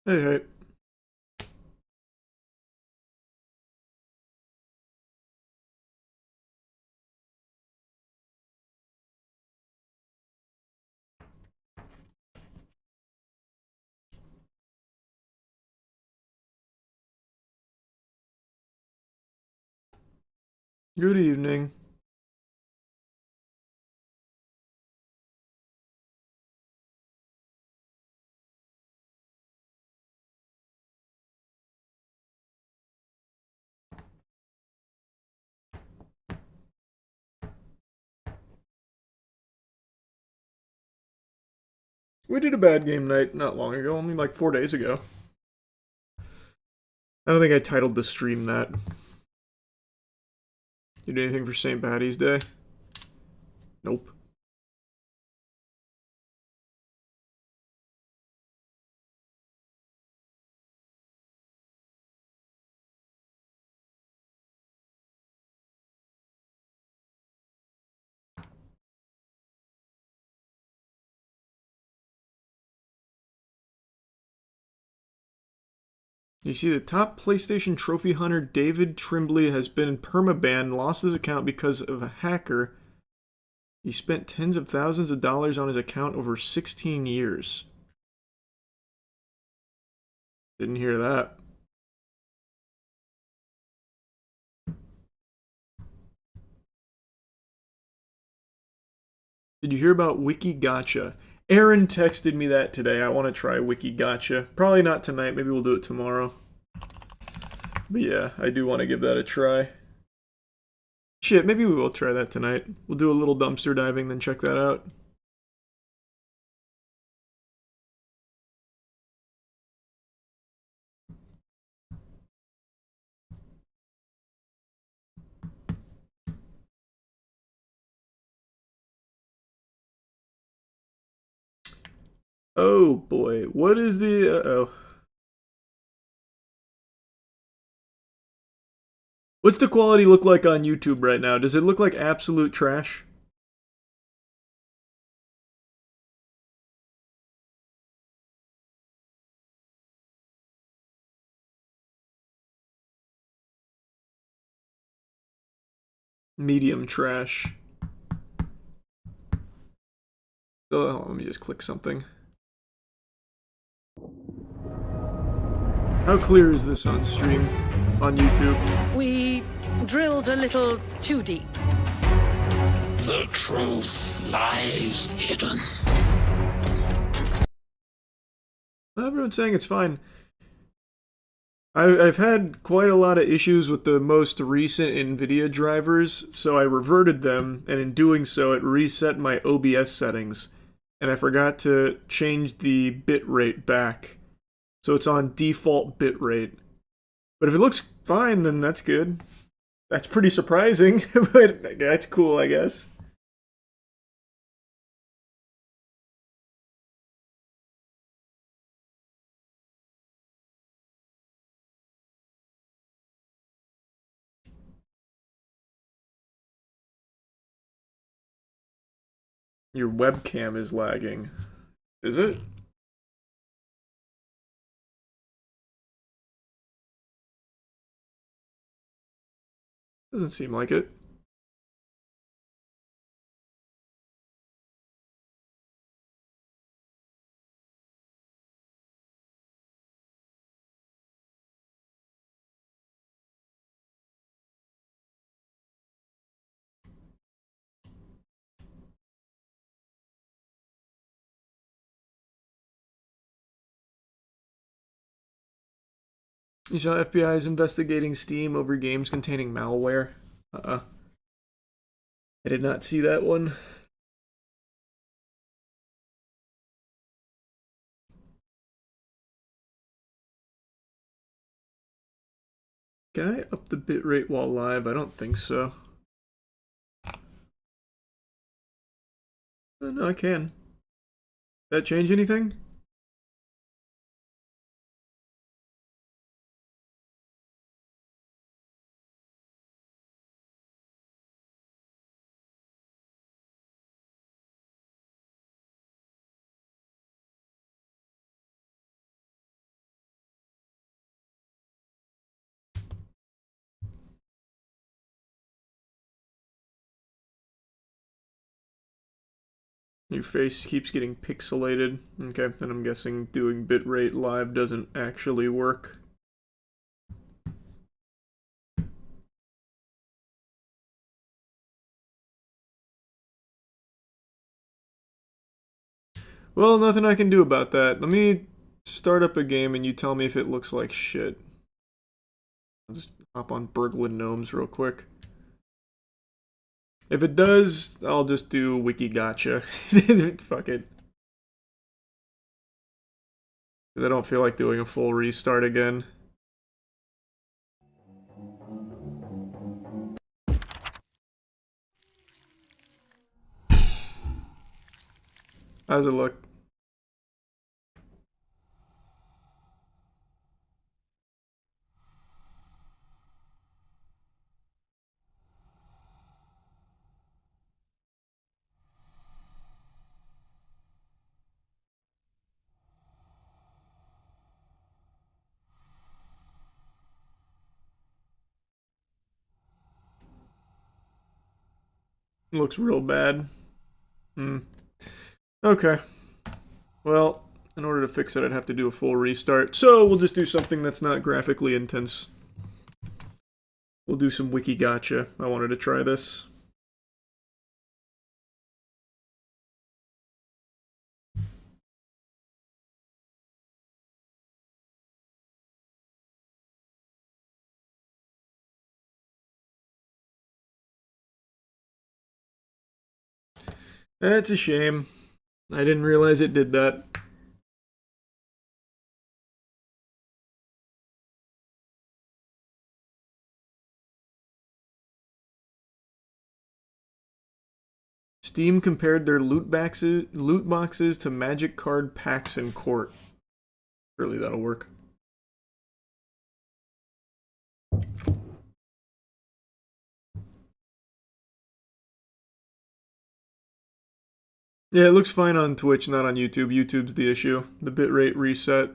Hey, hey. Good evening. We did a bad game night not long ago, only like 4 days ago. I don't think I titled the stream that. You did anything for St. Patty's Day? Nope. You see, the top PlayStation trophy hunter David Trimbley has been permabanned, lost his account because of a hacker. He spent tens of thousands of dollars on his account over 16 years. Didn't hear that. Did you hear about Wiki Gotcha? Aaron texted me that today. I want to try Wiki Gotcha. Probably not tonight. Maybe we'll do it tomorrow. But yeah, I do want to give that a try. Shit, maybe we will try that tonight. We'll do a little dumpster diving, then check that out. Oh boy, what is the. Oh. What's the quality look like on YouTube right now? Does it look like absolute trash? Medium trash. Oh, let me just click something. How clear is this on stream? On YouTube? We drilled a little too deep. The truth lies hidden. Everyone's saying it's fine. I've had quite a lot of issues with the most recent NVIDIA drivers, so I reverted them, and in doing so, it reset my OBS settings. And I forgot to change the bitrate back. So it's on default bitrate. But if it looks fine, then that's good. That's pretty surprising, but that's cool, I guess. Your webcam is lagging. Is it? Doesn't seem like it. You saw FBI is investigating Steam over games containing malware. I did not see that one. Can I up the bitrate while live? I don't think so. No, I can. Does that change anything? Your face keeps getting pixelated. Okay, then I'm guessing doing bitrate live doesn't actually work. Well, nothing I can do about that. Let me start up a game and you tell me if it looks like shit. I'll just hop on Berglund Gnomes real quick. If it does, I'll just do Wiki Gotcha. Fuck it. Because I don't feel like doing a full restart again. How's it look? Looks real bad. Okay. Well, in order to fix it, I'd have to do a full restart. So we'll just do something that's not graphically intense. We'll do some Wiki Gotcha. I wanted to try this. That's a shame. I didn't realize it did that. Steam compared their loot boxes to magic card packs in court. Surely that'll work. Yeah, it looks fine on Twitch, not on YouTube. YouTube's the issue. The bitrate reset.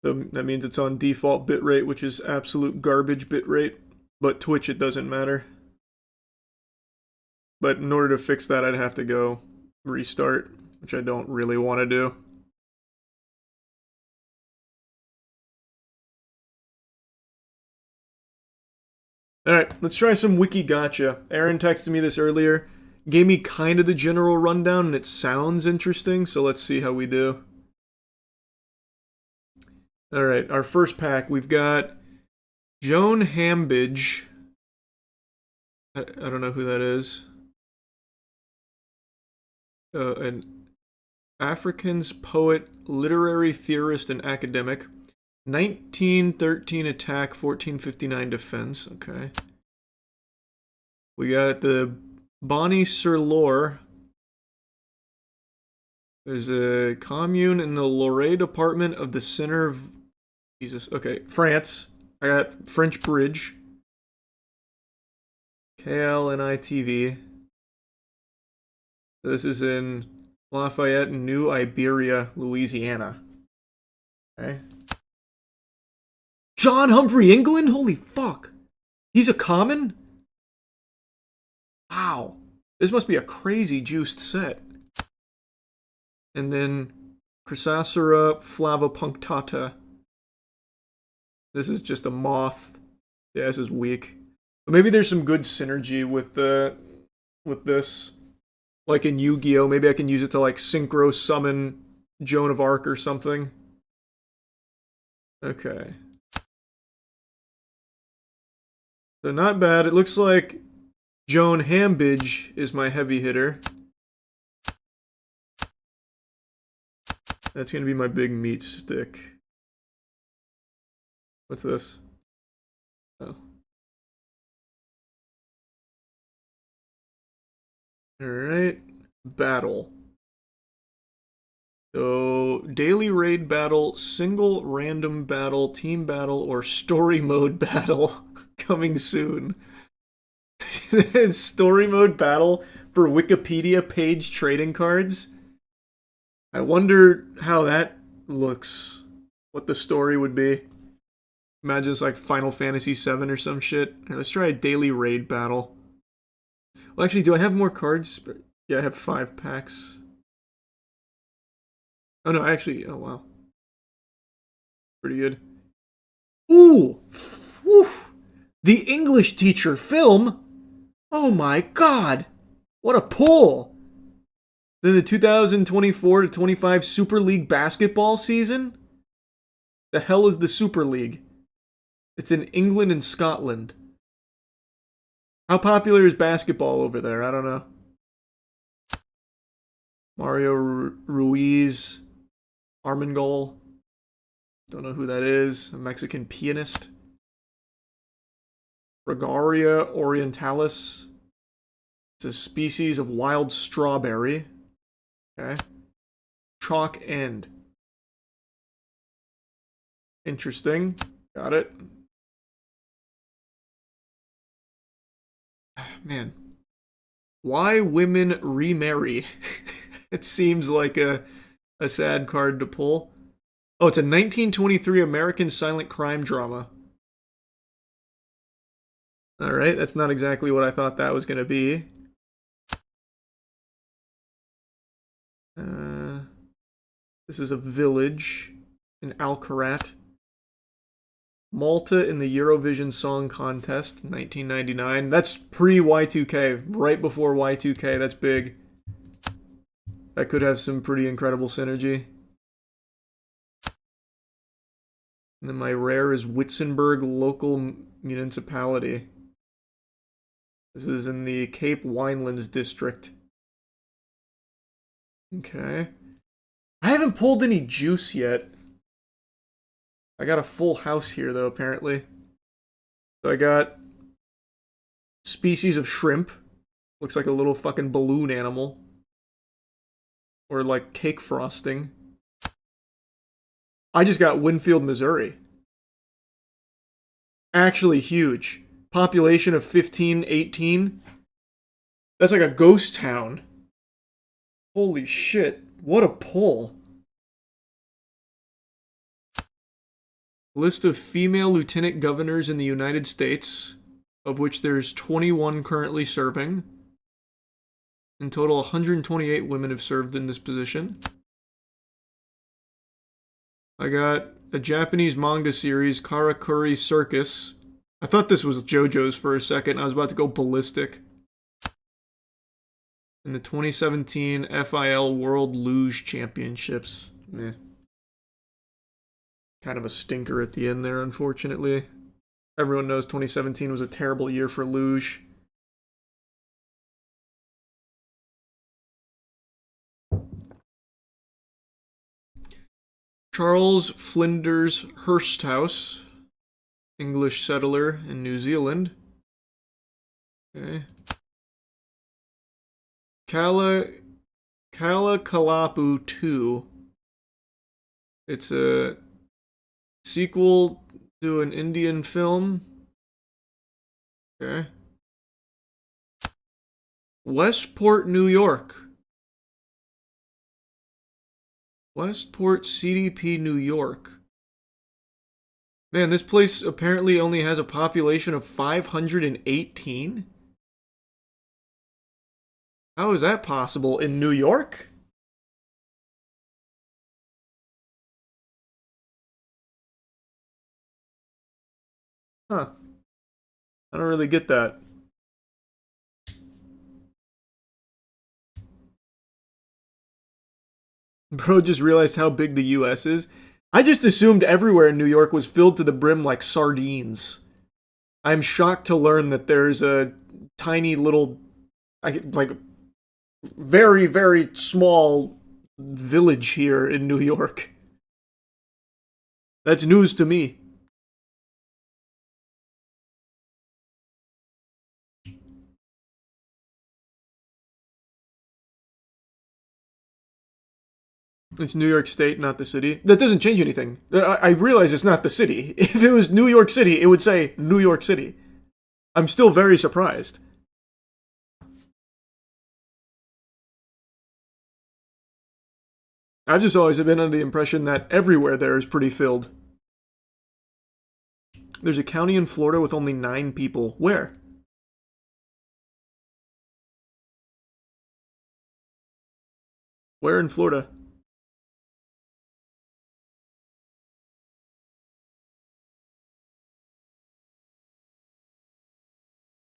So that means it's on default bitrate, which is absolute garbage bitrate. But Twitch, it doesn't matter. But in order to fix that, I'd have to go restart, which I don't really want to do. Alright, let's try some Wiki Gotcha. Aaron texted me this earlier. Gave me kind of the general rundown, and it sounds interesting, so let's see how we do. Alright, our first pack, we've got Joan Hambidge. I don't know who that is. An Afrikaans poet, literary theorist, and academic. 1913 attack, 1459 defense. Okay. We got the Bonnie sur Loire. There's a commune in the Loire department of the center of... Jesus. Okay. France. I got French Bridge. KLNITV. This is in Lafayette, New Iberia, Louisiana. Okay. John Humphrey England? Holy fuck. He's a common? Wow. This must be a crazy juiced set. And then Chrysocera flavopunctata. This is just a moth. Yeah, this is weak. But maybe there's some good synergy with this. Like in Yu-Gi-Oh! Maybe I can use it to like synchro summon Joan of Arc or something. Okay. So not bad. It looks like Joan Hambidge is my heavy hitter. That's going to be my big meat stick. What's this? Oh. Alright. Battle. So, daily raid battle, single random battle, team battle, or story mode battle coming soon. Story mode battle for Wikipedia page trading cards? I wonder how that looks. What the story would be. Imagine it's like Final Fantasy VII or some shit. Right, let's try a daily raid battle. Well, actually, do I have more cards? Yeah, I have 5 packs. Oh no, actually, oh wow. Pretty good. Ooh! Woof! The English teacher film? Oh my god! What a pull! Then the 2024 to 25 Super League basketball season? The hell is the Super League? It's in England and Scotland. How popular is basketball over there? I don't know. Mario Ruiz Armengol. Don't know who that is. A Mexican pianist. Fragaria orientalis. It's a species of wild strawberry. Okay. Chalk end. Interesting. Got it. Man. Why women remarry? It seems like a sad card to pull. Oh, it's a 1923 American silent crime drama. Alright, that's not exactly what I thought that was going to be. This is a village in Alcarat. Malta in the Eurovision Song Contest, 1999. That's pre-Y2K, right before Y2K. That's big. That could have some pretty incredible synergy. And then my rare is Witzenberg Local Municipality. This is in the Cape Winelands district. Okay. I haven't pulled any juice yet. I got a full house here, though, apparently. So I got species of shrimp. Looks like a little fucking balloon animal. Or like cake frosting. I just got Winfield, Missouri. Actually huge. Population of 15, 18. That's like a ghost town. Holy shit. What a pull. List of female lieutenant governors in the United States, of which there's 21 currently serving. In total, 128 women have served in this position. I got a Japanese manga series, Karakuri Circus. I thought this was JoJo's for a second. I was about to go ballistic. In the 2017 FIL World Luge Championships. Meh. Kind of a stinker at the end there, unfortunately. Everyone knows 2017 was a terrible year for luge. Charles Flinders Hursthouse, English settler in New Zealand. Okay. Kalakalapu 2. It's a sequel to an Indian film. Okay. Westport, New York. Westport CDP, New York. Man, this place apparently only has a population of 518? How is that possible in New York? Huh. I don't really get that. Bro just realized how big the US is. I just assumed everywhere in New York was filled to the brim like sardines. I'm shocked to learn that there's a tiny little, like, very, very small village here in New York. That's news to me. It's New York State, not the city. That doesn't change anything. I realize it's not the city. If it was New York City, it would say New York City. I'm still very surprised. I've just always been under the impression that everywhere there is pretty filled. There's a county in Florida with only 9 people. Where? Where in Florida?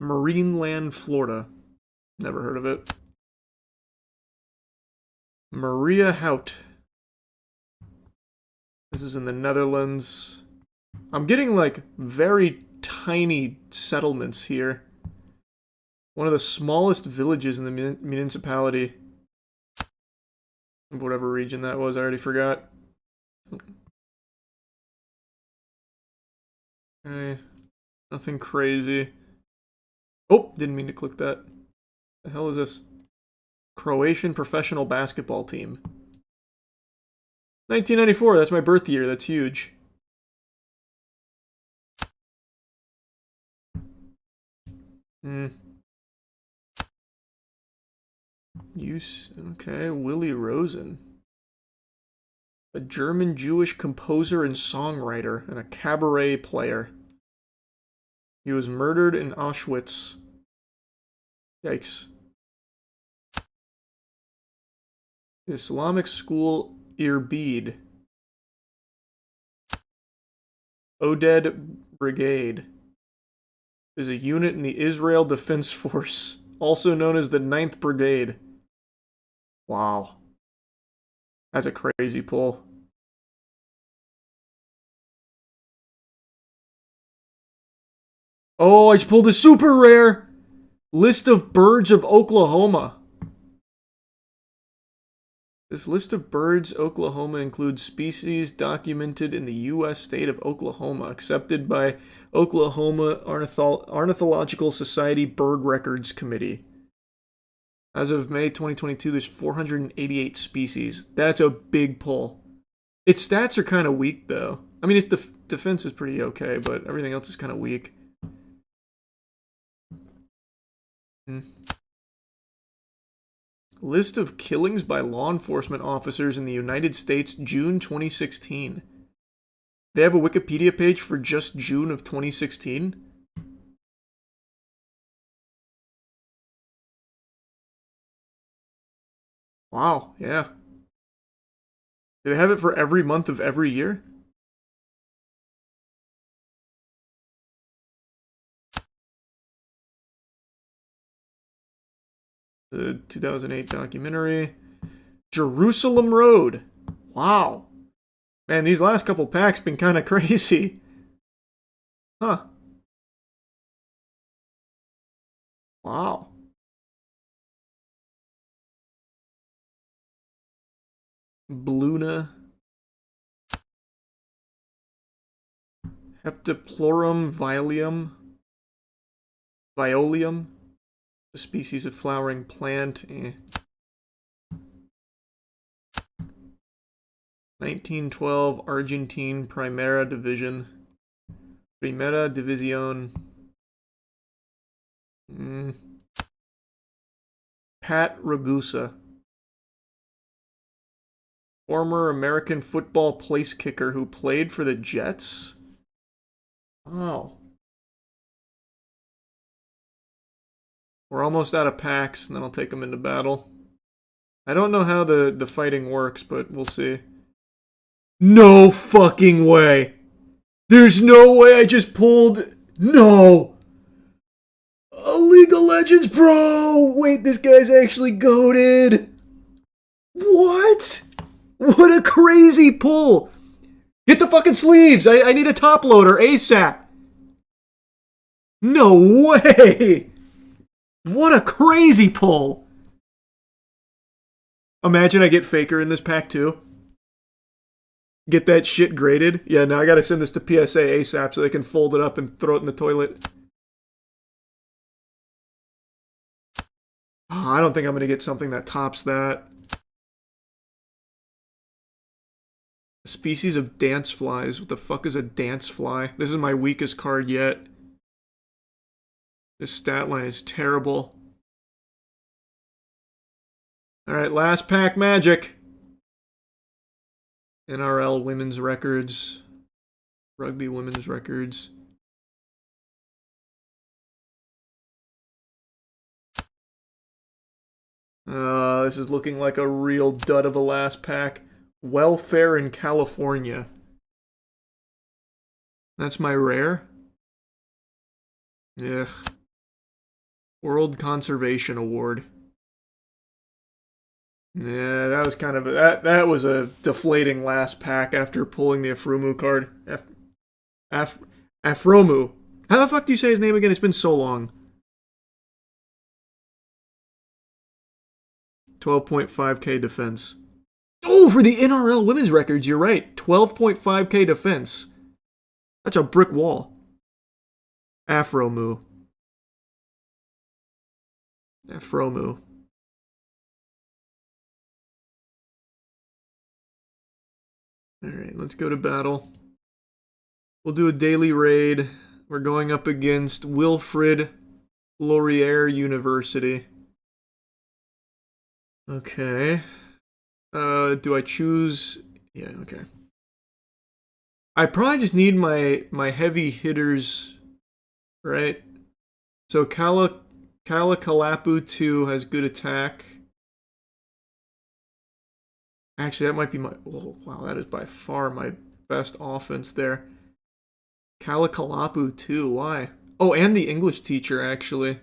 Marineland, Florida. Never heard of it. Maria Hout. This is in the Netherlands. I'm getting, like, very tiny settlements here. One of the smallest villages in the municipality. Of whatever region that was, I already forgot. Okay. Nothing crazy. Oh, didn't mean to click that. The hell is this? Croatian professional basketball team. 1994, that's my birth year, that's huge. Okay, Willy Rosen. A German Jewish composer and songwriter, and a cabaret player. He was murdered in Auschwitz. Yikes. Islamic school Irbid. Oded Brigade is a unit in the Israel Defense Force, also known as the 9th Brigade. Wow. That's a crazy pull. Oh, I just pulled a super rare! List of birds of Oklahoma. This list of birds, Oklahoma, includes species documented in the U.S. state of Oklahoma, accepted by Oklahoma Ornithological Society Bird Records Committee. As of May 2022, there's 488 species. That's a big pull. Its stats are kind of weak, though. I mean, its defense is pretty okay, but everything else is kind of weak. List of killings by law enforcement officers in the United States, June 2016. They have a Wikipedia page for just June of 2016? Wow, yeah. Do they have it for every month of every year? The 2008 documentary. Jerusalem Road. Wow. Man, these last couple packs been kind of crazy. Huh. Wow. Bluna. Heptaplorum Violeum. The species of flowering plant. 1912 Argentine Primera Division. Primera División. Pat Ragusa. Former American football place kicker who played for the Jets? Oh. We're almost out of packs, and then I'll take them into battle. I don't know how the fighting works, but we'll see. No fucking way! There's no way I just pulled... No! A League of Legends Pro! Wait, this guy's actually goated! What? What a crazy pull! Get the fucking sleeves! I need a top loader ASAP! No way! What a crazy pull! Imagine I get Faker in this pack too. Get that shit graded. Yeah, now I gotta send this to PSA ASAP so they can fold it up and throw it in the toilet. Oh, I don't think I'm gonna get something that tops that. Species of dance flies. What the fuck is a dance fly? This is my weakest card yet. This stat line is terrible. Alright, last pack magic. NRL women's records. Rugby women's records. This is looking like a real dud of a last pack. Welfare in California. That's my rare? Ugh. World Conservation Award. Yeah, that was kind of that was a deflating last pack after pulling the Afromu card. Afromu. How the fuck do you say his name again? It's been so long. 12.5k defense. Oh, for the NRL women's records, you're right. 12.5k defense. That's a brick wall. Afromu. Afromu. Alright, let's go to battle. We'll do a daily raid. We're going up against Wilfrid Laurier University. Okay. Do I choose... Yeah, okay. I probably just need my heavy hitters, right? So Kalakalapu 2 has good attack. Actually, that might be my... Oh, wow, that is by far my best offense there. Kalakalapu 2, why? Oh, and the English teacher, actually.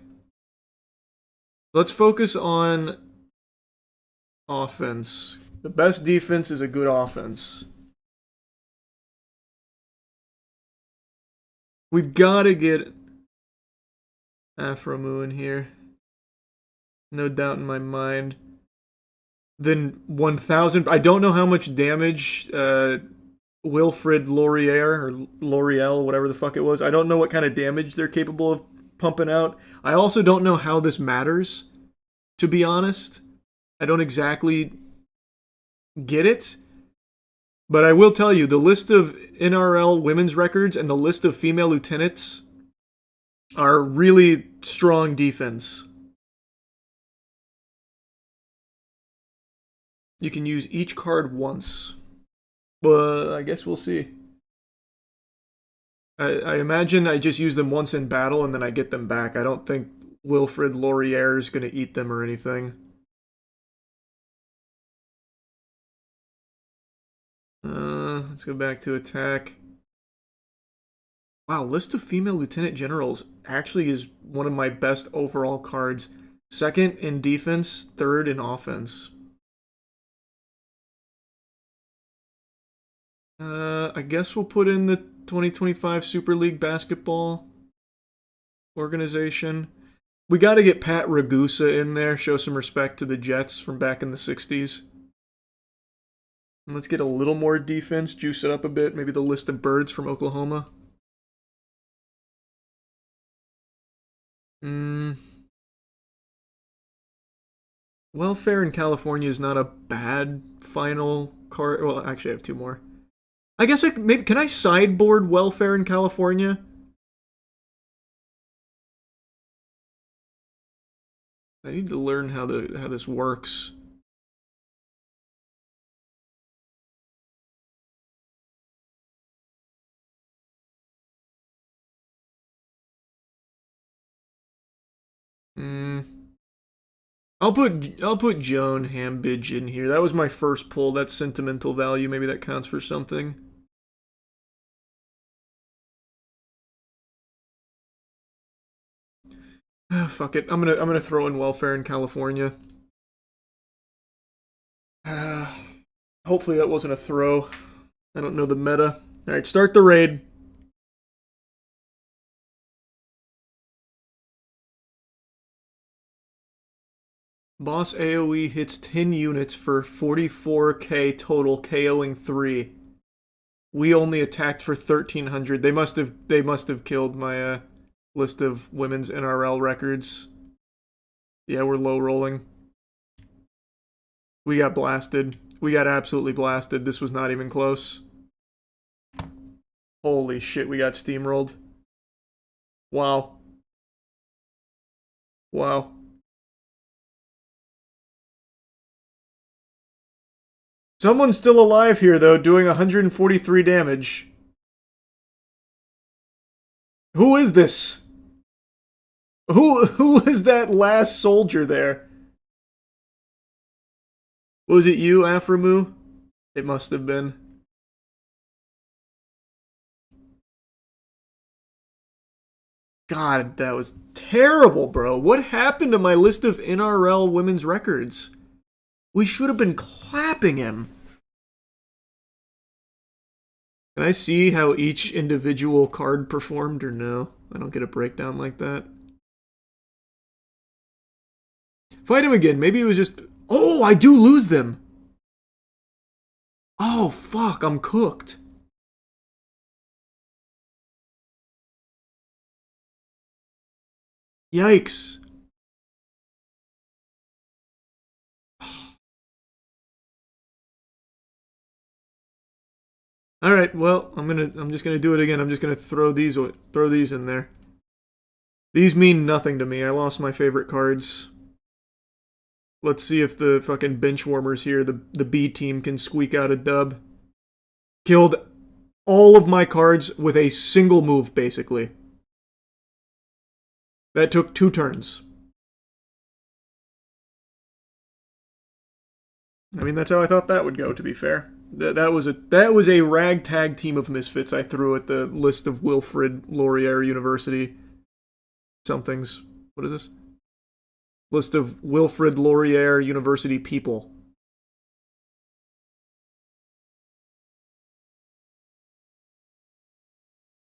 Let's focus on offense. The best defense is a good offense. We've got to get Afromu in here. No doubt in my mind. Then 1,000. I don't know how much damage Wilfrid Laurier or L'Oreal, whatever the fuck it was. I don't know what kind of damage they're capable of pumping out. I also don't know how this matters, to be honest. I don't exactly get it. But I will tell you, the list of NRL women's records and the list of female lieutenants are really strong defense. You can use each card once. But I guess we'll see. I imagine I just use them once in battle and then I get them back. I don't think Wilfrid Laurier is going to eat them or anything. Let's go back to attack. Wow, list of female lieutenant generals actually is one of my best overall cards. Second in defense, third in offense. I guess we'll put in the 2025 Super League Basketball organization. We got to get Pat Ragusa in there, show some respect to the Jets from back in the 60s. And let's get a little more defense, juice it up a bit. Maybe the list of birds from Oklahoma. Welfare in California is not a bad final card. Well, actually, I have two more. I guess maybe can I sideboard Welfare in California? I need to learn how this works. I'll put Joan Hambidge in here. That was my first pull. That's sentimental value. Maybe that counts for something. Fuck it. I'm gonna throw in Welfare in California. Hopefully that wasn't a throw. I don't know the meta. Alright, start the raid. Boss AoE hits 10 units for 44k total, KOing 3. We only attacked for 1,300. They must have killed my list of women's NRL records. Yeah, we're low rolling. We got blasted. We got absolutely blasted. This was not even close. Holy shit, we got steamrolled. Wow. Wow. Someone's still alive here, though, doing 143 damage. Who is this? Who is that last soldier there? Was it you, Aframu? It must have been. God, that was terrible, bro. What happened to my list of NRL women's records? We should have been clapping him. Can I see how each individual card performed or no? I don't get a breakdown like that. Fight him again. Maybe it was just... Oh, I do lose them. Oh, fuck. I'm cooked. Yikes. All right, well, I'm just gonna do it again. I'm just gonna throw these in there. These mean nothing to me. I lost my favorite cards. Let's see if the fucking bench warmers here, the B team, can squeak out a dub. Killed all of my cards with a single move, basically. That took 2 turns. I mean, that's how I thought that would go, to be fair. That was a ragtag team of misfits I threw at the list of Wilfrid Laurier University somethings. What is this? List of Wilfrid Laurier University people.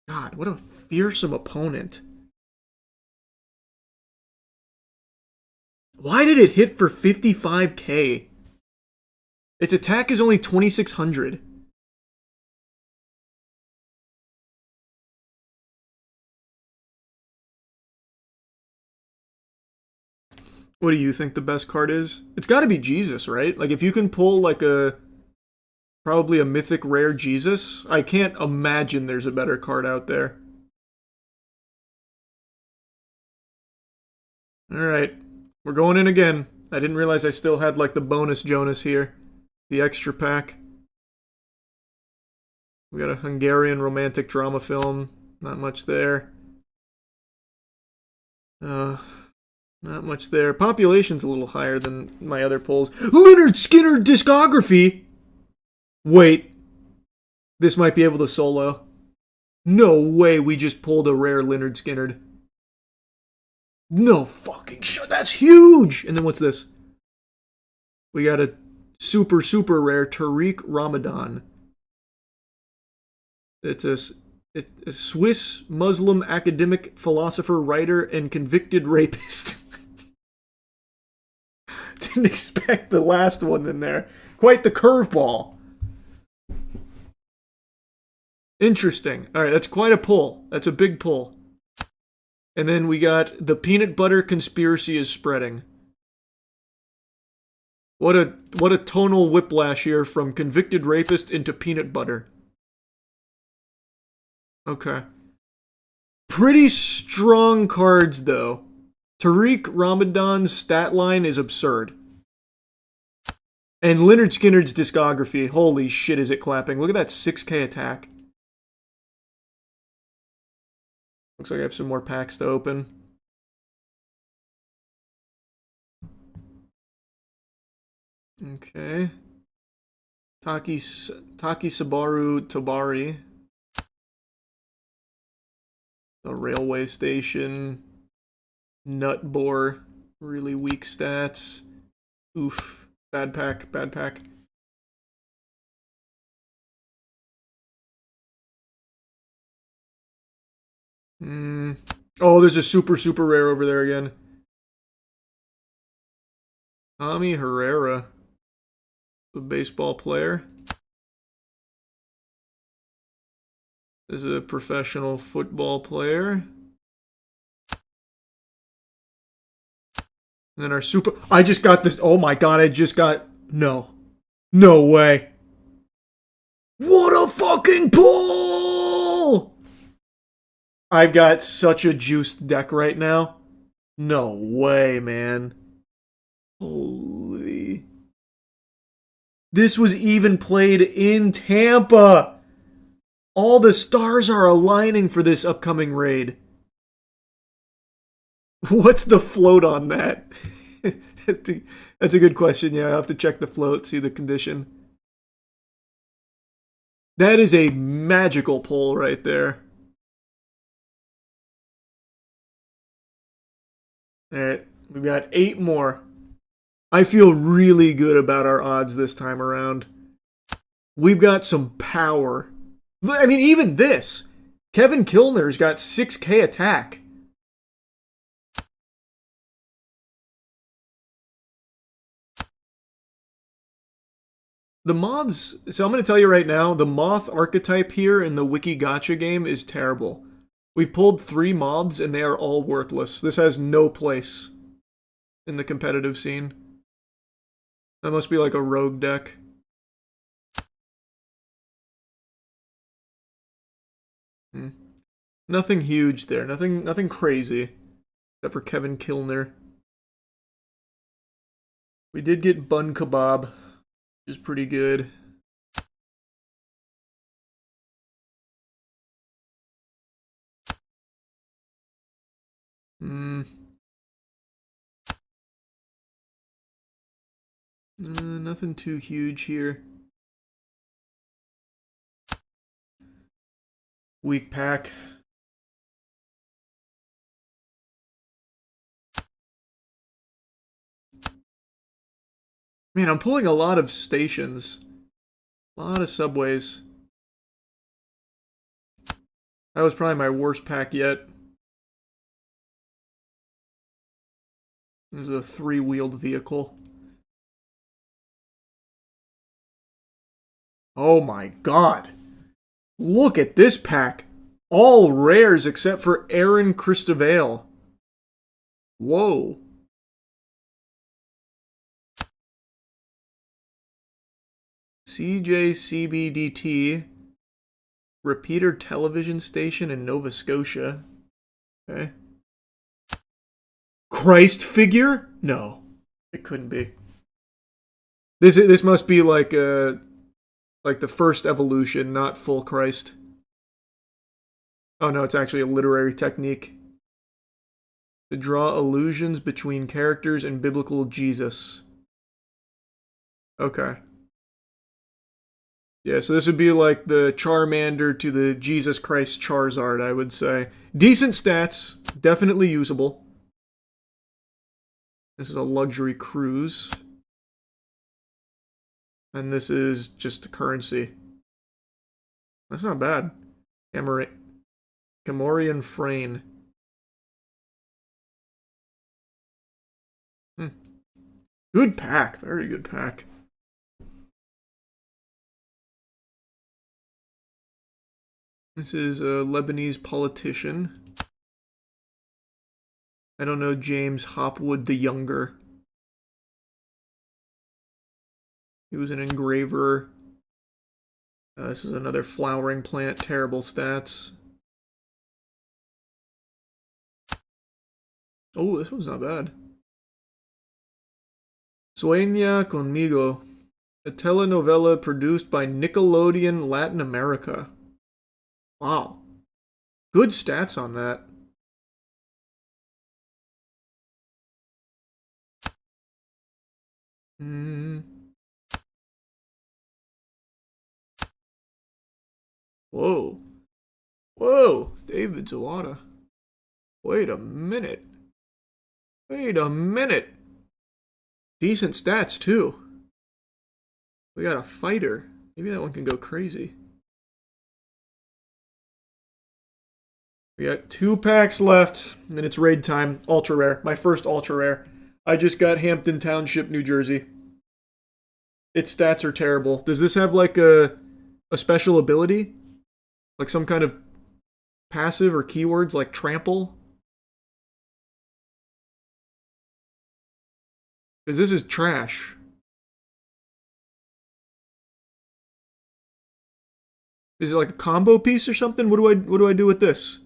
God, what a fearsome opponent. Why did it hit for 55k? Its attack is only 2600. What do you think the best card is? It's got to be Jesus, right? Like, if you can pull, like, probably a mythic rare Jesus, I can't imagine there's a better card out there. Alright. We're going in again. I didn't realize I still had, like, the bonus Jonas here. The extra pack. We got a Hungarian romantic drama film. Not much there. Not much there. Population's a little higher than my other polls. Leonard Skinner discography! Wait. This might be able to solo. No way we just pulled a rare Leonard Skinner. No fucking shit. That's huge! And then what's this? We got a super rare Tariq Ramadan. It's a Swiss Muslim academic, philosopher, writer, and convicted rapist. Didn't expect the last one in there. Quite the curveball. Interesting. Alright, that's quite a pull. That's a big pull. And then we got the peanut butter conspiracy is spreading. What a tonal whiplash here from convicted rapist into peanut butter. Okay. Pretty strong cards, though. Tariq Ramadan's stat line is absurd. And Leonard Skinner's discography, holy shit is it clapping. Look at that 6k attack. Looks like I have some more packs to open. Okay. Taki Sabaru Tabari. A railway station. Nutbore. Really weak stats. Oof. Bad pack. Bad pack. Oh, there's a super rare over there again. Tommy Herrera. A baseball player. Is a professional football player. And then our super... I just got this... Oh my god, I just got... No. No way. What a fucking pull! I've got such a juiced deck right now. No way, man. Holy... This was even played in Tampa. All the stars are aligning for this upcoming raid. What's the float on that? That's a good question. Yeah, I'll have to check the float, see the condition. That is a magical pull right there. Alright, we've got 8 more. I feel really good about our odds this time around. We've got some power. I mean, even this. Kevin Kilner's got 6k attack. The moths, so I'm going to tell you right now, the moth archetype here in the Wiki Gacha game is terrible. We've pulled 3 moths and they are all worthless. This has no place in the competitive scene. That must be like a rogue deck. Nothing huge there, nothing crazy. Except for Kevin Kilner. We did get Bun Kebab, which is pretty good. Nothing too huge here. Weak pack. Man, I'm pulling a lot of stations. A lot of subways. That was probably my worst pack yet. This is a 3-wheeled vehicle. Oh my god. Look at this pack. All rares except for Aaron Christovale. Whoa. CJCBDT. Repeater television station in Nova Scotia. Okay. Christ figure? No. It couldn't be. This must be like the first evolution, not full Christ. Oh no, it's actually a literary technique. To draw allusions between characters and biblical Jesus. Okay. Yeah, so this would be like the Charmander to the Jesus Christ Charizard, I would say. Decent stats, definitely usable. This is a luxury cruise. And this is just a currency. That's not bad. Camorian Frayne. Good pack, very good pack. This is a Lebanese politician. I don't know James Hopwood the Younger. He was an engraver. This is another flowering plant. Terrible stats. Oh, this one's not bad. Sueña Conmigo. A telenovela produced by Nickelodeon Latin America. Wow. Good stats on that. Whoa. Whoa, David Zawada. Wait a minute. Wait a minute. Decent stats, too. We got a fighter. Maybe that one can go crazy. We got 2 packs left, and then it's raid time. Ultra rare. My first ultra rare. I just got Hampton Township, New Jersey. Its stats are terrible. Does this have like a special ability? Like some kind of passive or keywords like trample? Because this is trash. Is it like a combo piece or something? What do I do with this?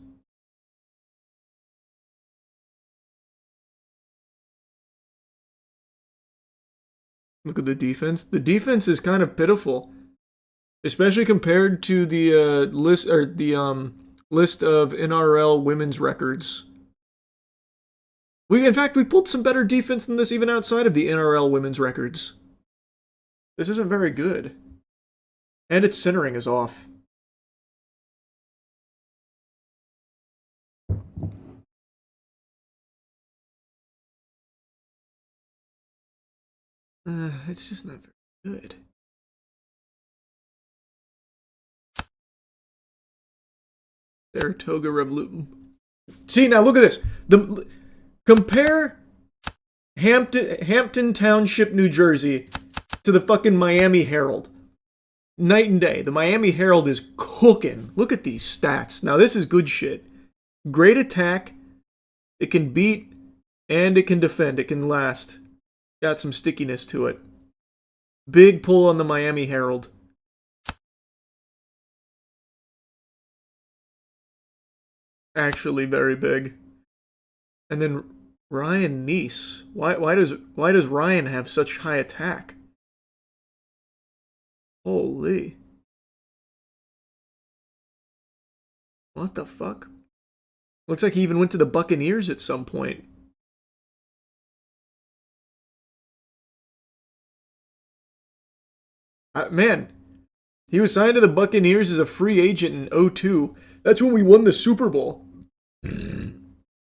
Look at the defense. The defense is kind of pitiful, especially compared to the list of NRL women's records. In fact, we pulled some better defense than this even outside of the NRL women's records. This isn't very good. And its centering is off. It's just not very good. Saratoga Revolution. See, now look at this. Compare Hampton Township, New Jersey to the fucking Miami Herald. Night and day. The Miami Herald is cooking. Look at these stats. Now this is good shit. Great attack. It can beat and it can defend. It can last. Got some stickiness to it. Big pull on the Miami Herald. Actually very big. And then Ryan Neese. Why does Ryan have such high attack? Holy. What the fuck? Looks like he even went to the Buccaneers at some point. Man, he was signed to the Buccaneers as a free agent in 2002. That's when we won the Super Bowl.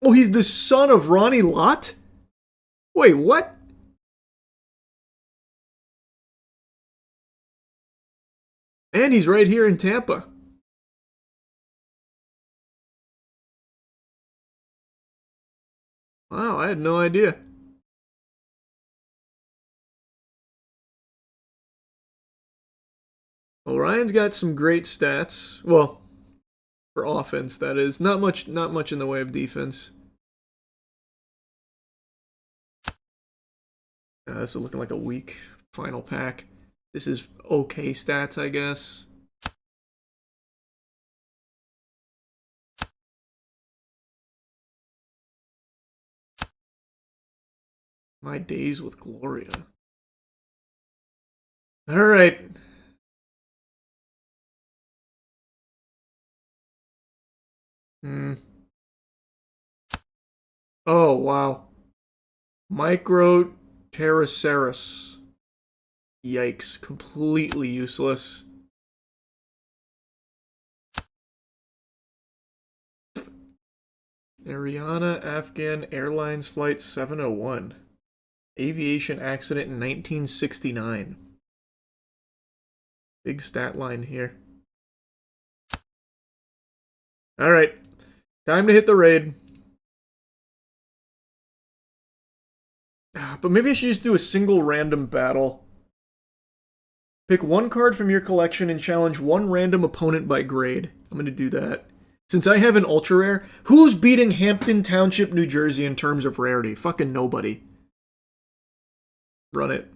Oh, he's the son of Ronnie Lott? Wait, what? And he's right here in Tampa. Wow, I had no idea. Well, Ryan's got some great stats. Well, for offense, that is. Not much in the way of defense. This is looking like a weak final pack. This is okay stats, I guess. My days with Gloria. All right. Oh, wow. Micro Pterosaurus. Yikes. Completely useless. Ariana Afghan Airlines Flight 701. Aviation accident in 1969. Big stat line here. Alright. Time to hit the raid. But maybe I should just do a single random battle. Pick one card from your collection and challenge one random opponent by grade. I'm going to do that. Since I have an ultra rare, who's beating Hampton Township, New Jersey in terms of rarity? Fucking nobody. Run it.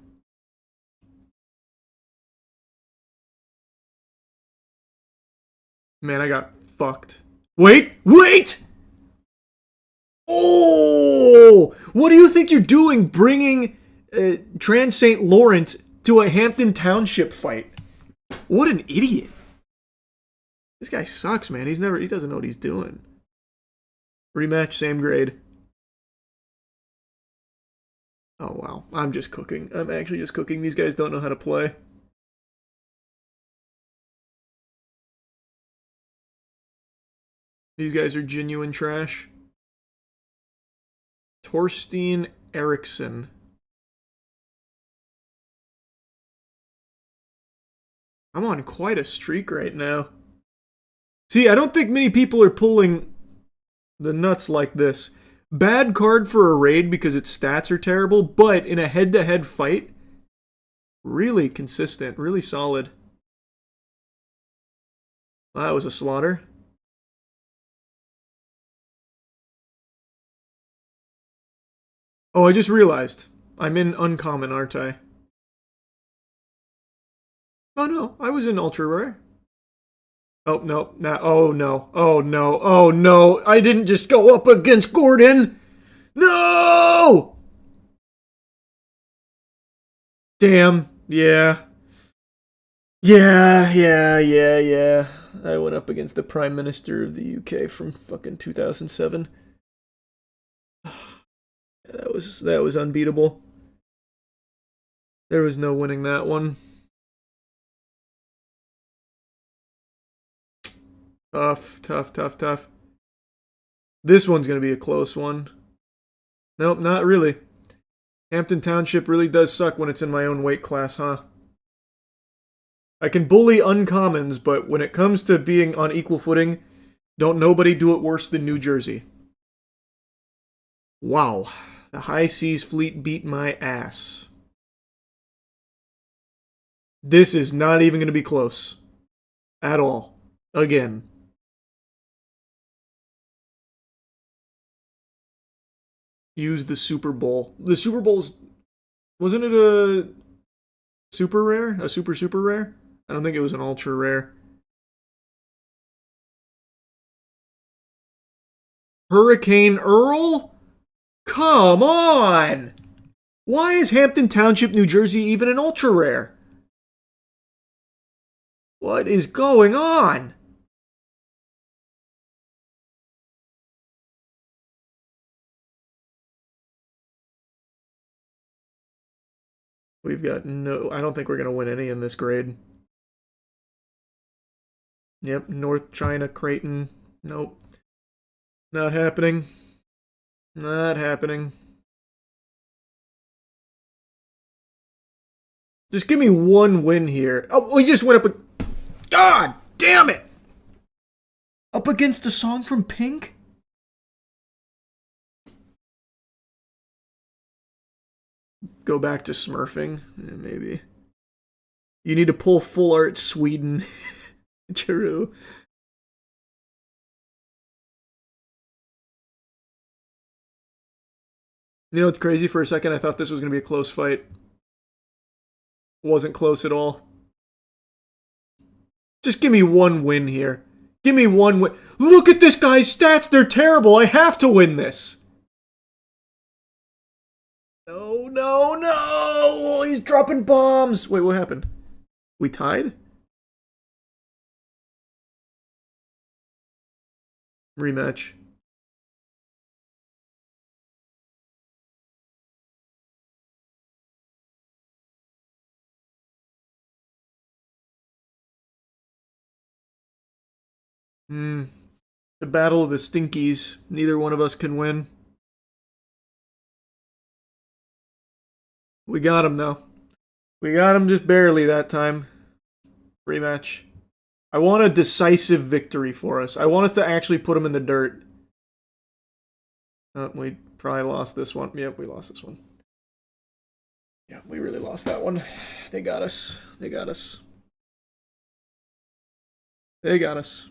Man, I got fucked. Wait! Oh! What do you think you're doing bringing Trans St. Lawrence to a Hampton Township fight? What an idiot. This guy sucks, man. He doesn't know what he's doing. Rematch, same grade. Oh, wow. I'm just cooking. I'm actually just cooking. These guys don't know how to play. These guys are genuine trash. Torstein Eriksson. I'm on quite a streak right now. See, I don't think many people are pulling the nuts like this. Bad card for a raid because its stats are terrible, but in a head-to-head fight, really consistent, really solid. Well, that was a slaughter. Oh, I just realized. I'm in uncommon, aren't I? Oh no, I was in ultra rare. Oh no, oh no, oh no, oh no, I didn't just go up against Gordon! No! Damn, yeah. Yeah. I went up against the Prime Minister of the UK from fucking 2007. was unbeatable. There was no winning that one. Tough, tough, tough, tough. This one's going to be a close one. Nope, not really. Hampton Township really does suck when it's in my own weight class, huh? I can bully uncommons, but when it comes to being on equal footing, don't nobody do it worse than New Jersey. Wow. The High Seas Fleet beat my ass. This is not even going to be close. At all. Again. Use the Super Bowl. The Super Bowl's... Wasn't it a super rare? A super rare? I don't think it was an ultra rare. Hurricane Earl? Come on! Why is Hampton Township, New Jersey even an ultra rare? What is going on? We've got no... I don't think we're going to win any in this grade. Yep, North China, Creighton. Nope. Not happening. Not happening. Just give me one win here. Oh, we just went up... God damn it! Up against a song from Pink? Go back to smurfing? Yeah, maybe. You need to pull full art Sweden. True. You know, it's crazy. For a second, I thought this was going to be a close fight. Wasn't close at all. Just give me one win here. Give me one win. Look at this guy's stats. They're terrible. I have to win this. No, no, no. He's dropping bombs. Wait, what happened? We tied? Rematch. The battle of the Stinkies. Neither one of us can win. We got him, though. We got him just barely that time. Rematch. I want a decisive victory for us. I want us to actually put him in the dirt. Oh, we probably lost this one. Yep, we lost this one. Yeah, we really lost that one. They got us. They got us. They got us.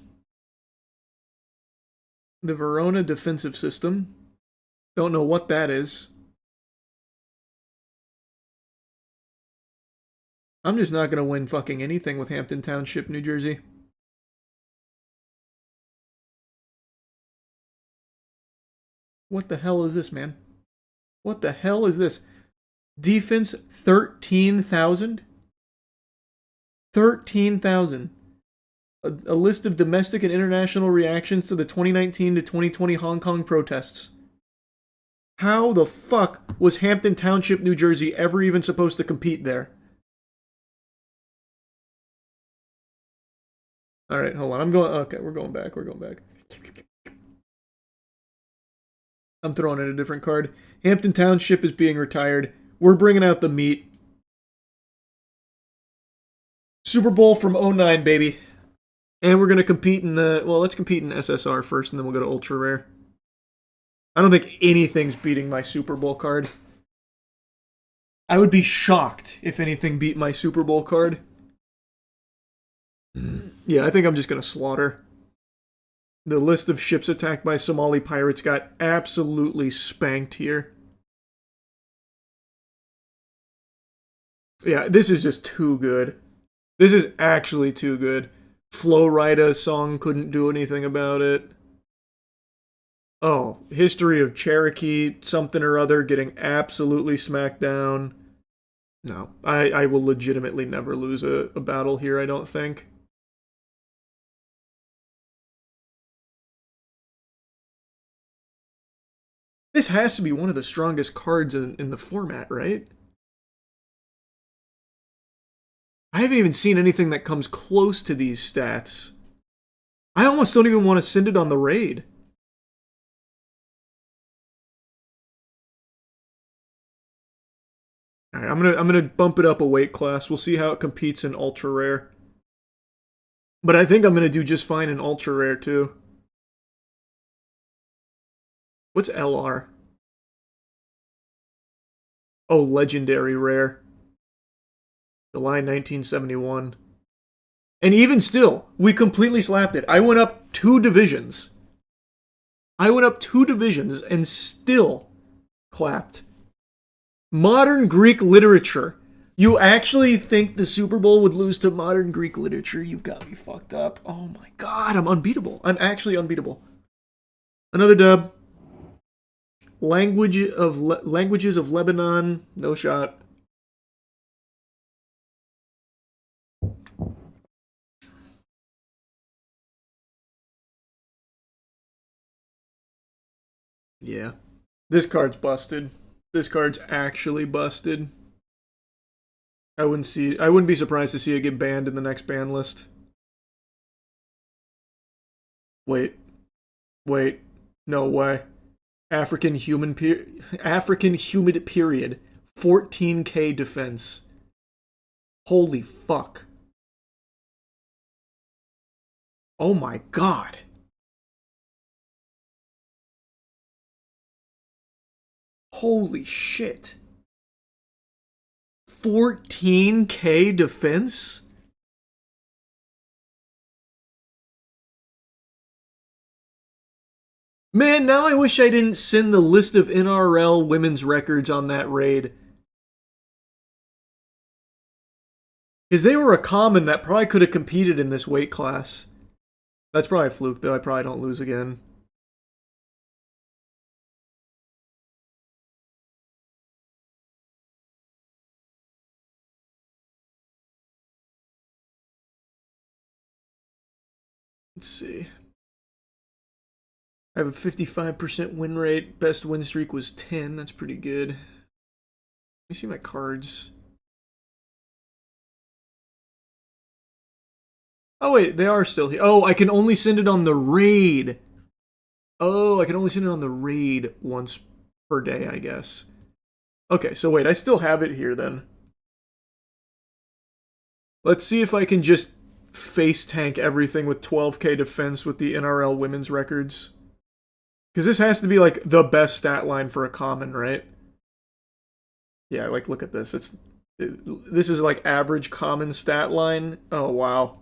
The Verona defensive system. Don't know what that is. I'm just not going to win fucking anything with Hampton Township, New Jersey. What the hell is this, man? What the hell is this? Defense 13,000? 13,000. A list of domestic and international reactions to the 2019 to 2020 Hong Kong protests. How the fuck was Hampton Township, New Jersey ever even supposed to compete there? Alright, hold on. I'm going... Okay, we're going back. We're going back. I'm throwing in a different card. Hampton Township is being retired. We're bringing out the meat. Super Bowl from 09, baby. And we're going to compete in the... Well, let's compete in SSR first, and then we'll go to Ultra Rare. I don't think anything's beating my Super Bowl card. I would be shocked if anything beat my Super Bowl card. Yeah, I think I'm just going to slaughter. The list of ships attacked by Somali pirates got absolutely spanked here. Yeah, this is just too good. This is actually too good. Flo Rida song couldn't do anything about it. Oh, history of Cherokee, something or other, getting absolutely smacked down. No, I will legitimately never lose a battle here, I don't think. This has to be one of the strongest cards in the format, right? I haven't even seen anything that comes close to these stats. I almost don't even want to send it on the raid. Alright, I'm gonna bump it up a weight class. We'll see how it competes in ultra rare. But I think I'm gonna do just fine in ultra rare too. What's LR? Oh, legendary rare. July 1971. And even still, we completely slapped it. I went up 2 divisions. And still clapped. Modern Greek literature. You actually think the Super Bowl would lose to modern Greek literature? You've got me fucked up. Oh my god, I'm unbeatable. I'm actually unbeatable. Another dub. Languages of Lebanon. No shot. Yeah. This card's busted. This card's actually busted. I wouldn't be surprised to see it get banned in the next ban list. Wait. No way. African humid period. 14k defense. Holy fuck. Oh my god. Holy shit. 14k defense? Man, now I wish I didn't send the list of NRL women's records on that raid. Because they were a common that probably could have competed in this weight class. That's probably a fluke, though. I probably don't lose again. Let's see. I have a 55% win rate. Best win streak was 10. That's pretty good. Let me see my cards. Oh, wait. They are still here. Oh, I can only send it on the raid. Oh, I can only send it on the raid once per day, I guess. Okay, so wait. I still have it here, then. Let's see if I can just face tank everything with 12k defense with the NRL women's records. Because this has to be, like, the best stat line for a common, right? Yeah, like, look at this. This is, like, average common stat line. Oh, wow.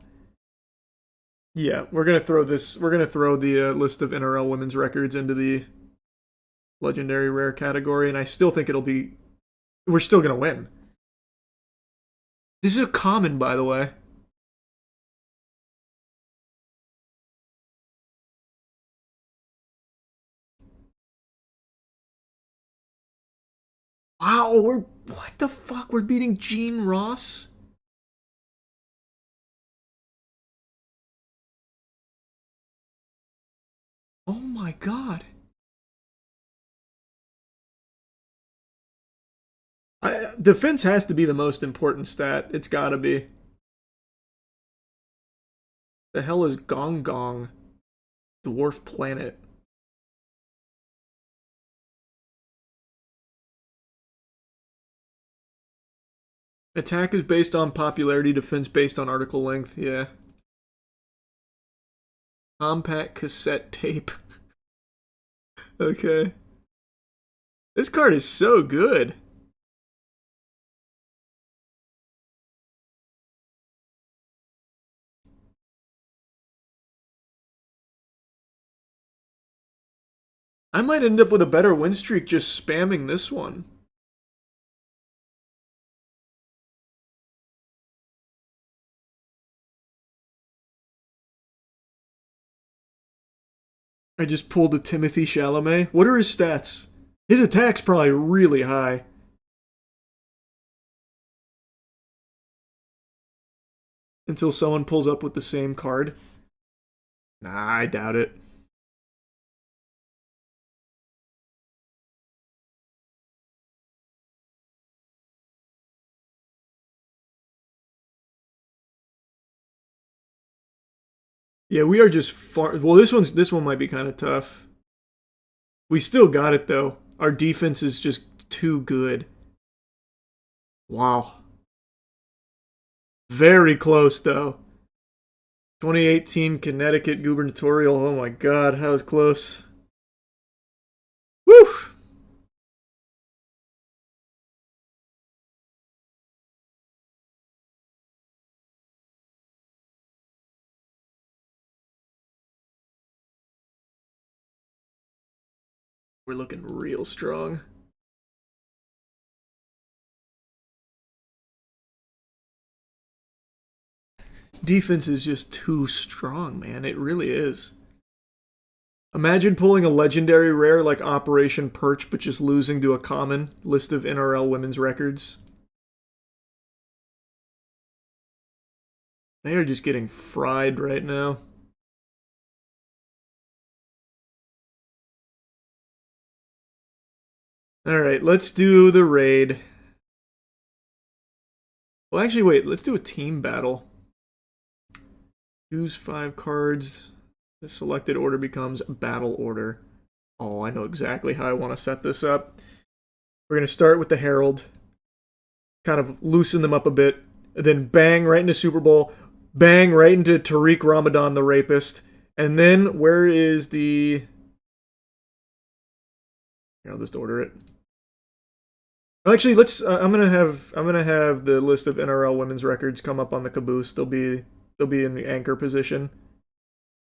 Yeah, we're going to throw this. We're going to throw the list of NRL women's records into the legendary rare category, and I still think it'll be... We're still going to win. This is a common, by the way. Wow, what the fuck? We're beating Gene Ross? Oh my god. Defense has to be the most important stat. It's gotta be. The hell is Gong Gong? Dwarf planet. Attack is based on popularity, defense based on article length, yeah. Compact cassette tape. Okay. This card is so good. I might end up with a better win streak just spamming this one. I just pulled a Timothy Chalamet. What are his stats? His attack's probably really high. Until someone pulls up with the same card. Nah, I doubt it. Yeah, we are just far. Well, this one might be kind of tough. We still got it though. Our defense is just too good. Wow. Very close though. 2018 Connecticut gubernatorial. Oh my god, that was close. Woo! We're looking real strong. Defense is just too strong, man. It really is. Imagine pulling a legendary rare like Operation Perch, but just losing to a common list of NRL women's records. They are just getting fried right now. Alright, let's do the raid. Well, actually, wait. Let's do a team battle. Choose 5 cards. The selected order becomes battle order. Oh, I know exactly how I want to set this up. We're going to start with the Herald. Kind of loosen them up a bit. And then bang right into Super Bowl. Bang right into Tariq Ramadan, the rapist. And then, where is the... Here, I'll just order it. Actually, let's. I'm gonna have the list of NRL women's records come up on the caboose. They'll be in the anchor position.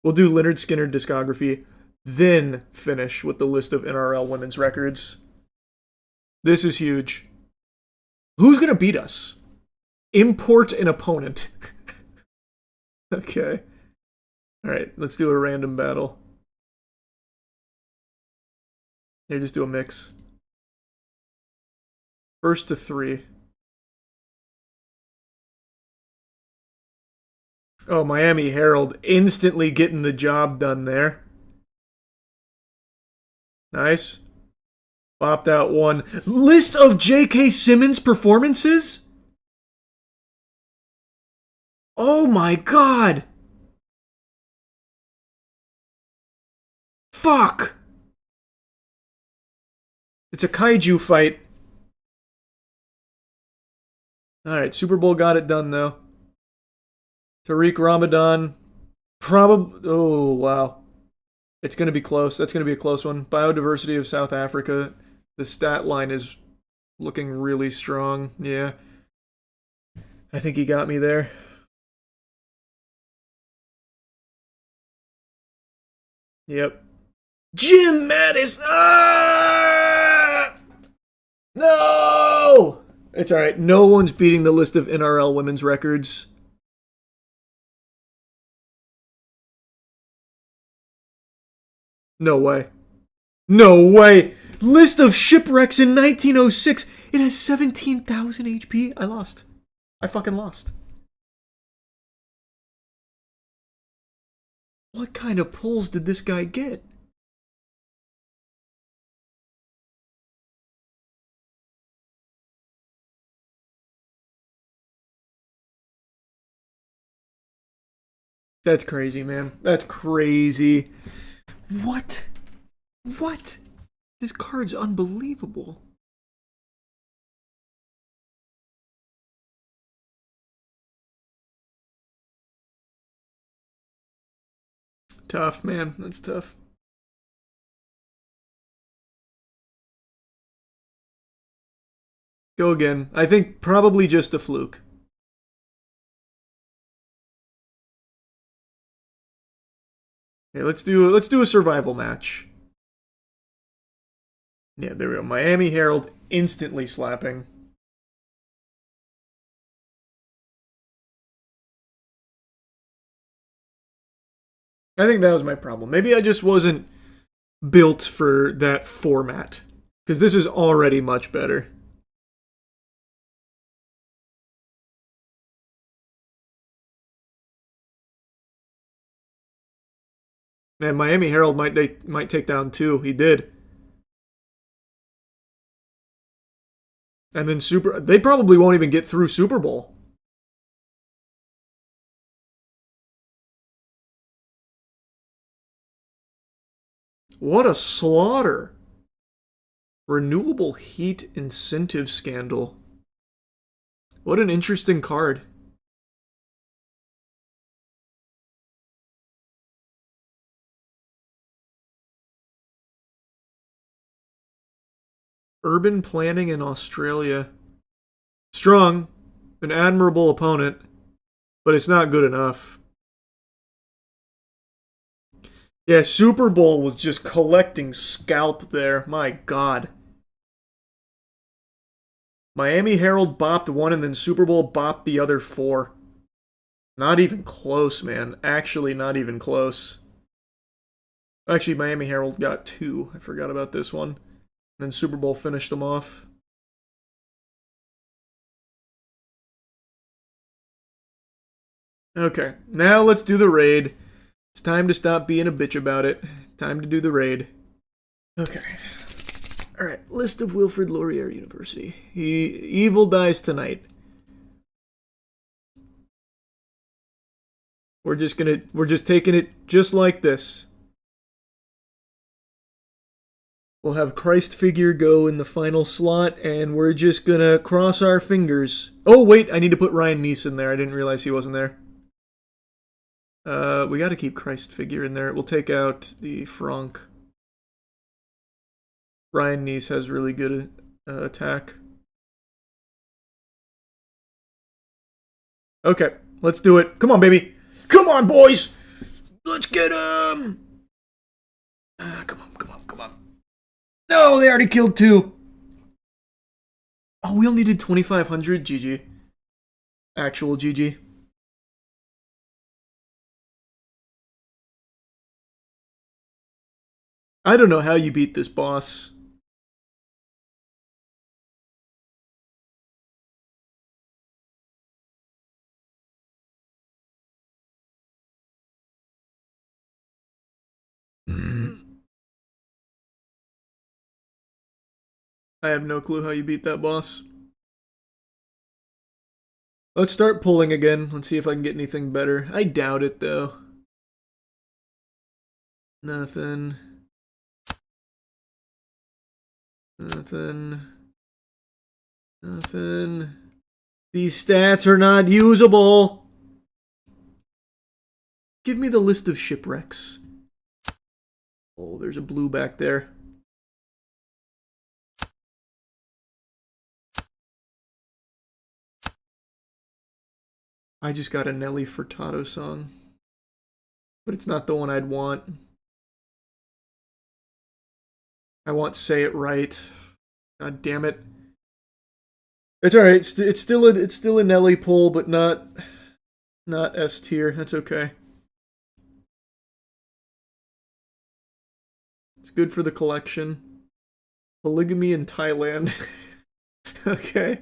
We'll do Leonard Skinner discography, then finish with the list of NRL women's records. This is huge. Who's gonna beat us? Import an opponent. Okay. All right. Let's do a random battle. Here, just do a mix. First to 3. Oh, Miami Herald instantly getting the job done there. Nice. Popped out 1. List of J.K. Simmons performances? Oh my god! Fuck! It's a kaiju fight. Alright, Super Bowl got it done, though. Tariq Ramadan. Probably... Oh, wow. It's going to be close. That's going to be a close one. Biodiversity of South Africa. The stat line is looking really strong. Yeah. I think he got me there. Yep. Jim Mattis! Ah! No! It's alright. No one's beating the list of NRL women's records. No way. No way! List of shipwrecks in 1906. It has 17,000 HP. I lost. I fucking lost. What kind of pulls did this guy get? That's crazy, man. That's crazy. What? What? This card's unbelievable. Tough, man. That's tough. Go again. I think probably just a fluke. Okay, let's do a survival match. Yeah, there we go. Miami Herald instantly slapping. I think that was my problem. Maybe I just wasn't built for that format. Because this is already much better. Man, Miami Herald might take down 2. He did. And then they probably won't even get through Super Bowl. What a slaughter! Renewable heat incentive scandal. What an interesting card. Urban planning in Australia. Strong. An admirable opponent. But it's not good enough. Yeah, Super Bowl was just collecting scalp there. My God. Miami Herald bopped one and then Super Bowl bopped the other 4. Not even close, man. Actually, not even close. Actually, Miami Herald got 2. I forgot about this one. And then Super Bowl finished them off. Okay, now let's do the raid. It's time to stop being a bitch about it. Time to do the raid. Okay. Alright, list of Wilfrid Laurier University. Evil dies tonight. We're just taking it just like this. We'll have Christ figure go in the final slot, and we're just gonna cross our fingers. Oh, wait, I need to put Ryan Neeson in there. I didn't realize he wasn't there. We gotta keep Christ figure in there. We'll take out the Franck. Ryan Neese has really good attack. Okay, let's do it. Come on, baby. Come on, boys. Let's get him. Come on. No, they already killed 2. Oh, we only did 2,500. GG. Actual GG. I don't know how you beat this boss. I have no clue how you beat that boss. Let's start pulling again. Let's see if I can get anything better. I doubt it, though. Nothing. These stats are not usable. Give me the list of shipwrecks. Oh, there's a blue back there. I just got a Nelly Furtado song. But it's not the one I'd want. I want Say It Right. God damn it. It's alright. It's still a Nelly pull, but not S tier. That's okay. It's good for the collection. Polygamy in Thailand. Okay.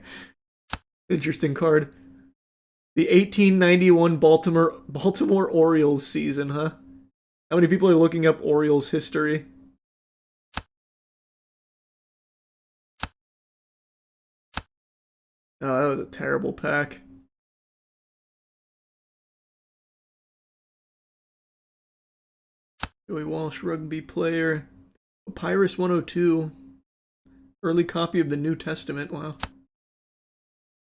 Interesting card. The 1891 Baltimore Orioles season, huh? How many people are looking up Orioles history? Oh, that was a terrible pack. Joey Walsh, rugby player. Papyrus 102. Early copy of the New Testament. Wow.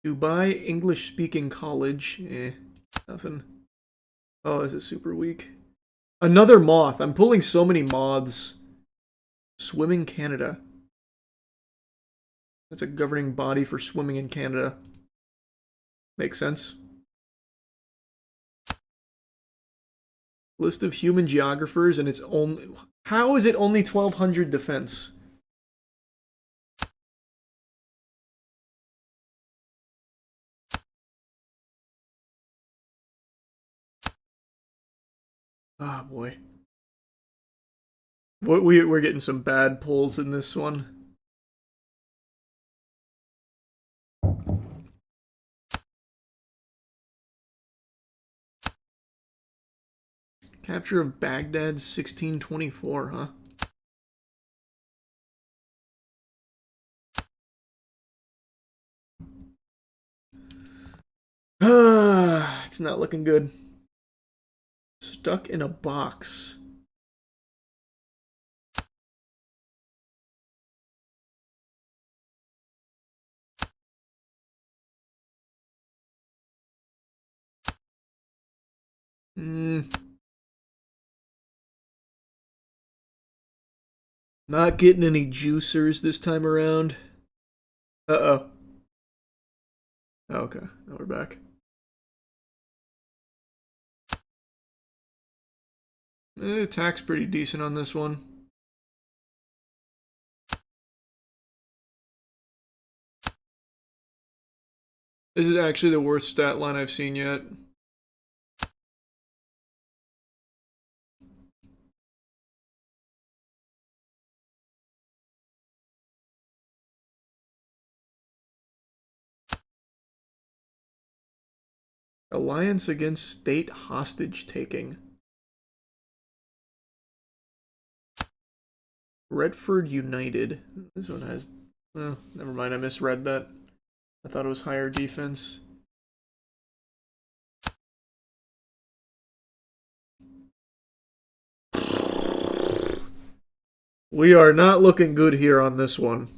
Dubai English Speaking College. Nothing. Oh, this is super weak. Another moth. I'm pulling so many moths. Swimming Canada. That's a governing body for swimming in Canada. Makes sense. List of human geographers, and it's only... How is it only 1,200 defense? Ah, oh, boy. We're getting some bad pulls in this one. Capture of Baghdad, 1624, huh? It's not looking good. Stuck in a box. Not getting any juicers this time around. Uh-oh. Oh, okay, now we're back. Attack's pretty decent on this one. Is it actually the worst stat line I've seen yet? Alliance against state hostage taking. Redford United. This one has... Oh, never mind, I misread that. I thought it was higher defense. We are not looking good here on this one.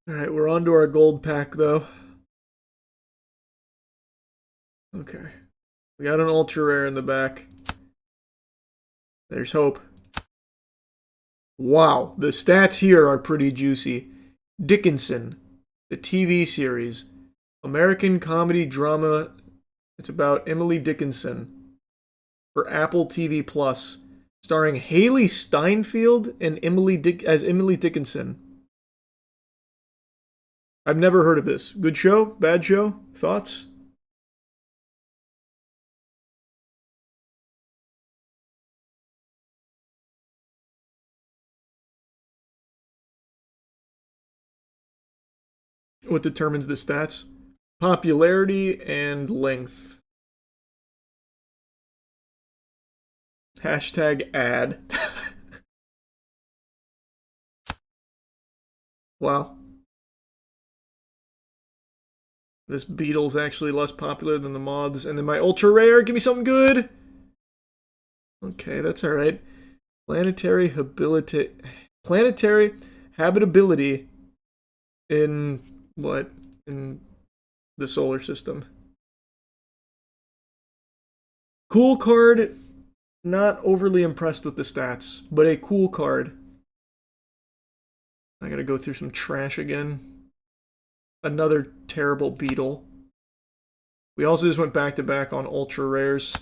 Alright, we're on to our gold pack, though. Okay. We got an ultra rare in the back. There's hope. Wow, the stats here are pretty juicy. Dickinson, the TV series. American comedy drama. It's about Emily Dickinson for Apple TV Plus, starring Haley Steinfeld and as Emily Dickinson. I've never heard of this. Good show? Bad show? Thoughts? What determines the stats? Popularity and length. Hashtag ad. Wow. This beetle's actually less popular than the mods. And then my ultra rare, give me something good. Okay, that's alright. Planetary habitability in what? In the solar system. Cool card. Not overly impressed with the stats, but a cool card. I gotta go through some trash again. Another terrible beetle. We also just went back to back on ultra rares.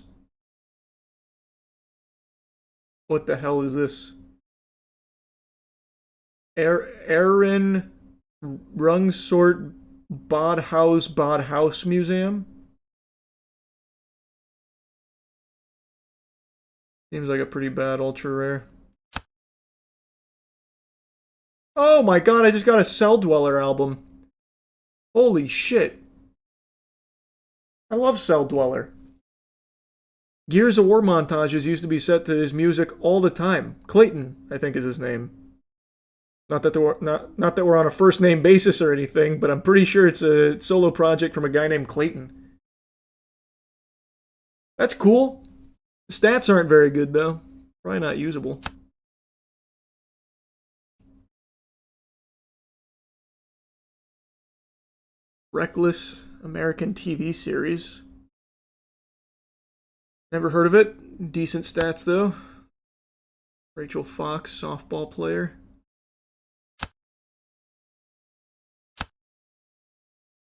What the hell is this? Aaron Rungsort Bodhouse Museum? Seems like a pretty bad ultra rare. Oh my god, I just got a Cell Dweller album. Holy shit. I love Cell Dweller. Gears of War montages used to be set to his music all the time. Clayton, I think is his name. Not that we're on a first name basis or anything, but I'm pretty sure it's a solo project from a guy named Clayton. That's cool. The stats aren't very good though. Probably not usable. Reckless American TV series. Never heard of it. Decent stats though. Rachel Fox, softball player.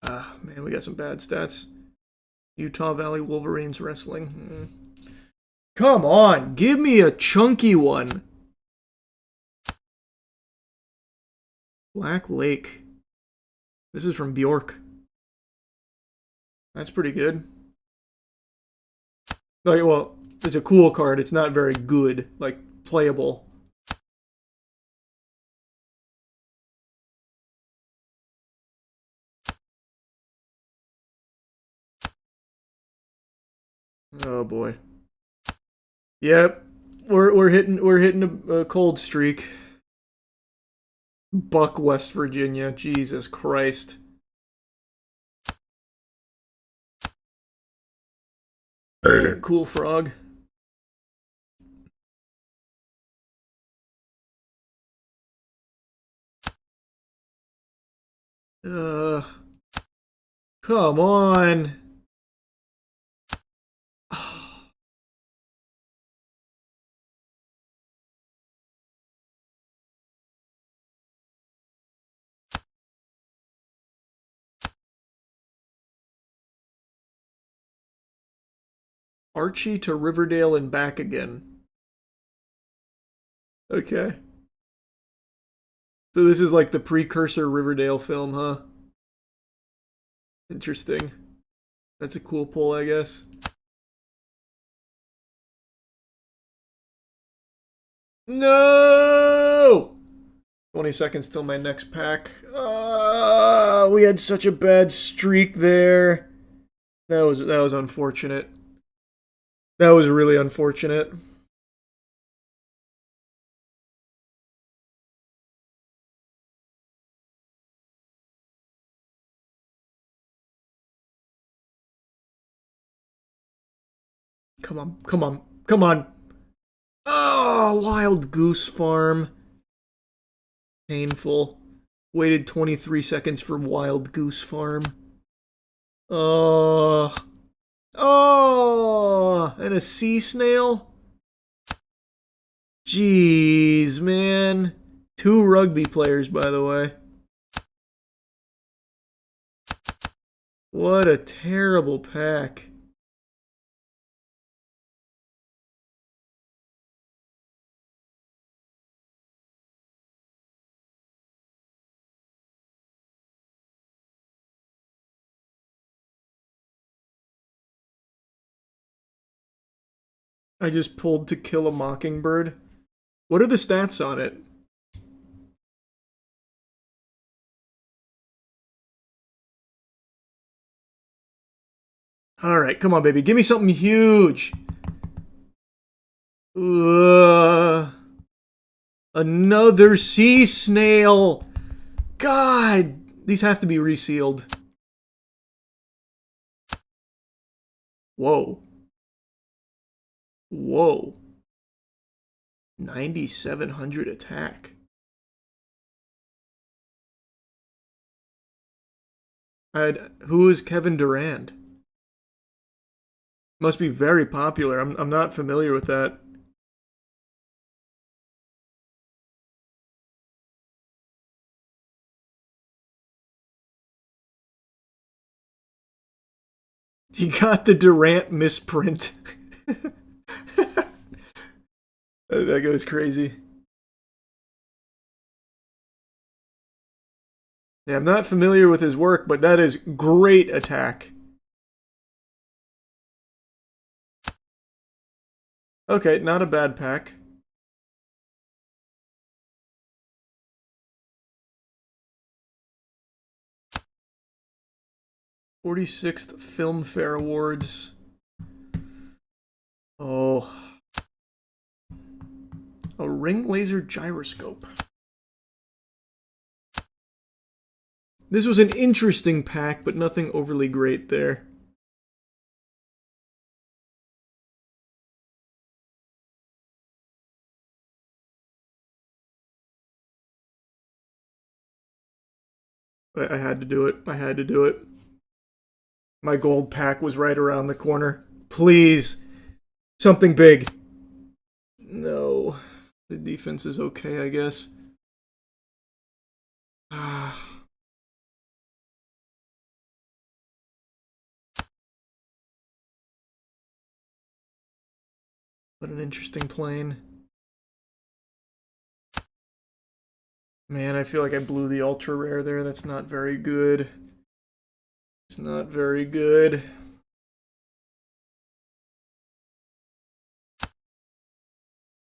Ah, man, we got some bad stats. Utah Valley Wolverines wrestling. Come on, give me a chunky one. Black Lake. This is from Bjork. That's pretty good. Like, well, it's a cool card. It's not very good, like playable. Oh boy. Yep, we're hitting a cold streak. Buck, West Virginia. Jesus Christ. cool frog. Come on. Archie to Riverdale and back again. Okay. So this is like the precursor Riverdale film, huh? Interesting. That's a cool pull, I guess. No! 20 seconds till my next pack. We had such a bad streak there. That was unfortunate. That was really unfortunate. Come on, come on, come on. Oh, Wild Goose Farm. Painful. Waited 23 seconds for Wild Goose Farm. Oh. Oh, and a sea snail? Jeez, man. 2 rugby players, by the way. What a terrible pack. I just pulled To Kill a Mockingbird. What are the stats on it? Alright, come on, baby. Give me something huge. Another sea snail. God, these have to be resealed. Whoa. Whoa. 9,700 attack. Who is Kevin Durant? Must be very popular. I'm not familiar with that. He got the Durant misprint. That goes crazy. Yeah, I'm not familiar with his work, but that is great attack. Okay, not a bad pack. '46th Filmfare Awards. Oh. A ring laser gyroscope. This was an interesting pack, but nothing overly great there. I had to do it. I had to do it. My gold pack was right around the corner. Please. Something big. No. The defense is okay, I guess. Ah. What an interesting plane. Man, I feel like I blew the ultra rare there. That's not very good. It's not very good.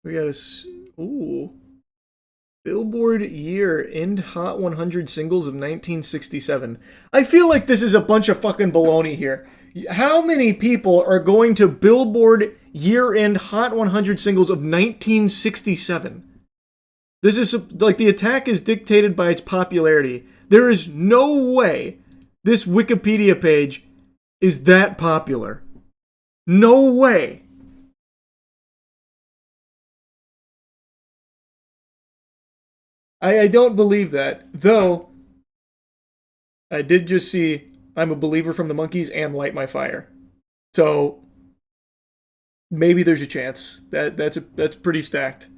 We got a... Ooh. Billboard year end Hot 100 singles of 1967. I feel like this is a bunch of fucking baloney here. How many people are going to Billboard year-end Hot 100 singles of 1967? This is, like, the attack is dictated by its popularity. There is no way this Wikipedia page is that popular. No way! I don't believe that. Though, I did just see I'm a Believer from the Monkees and Light My Fire. So, maybe there's a chance. That's pretty stacked.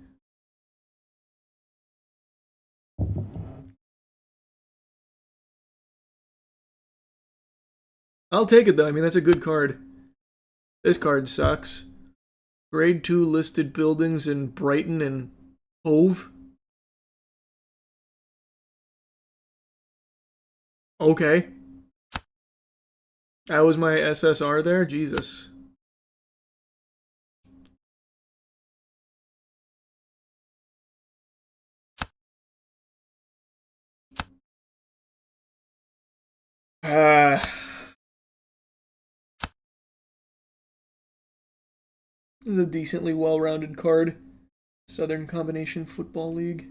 I'll take it though. I mean, that's a good card. This card sucks. Grade 2 listed buildings in Brighton and Hove. Okay. That was my SSR there? Jesus. This is a decently well-rounded card. Southern Combination Football League.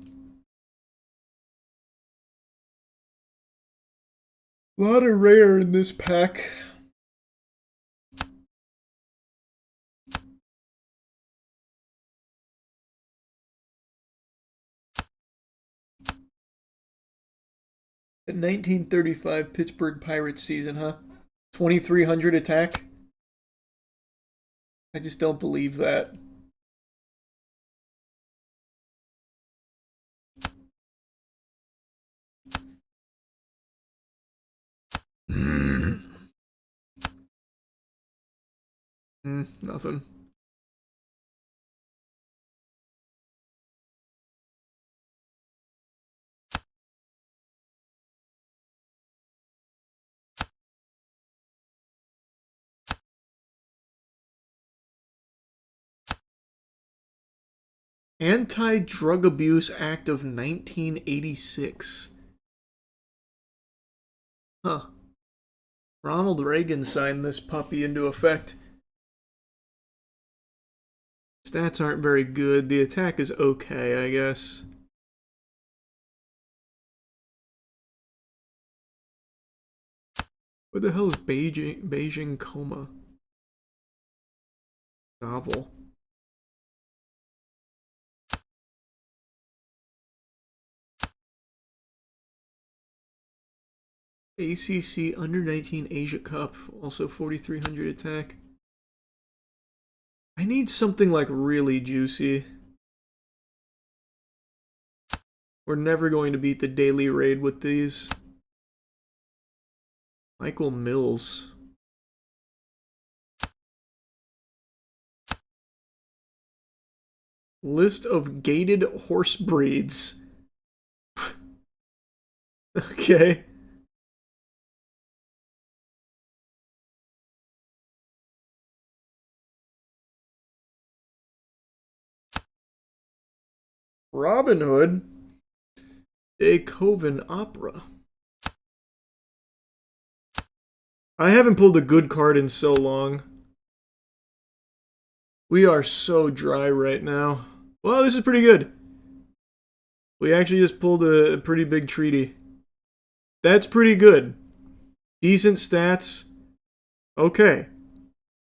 A lot of rare in this pack. The 1935 Pittsburgh Pirates season, huh? 2,300 attack? I just don't believe that. Nothing. Anti-Drug Abuse Act of 1986. Huh. Ronald Reagan signed this puppy into effect. Stats aren't very good. The attack is okay, I guess. What the hell is Beijing Coma? Novel. ACC Under-19 Asia Cup, also 4,300 attack. I need something like really juicy. We're never going to beat the daily raid with these. Michael Mills. List of gated horse breeds. Okay. Robin Hood. A Coven Opera. I haven't pulled a good card in so long. We are so dry right now. Well, this is pretty good. We actually just pulled a pretty big treaty. That's pretty good. Decent stats. Okay.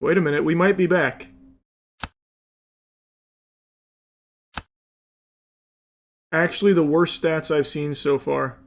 Wait a minute, we might be back. Actually, the worst stats I've seen so far.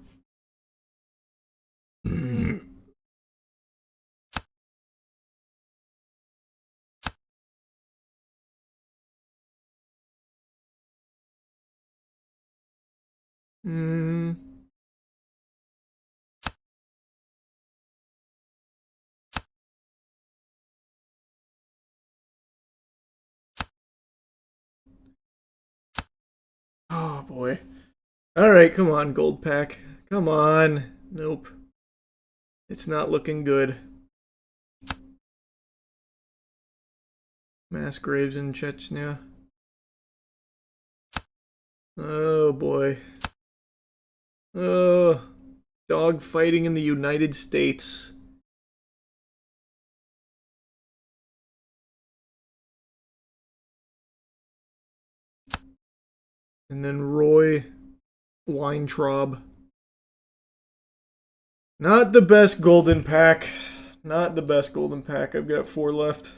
Oh boy. Alright, come on, gold pack. Come on. Nope. It's not looking good. Mass graves in Chechnya. Oh boy. Oh. Dog fighting in the United States. And then Roy Weintraub. Not the best golden pack. Not the best golden pack. I've got 4 left.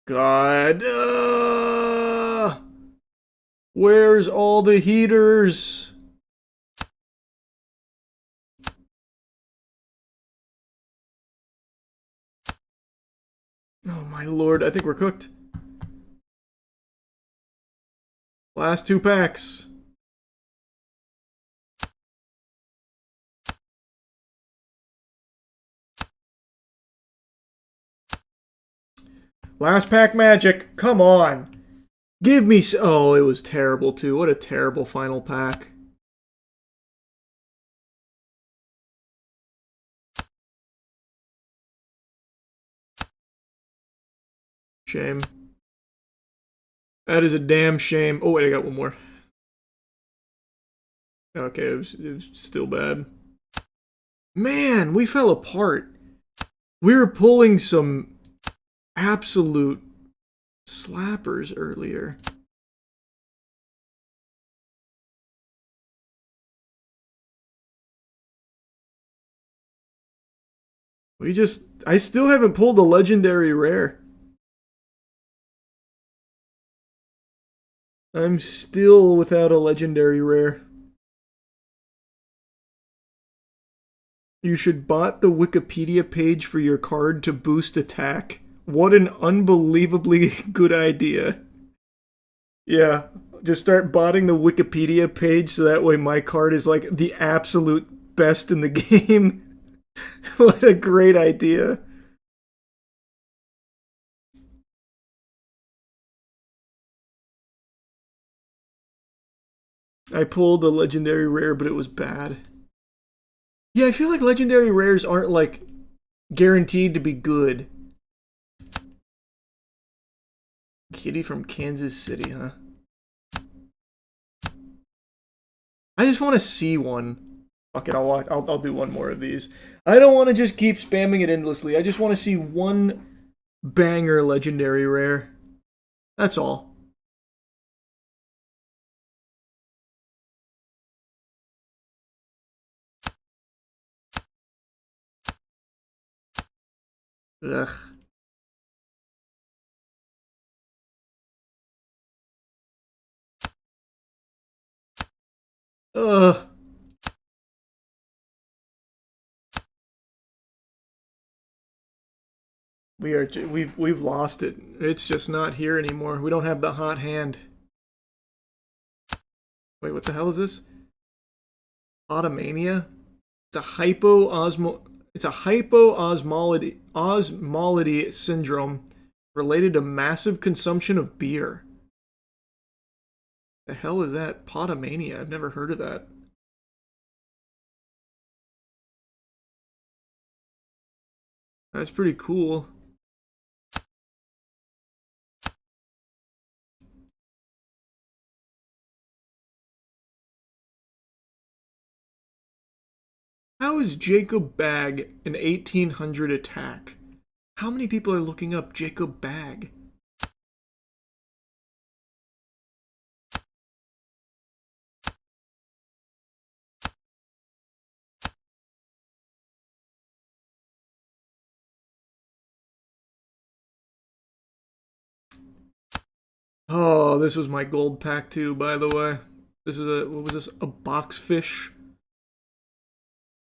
God. Where's all the heaters? Oh my lord, I think we're cooked. Last 2 packs. Last pack magic. Come on. Give me... Oh, it was terrible too. What a terrible final pack. Shame. That is a damn shame. Oh wait, I got one more. Okay, it was still bad. Man, we fell apart. We were pulling some absolute slappers earlier. I still haven't pulled a legendary rare. I'm still without a legendary rare. You should bot the Wikipedia page for your card to boost attack. What an unbelievably good idea. Yeah, just start botting the Wikipedia page so that way my card is like the absolute best in the game. What a great idea. I pulled a legendary rare, but it was bad. Yeah, I feel like legendary rares aren't like guaranteed to be good. Kitty from Kansas City, huh? I just want to see one. Fuck it, I'll do one more of these. I don't want to just keep spamming it endlessly. I just want to see one banger legendary rare. That's all. Ugh. Ugh. We've lost it. It's just not here anymore. We don't have the hot hand. Wait, what the hell is this? Automania? It's a hypoosmolality syndrome related to massive consumption of beer. The hell is that? Potomania? I've never heard of that. That's pretty cool. How is Jacob Bag an 1800 attack? How many people are looking up Jacob Bag? Oh, this was my gold pack too, by the way. This is what was this? A boxfish?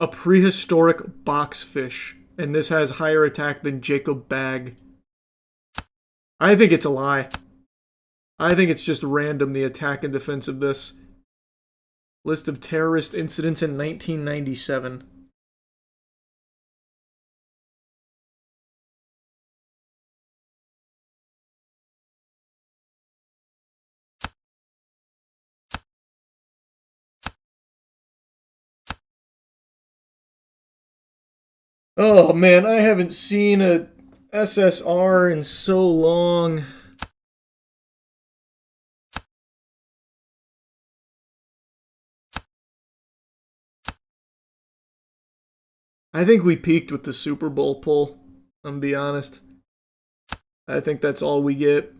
A prehistoric boxfish. And this has higher attack than Jacob Bag. I think it's a lie. I think it's just random, the attack and defense of this. List of terrorist incidents in 1997. Oh man, I haven't seen a SSR in so long. I think we peaked with the Super Bowl pull, I'm gonna be honest. I think that's all we get.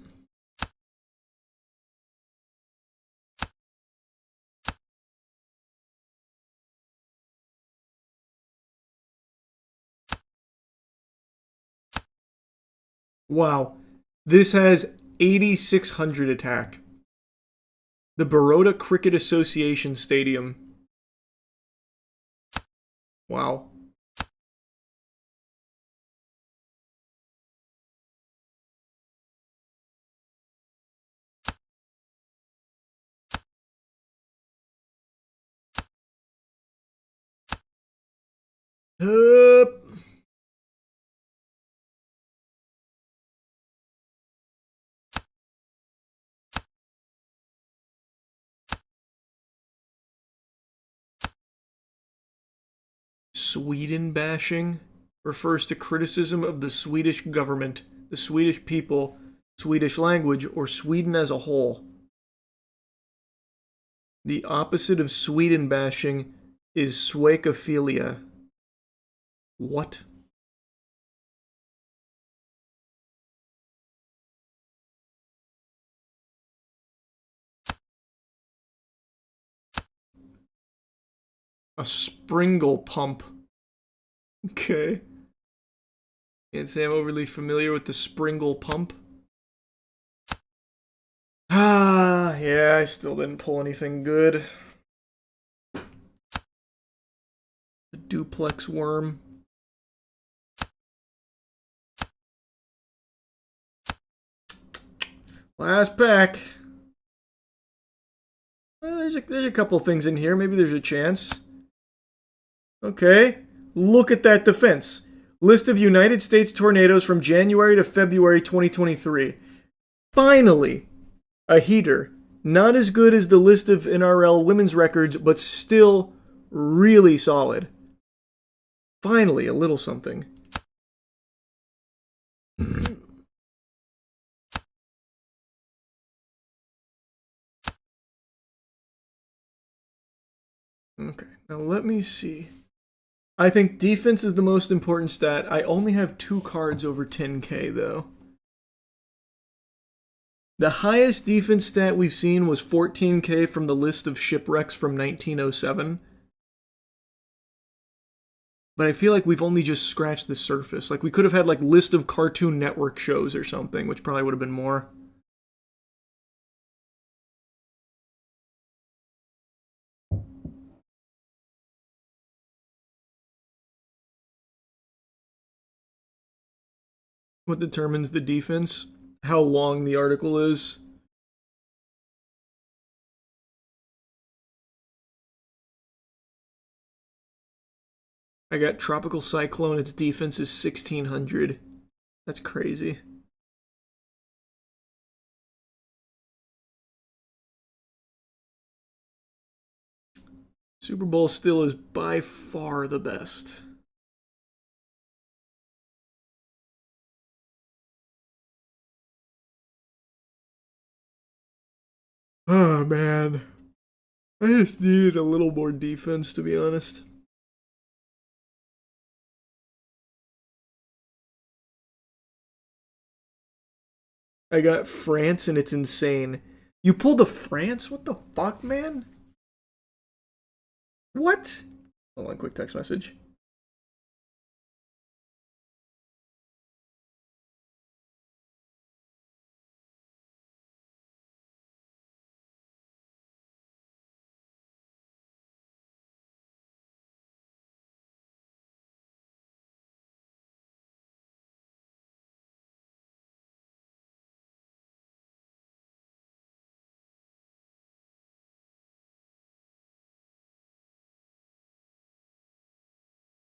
Wow. This has 8,600 attack. The Baroda Cricket Association Stadium. Wow. Sweden bashing refers to criticism of the Swedish government, the Swedish people, Swedish language, or Sweden as a whole. The opposite of Sweden bashing is swakophilia. What? A Springle pump. Okay. Can't say I'm overly familiar with the Springle pump. Ah, yeah, I still didn't pull anything good. The duplex worm. Last pack. Well, there's a couple things in here. Maybe there's a chance. Okay. Look at that defense. List of United States tornadoes from January to February 2023. Finally, a heater. Not as good as the list of NRL women's records, but still really solid. Finally, a little something. Okay, now let me see. I think defense is the most important stat. I only have 2 cards over 10k, though. The highest defense stat we've seen was 14k from the list of shipwrecks from 1907. But I feel like we've only just scratched the surface. Like, we could have had, like, list of Cartoon Network shows or something, which probably would have been more. What determines the defense? How long the article is. I got Tropical Cyclone, its defense is 1600. That's crazy. Super Bowl still is by far the best. Oh, man. I just needed a little more defense, to be honest. I got France, and it's insane. You pulled a France? What the fuck, man? What? Hold on, quick text message.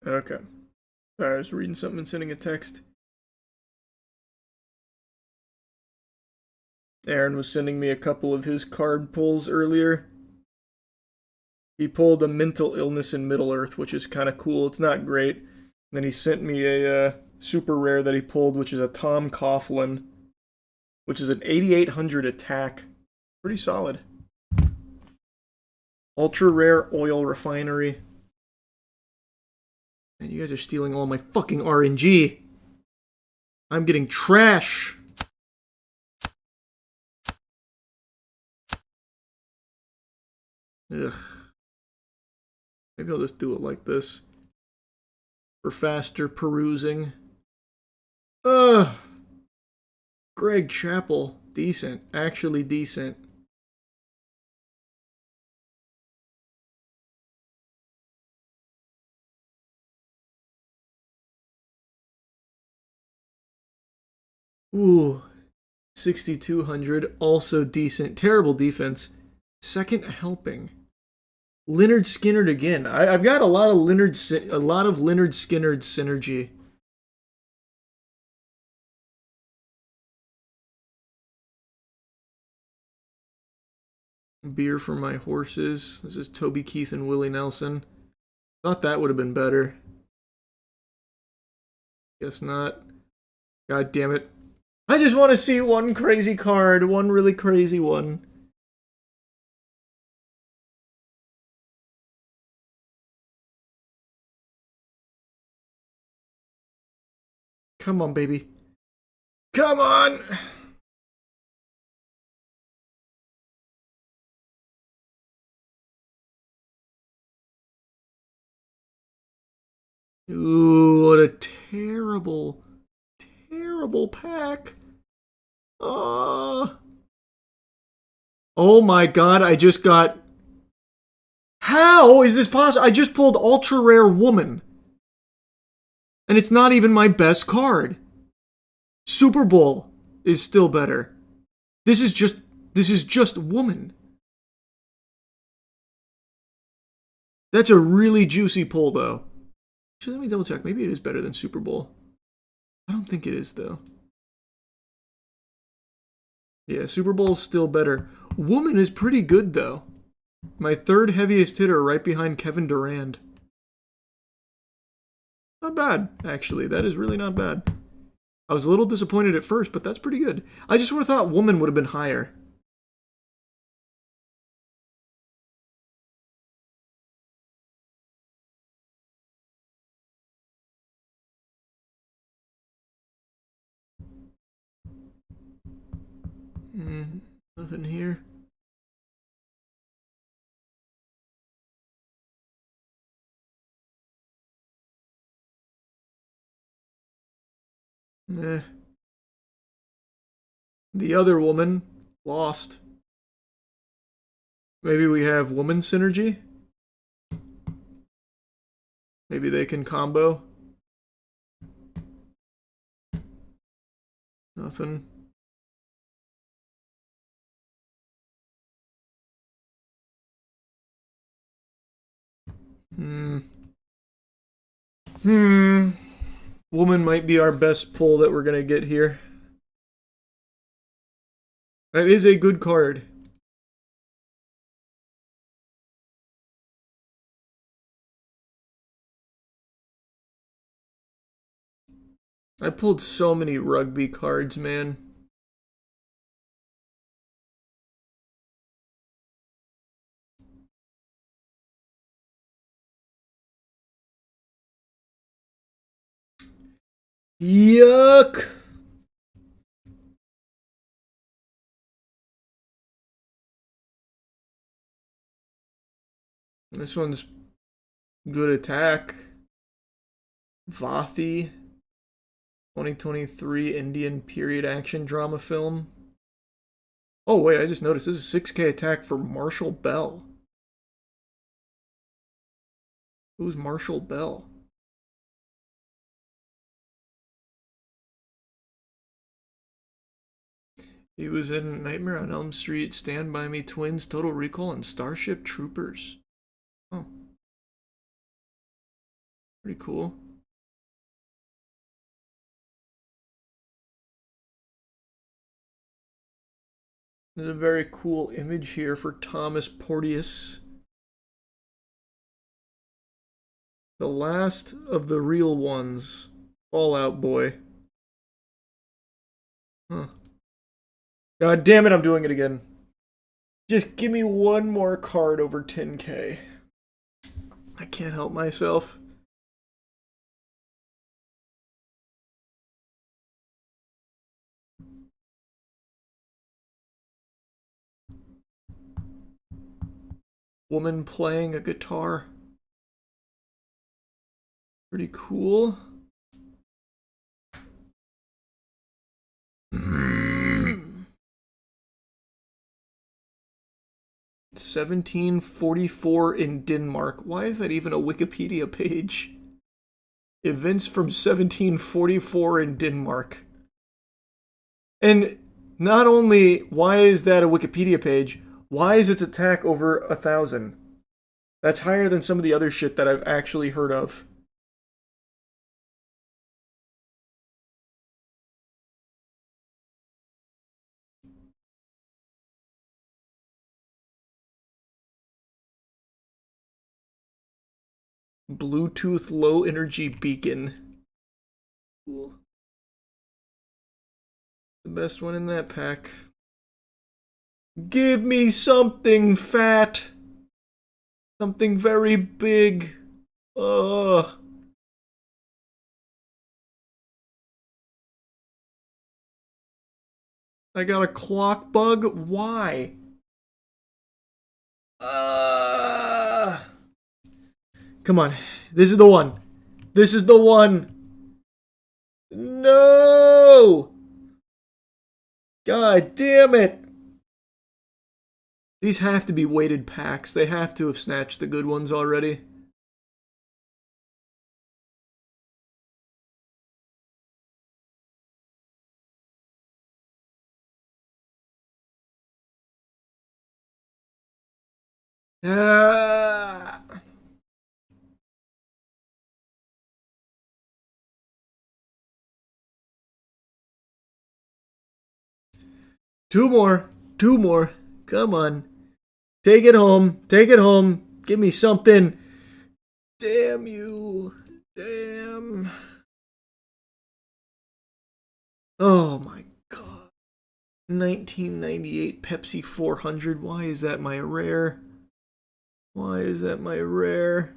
Okay. Sorry, I was reading something and sending a text. Aaron was sending me a couple of his card pulls earlier. He pulled a Mental Illness in Middle-earth, which is kind of cool. It's not great. And then he sent me a super rare that he pulled, which is a Tom Coughlin, which is an 8,800 attack. Pretty solid. Ultra rare oil refinery. Man, you guys are stealing all my fucking RNG. I'm getting trash. Ugh. Maybe I'll just do it like this. For faster perusing. Ugh. Greg Chappell, decent. Actually decent. Ooh, 6,200, also decent. Terrible defense. Second helping. Leonard Skinnerd again. I've got a lot of Leonard Skinnerd synergy. Beer for my horses. This is Toby Keith and Willie Nelson. Thought that would have been better. Guess not. God damn it. I just want to see one crazy card. One really crazy one. Come on, baby. Come on! Ooh, what a terrible, terrible pack. Oh my god, I just got... How is this possible? I just pulled Ultra Rare Woman. And it's not even my best card. Super Bowl is still better. This is just Woman. That's a really juicy pull, though. Actually, let me double check. Maybe it is better than Super Bowl. I don't think it is, though. Yeah, Super Bowl's still better. Woman is pretty good, though. My third heaviest hitter right behind Kevin Durant. Not bad, actually. That is really not bad. I was a little disappointed at first, but that's pretty good. I just would have thought Woman would have been higher. Nothing here. Eh. The other woman lost. Maybe we have woman synergy? Maybe they can combo? Nothing. Woman might be our best pull that we're gonna get here. That is a good card. I pulled so many rugby cards, man. Yuck! This one's good attack. Vathi. 2023 Indian period action drama film. Oh wait, I just noticed this is 6K attack for Marshall Bell. Who's Marshall Bell? He was in Nightmare on Elm Street, Stand By Me, Twins, Total Recall, and Starship Troopers. Oh. Pretty cool. There's a very cool image here for Thomas Porteous. The last of the real ones. Fallout Boy. Huh. God damn it, I'm doing it again. Just give me one more card over 10K. I can't help myself. Woman playing a guitar. Pretty cool. 1744 in Denmark. Why is that even a Wikipedia page? Events from 1744 in Denmark. And not only why is that a Wikipedia page, why is its attack over 1,000? That's higher than some of the other shit that I've actually heard of. Bluetooth low energy beacon. Cool. The best one in that pack. Give me something fat. Something very big. Ugh. I got a clock bug? Why? Come on. This is the one. This is the one. No! God damn it. These have to be weighted packs. They have to have snatched the good ones already. Ah. Two more. Two more. Come on. Take it home. Take it home. Give me something. Damn you. Damn. Oh my god. 1998 Pepsi 400. Why is that my rare? Why is that my rare?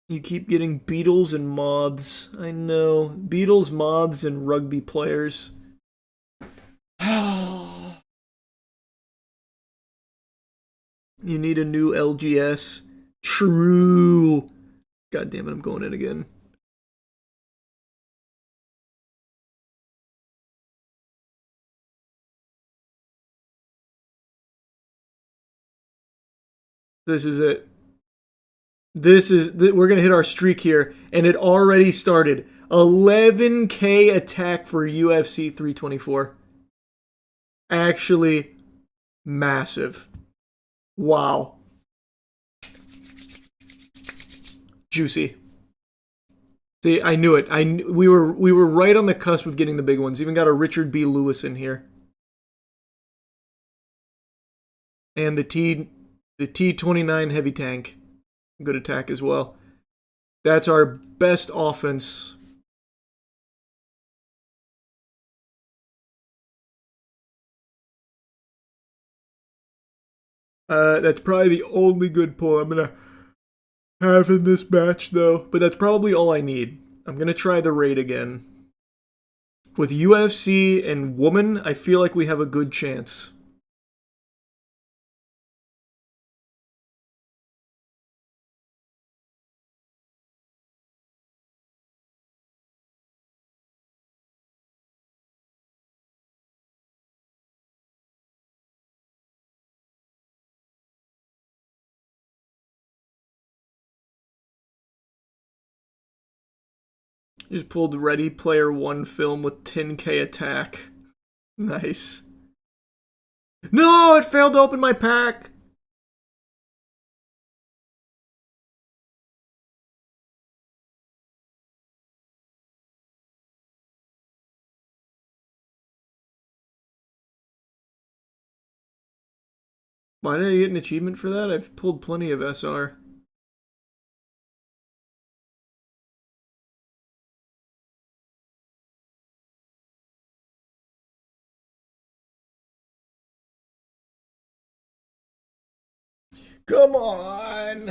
You keep getting Beatles and moths. I know. Beatles, moths, and rugby players. You need a new LGS. True. God damn it, I'm going in again. This is it. We're going to hit our streak here, and it already started. 11K attack for UFC 324. Actually, massive. Wow. Juicy. See, I knew it. We were right on the cusp of getting the big ones. Even got a Richard B. Lewis in here. And the T29 heavy tank. Good attack as well. That's our best offense. That's probably the only good pull I'm gonna have in this match, though. But that's probably all I need. I'm gonna try the raid again. With UFC and woman, I feel like we have a good chance. Just pulled Ready Player One film with 10K attack. Nice. No, it failed to open my pack. Why did I get an achievement for that? I've pulled plenty of SR. Come on.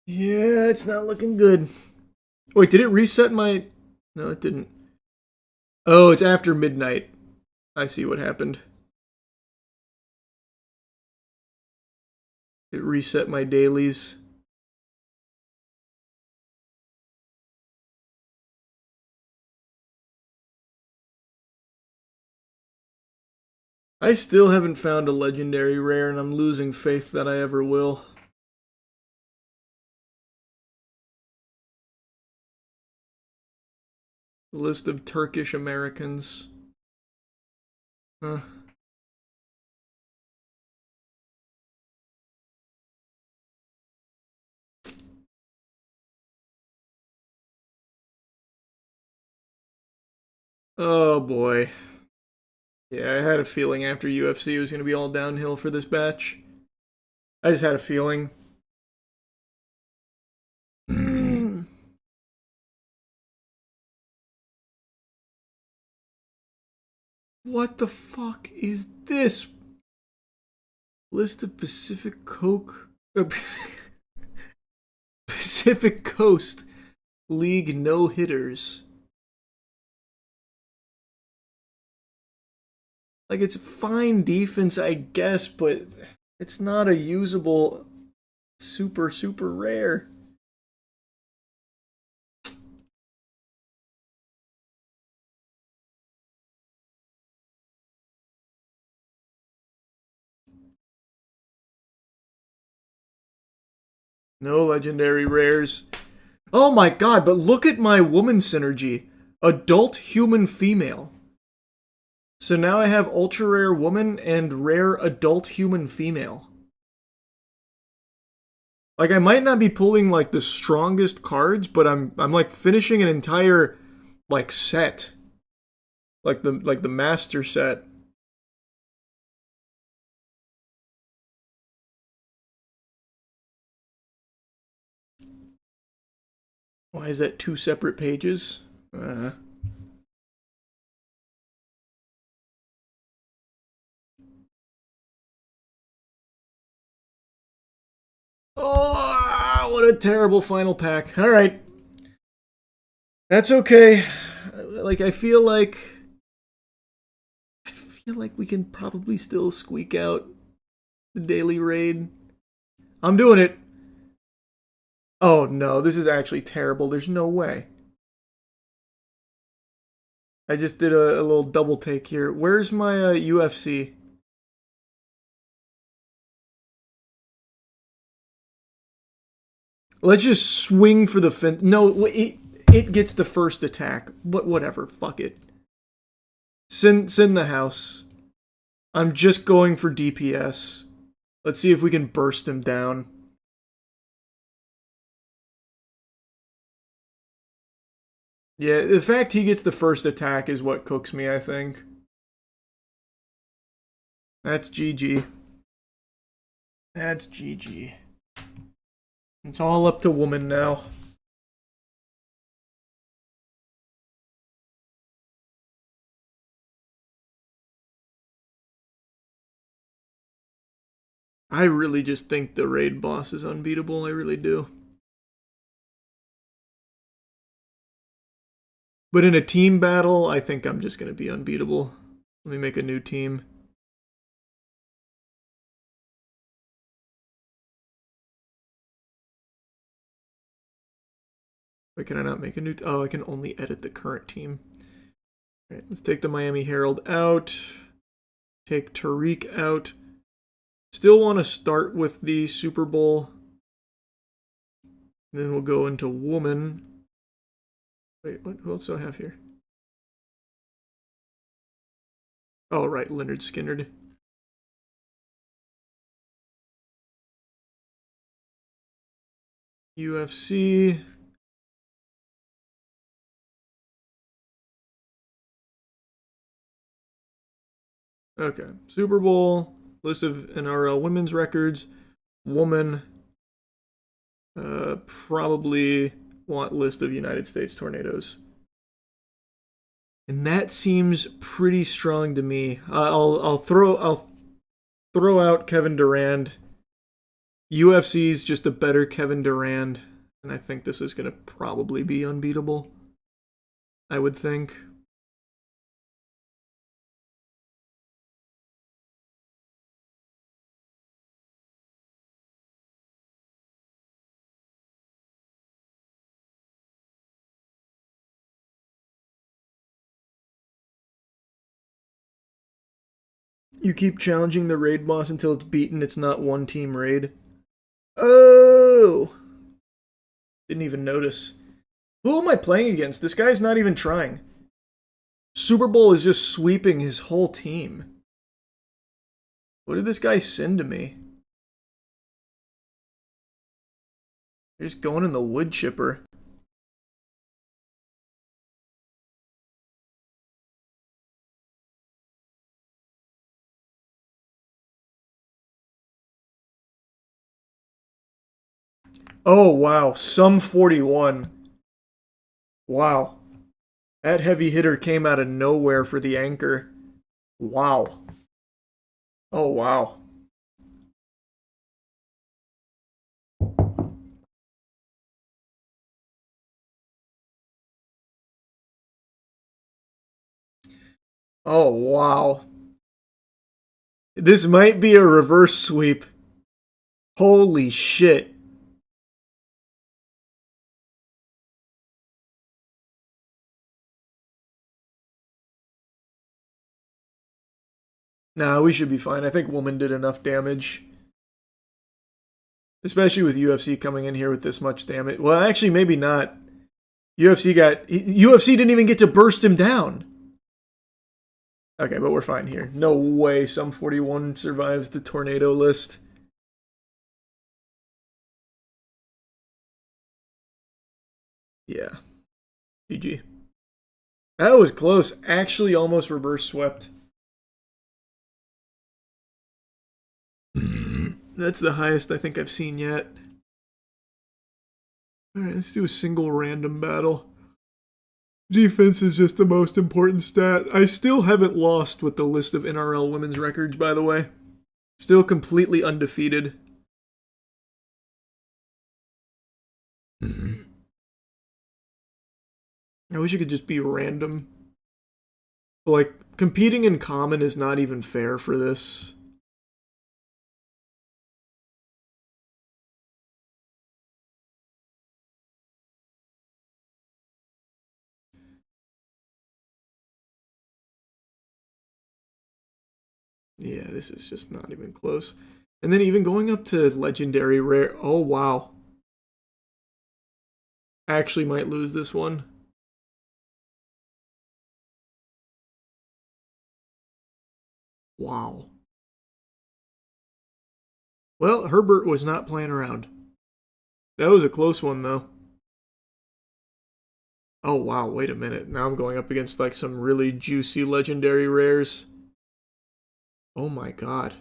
Yeah, it's not looking good. Wait, did it reset my... No, it didn't. Oh, it's after midnight. I see what happened. It reset my dailies. I still haven't found a legendary rare, and I'm losing faith that I ever will. List of Turkish Americans. Huh. Oh boy. Yeah, I had a feeling after UFC it was going to be all downhill for this batch. I just had a feeling. What the fuck is this? List of Pacific Coke... Pacific Coast League no-hitters. Like, it's fine defense, I guess, but it's not a usable super rare. No legendary rares. Oh my god, but look at my woman synergy. Adult human female. So now I have ultra rare woman and rare adult human female. Like, I might not be pulling like the strongest cards, but I'm like finishing an entire like set. Like the master set. Why is that 2 separate pages? Oh, what a terrible final pack. All right. That's okay. Like, I feel like we can probably still squeak out the daily raid. I'm doing it. Oh no, this is actually terrible. There's no way. I just did a little double take here. Where's my UFC? Let's just swing for the fin. No, it gets the first attack. But whatever, fuck it. Send the house. I'm just going for DPS. Let's see if we can burst him down. Yeah, the fact he gets the first attack is what cooks me, I think. That's GG. That's GG. It's all up to woman now. I really just think the raid boss is unbeatable. I really do. But in a team battle, I think I'm just going to be unbeatable. Let me make a new team. Wait, can I not make a new... Oh, I can only edit the current team. All right, let's take the Miami Herald out. Take Tariq out. Still want to start with the Super Bowl. Then we'll go into woman. Wait, who else do I have here? Oh, right, Leonard Skinnerd. UFC. Okay, Super Bowl. List of NRL women's records. Woman. Probably want list of United States tornadoes. And that seems pretty strong to me. I'll throw out Kevin Durant. UFC's just a better Kevin Durant, and I think this is going to probably be unbeatable. I would think. You keep challenging the raid boss until it's beaten. It's not one team raid. Oh! Didn't even notice. Who am I playing against? This guy's not even trying. Super Bowl is just sweeping his whole team. What did this guy send to me? They're just going in the wood chipper. Oh, wow. Some 41. Wow. That heavy hitter came out of nowhere for the anchor. Wow. Oh, wow. Oh, wow. This might be a reverse sweep. Holy shit. Nah, we should be fine. I think Woman did enough damage. Especially with UFC coming in here with this much damage. Well, actually, maybe not. UFC didn't even get to burst him down. Okay, but we're fine here. No way some 41 survives the tornado list. Yeah. GG. That was close. Actually almost reverse swept. That's the highest I think I've seen yet. Alright, let's do a single random battle. Defense is just the most important stat. I still haven't lost with the list of NRL women's records, by the way. Still completely undefeated. I wish it could just be random. But, like, competing in common is not even fair for this. Yeah, this is just not even close. And then even going up to legendary rare. Oh, wow. Actually might lose this one. Wow. Well, Herbert was not playing around. That was a close one, though. Oh, wow, wait a minute. Now I'm going up against, like, some really juicy legendary rares. Oh my god.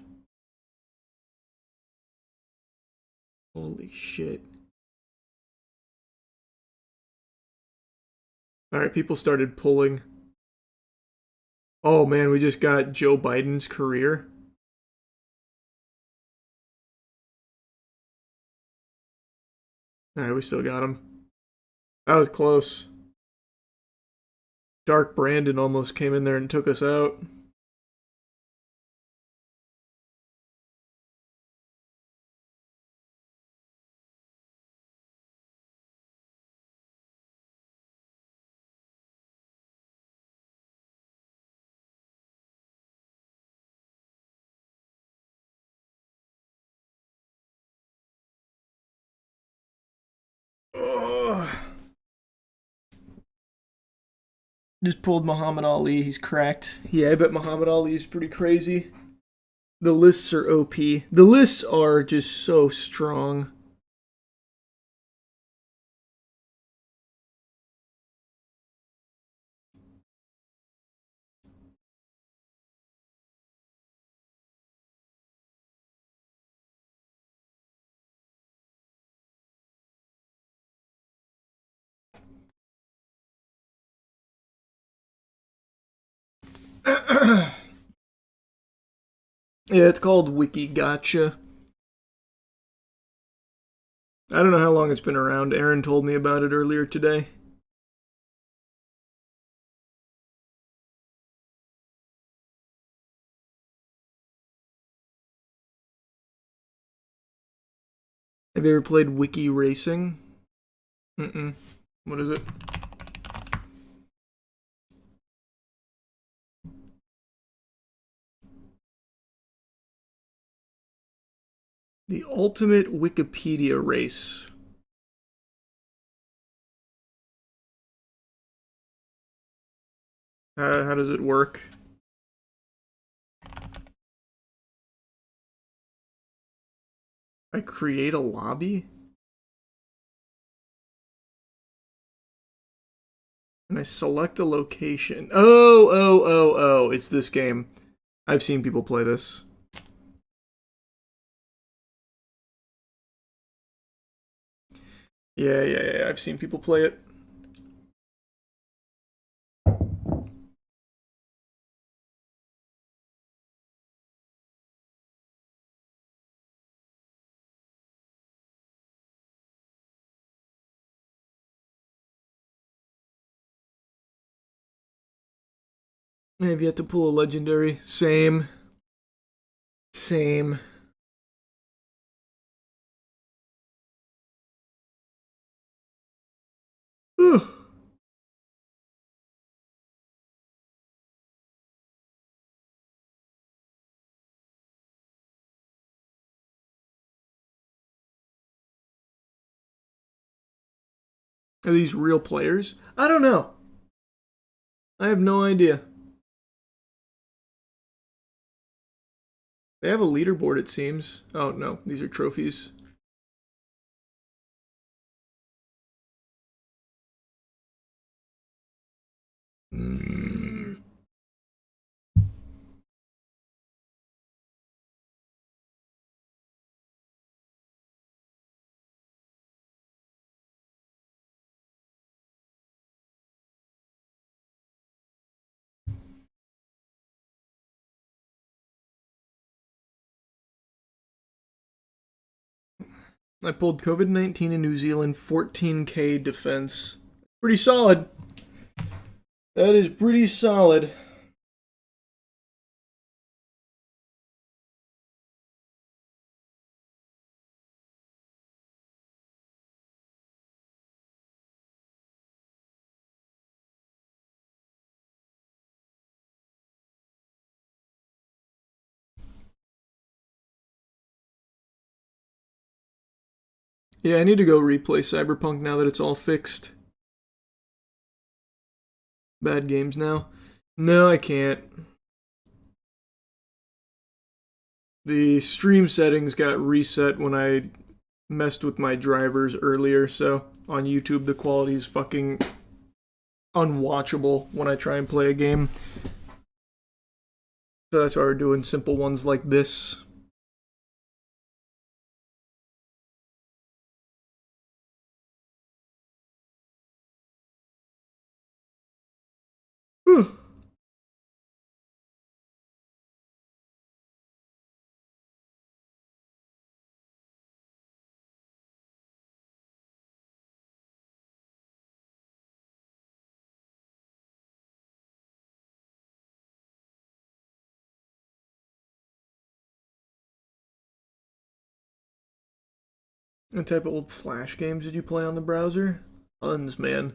Holy shit. Alright, people started pulling. Oh man, we just got Joe Biden's career. Alright, we still got him. That was close. Dark Brandon almost came in there and took us out. Ugh. Just pulled Muhammad Ali. He's cracked. Yeah, I bet Muhammad Ali is pretty crazy. The lists are OP. The lists are just so strong. Yeah, it's called Wiki Gotcha. I don't know how long it's been around. Aaron told me about it earlier today. Have you ever played Wiki Racing? Mm-mm. What is it? The ultimate Wikipedia race. How does it work? I create a lobby? And I select a location. Oh, it's this game. I've seen people play this. Yeah, I've seen people play it. I have yet to pull a legendary. Same. Same. Ugh. Are these real players? I don't know. I have no idea. They have a leaderboard, it seems. Oh, no. These are trophies. I pulled COVID-19 in New Zealand, 14k defense. Pretty solid. That is pretty solid. Yeah, I need to go replay Cyberpunk now that it's all fixed. Bad games now. No, I can't. The stream settings got reset when I messed with my drivers earlier, so on YouTube the quality is fucking unwatchable when I try and play a game. So that's why we're doing simple ones like this. Whew. What type of old Flash games did you play on the browser? Tons, man.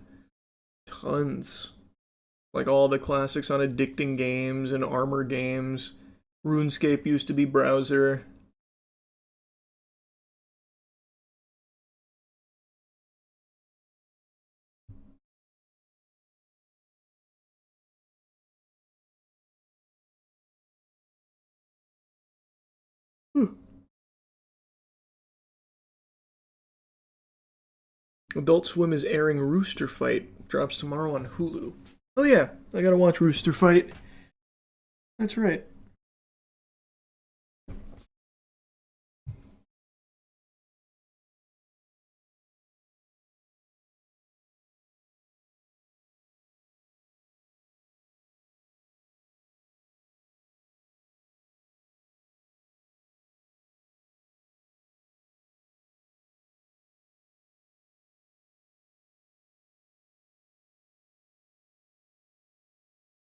Tons. Like all the classics on Addicting Games and Armor Games. RuneScape used to be browser. Whew. Adult Swim is airing Rooster Fight. Drops tomorrow on Hulu. Oh yeah, I gotta watch Rooster Fight. That's right.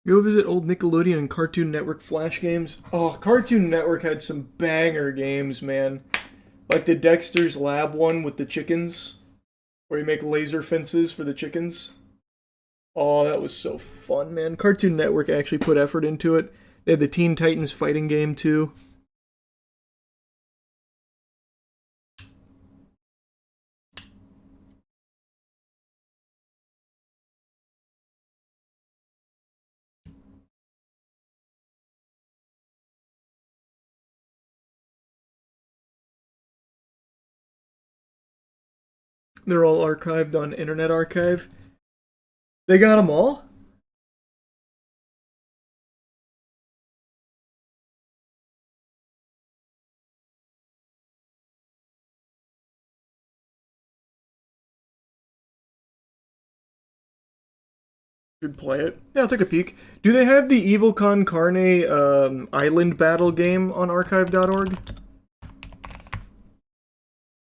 Go visit old Nickelodeon and Cartoon Network Flash games. Oh, Cartoon Network had some banger games, man. Like the Dexter's Lab one with the chickens, where you make laser fences for the chickens. Oh, that was so fun, man. Cartoon Network actually put effort into it. They had the Teen Titans fighting game, too. They're all archived on Internet Archive. They got them all? Should play it. Yeah, I'll take a peek. Do they have the Evil Con Carne Island Battle game on archive.org?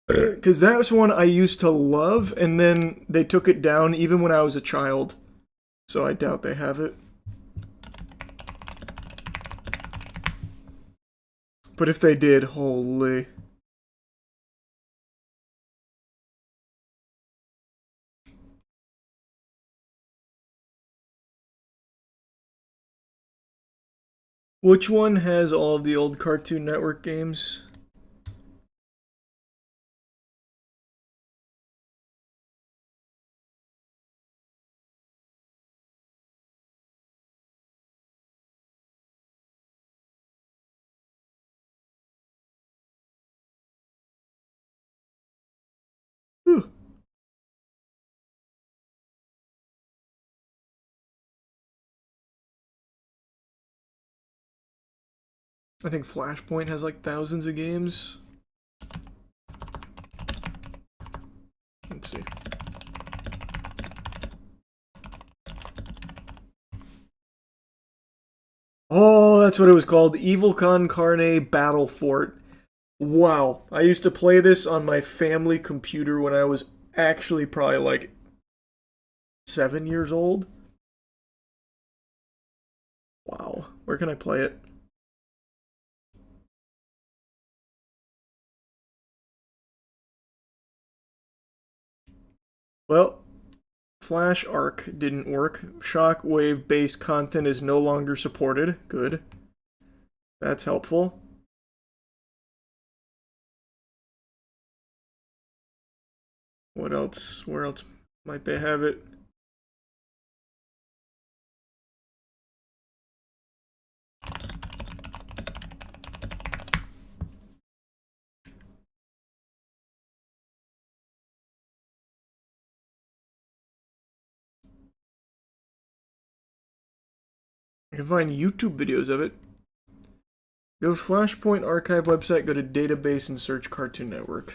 Because that was one I used to love, and then they took it down even when I was a child. So I doubt they have it. But if they did, holy... Which one has all of the old Cartoon Network games? Whew. I think Flashpoint has like thousands of games. Let's see. Oh, that's what it was called. Evil Con Carne Battle Fort. Wow. I used to play this on my family computer when I was actually probably like 7 years old. Wow. Where can I play it? Well, Flash Arc didn't work. Shockwave-based content is no longer supported. Good. That's helpful. What else? Where else might they have it? I can find YouTube videos of it. Go to Flashpoint Archive website, go to database and search Cartoon Network.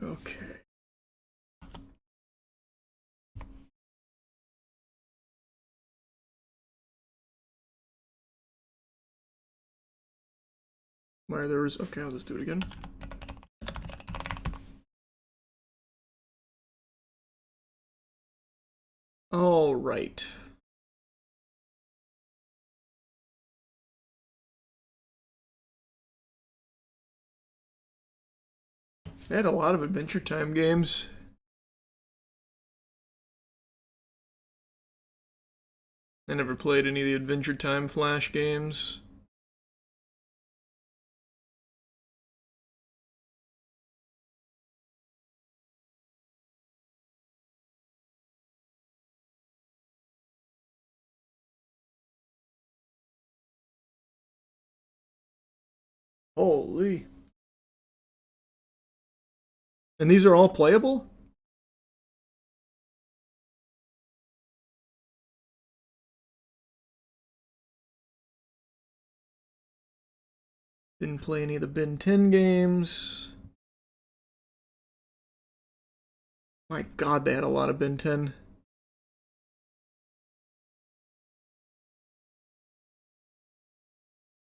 Okay. Where there was... Okay, I'll just do it again. All right. They had a lot of Adventure Time games. I never played any of the Adventure Time Flash games. Holy. And these are all playable? Didn't play any of the Ben 10 games. My god, they had a lot of Ben 10.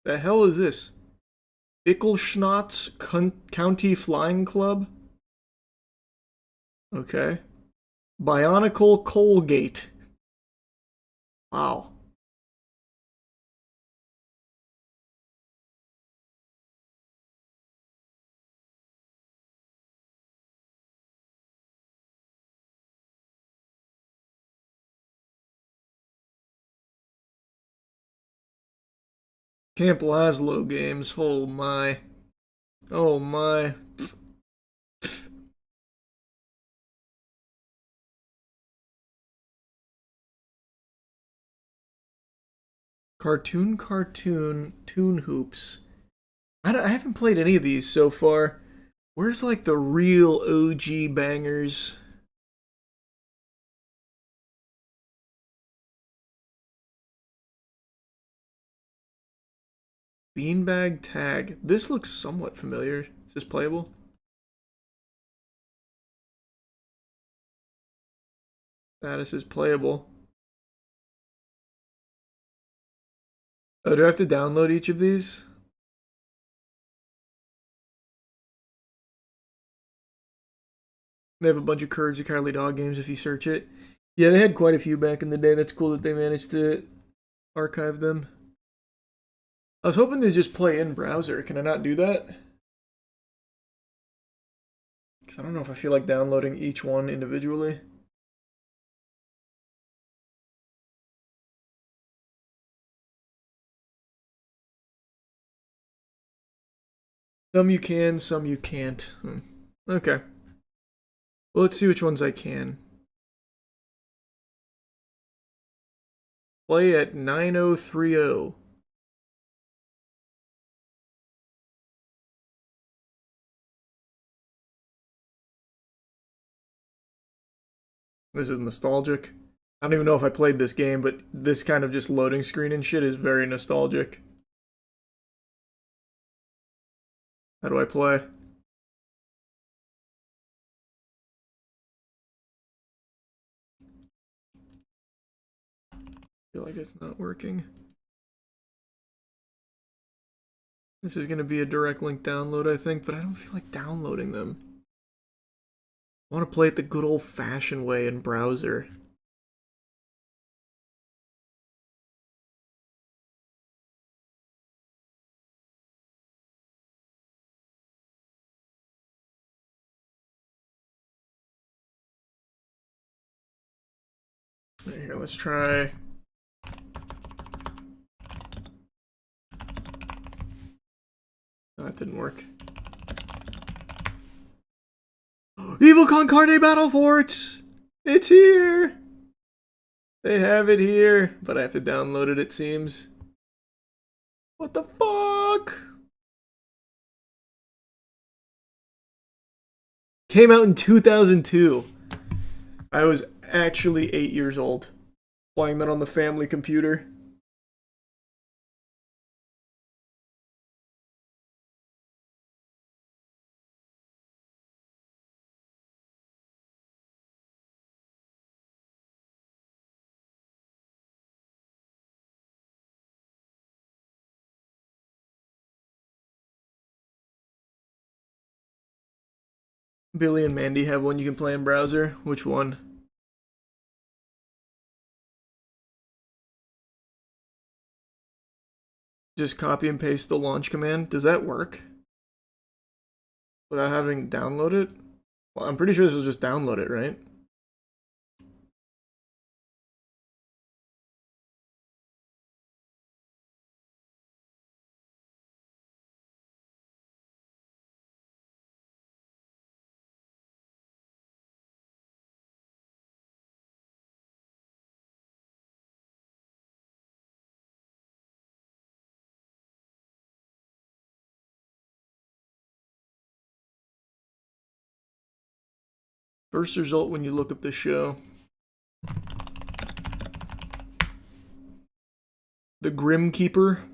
The hell is this? Bickelschnotz County Flying Club? Okay. Bionicle Colgate. Wow. Camp Lazlo games. Oh my. Oh my. Toon Hoops. I haven't played any of these so far. Where's like the real OG bangers? Beanbag Tag. This looks somewhat familiar. Is this playable? Status is playable. Oh, do I have to download each of these? They have a bunch of Courage the Cowardly Dog games if you search it. Yeah, they had quite a few back in the day. That's cool that they managed to archive them. I was hoping to just play in browser. Can I not do that? Because I don't know if I feel like downloading each one individually. Some you can, some you can't. Okay. Well, let's see which ones I can. Play at 9030. This is nostalgic. I don't even know if I played this game, but this kind of just loading screen and shit is very nostalgic. How do I play? I feel like it's not working. This is going to be a direct link download, I think, but I don't feel like downloading them. I want to play it the good old-fashioned way in browser. Here, let's try. Oh, that didn't work. Evil Con Carne Battle Forts! It's here! They have it here, but I have to download it, it seems. What the fuck? Came out in 2002. I was actually 8 years old. Playing that on the family computer. Billy and Mandy have one you can play in browser. Which one? Just copy and paste the launch command. Does that work? Without having to download it? Well, I'm pretty sure this will just download it, right? First result when you look up the show. The Grim Keeper.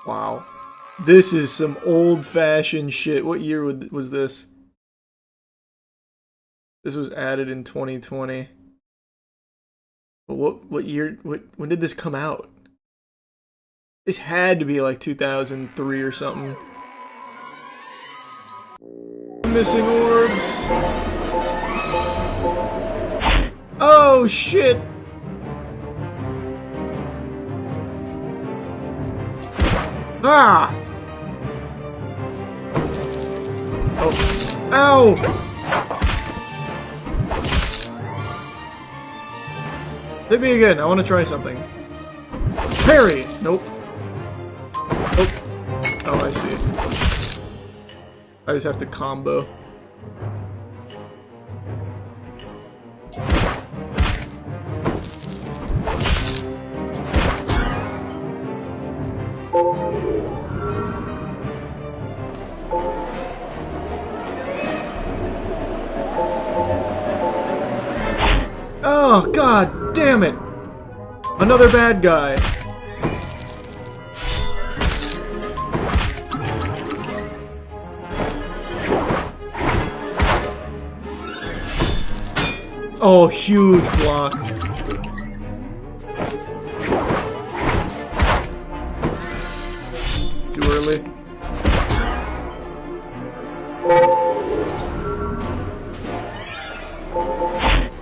Wow. This is some old-fashioned shit. What year was this? This was added in 2020. But what year, when did this come out? This had to be like 2003 or something. Missing orbs. Oh shit. Ah. Oh. Ow. Hit me again. I want to try something. Parry. Nope. Oh, I see. I just have to combo. Oh, god damn it! Another bad guy. Oh, huge block. Too early.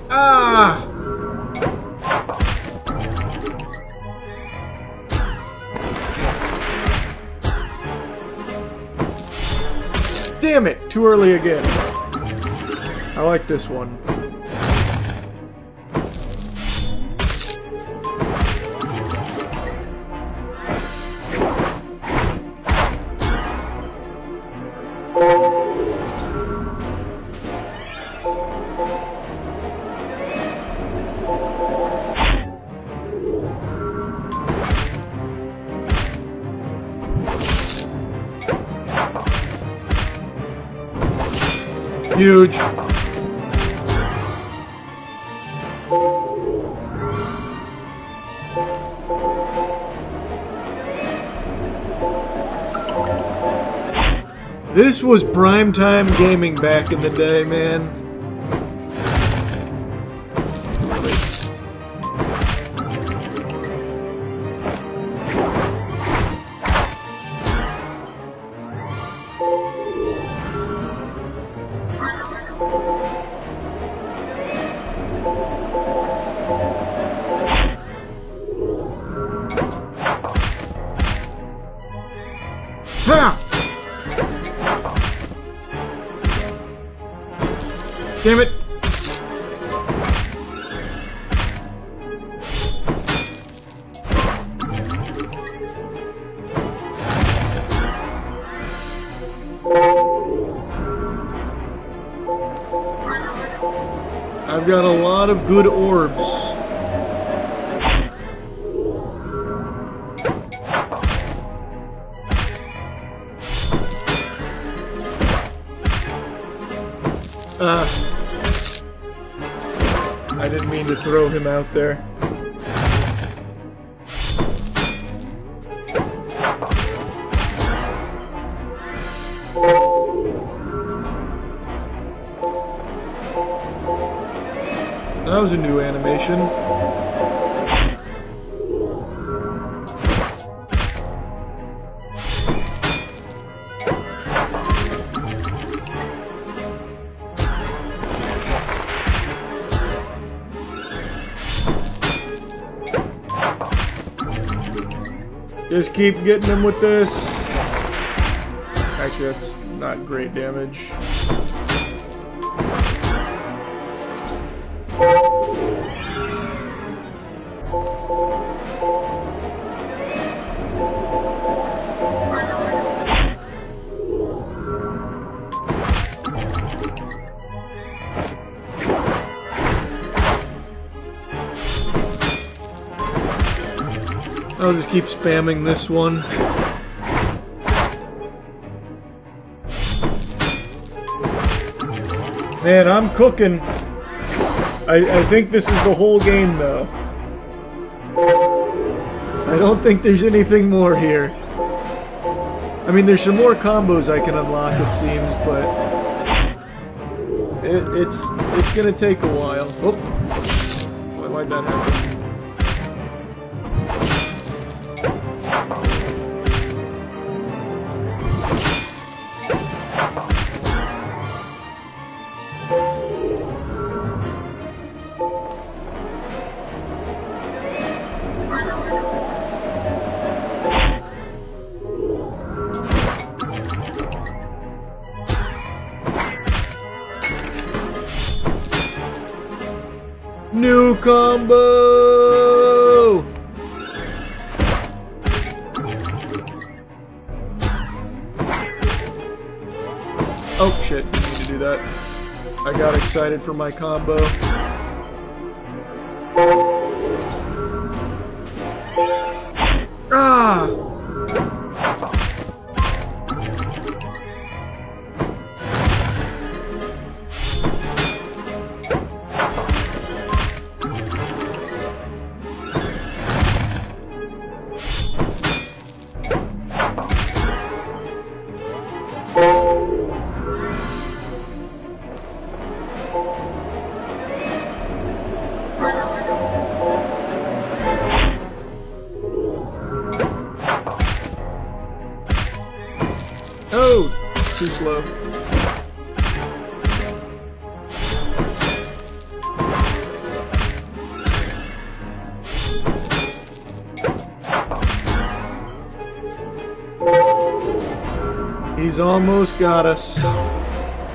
Ah! Damn it! Too early again. I like this one. Huge. This was primetime gaming back in the day, man. Really. Ha! Damn it! I've got a lot of good orbs. I didn't mean to throw him out there. That was a new animation. Just keep getting him with this. Actually, that's not great damage. I'll just keep spamming this one. Man, I'm cooking. I think this is the whole game, though. I don't think there's anything more here. I mean, there's some more combos I can unlock, it seems, but it's gonna take a while. Oh, why'd that happen? New combo! Oh shit, I need to do that. I got excited for my combo. Ah! Oh! Too slow. He's almost got us.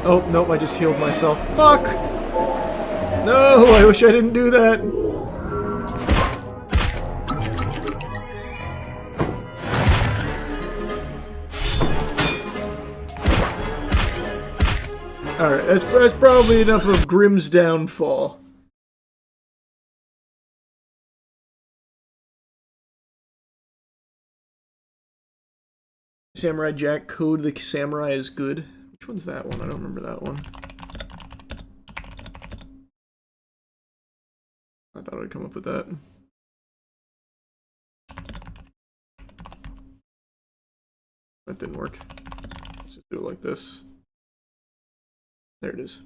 Oh, nope, I just healed myself. Fuck! No, I wish I didn't do that. Alright, that's probably enough of Grimm's downfall. Samurai Jack Code the Samurai is good. Which one's that one? I don't remember that one. I thought I'd come up with that. That didn't work. Let's just do it like this. There it is.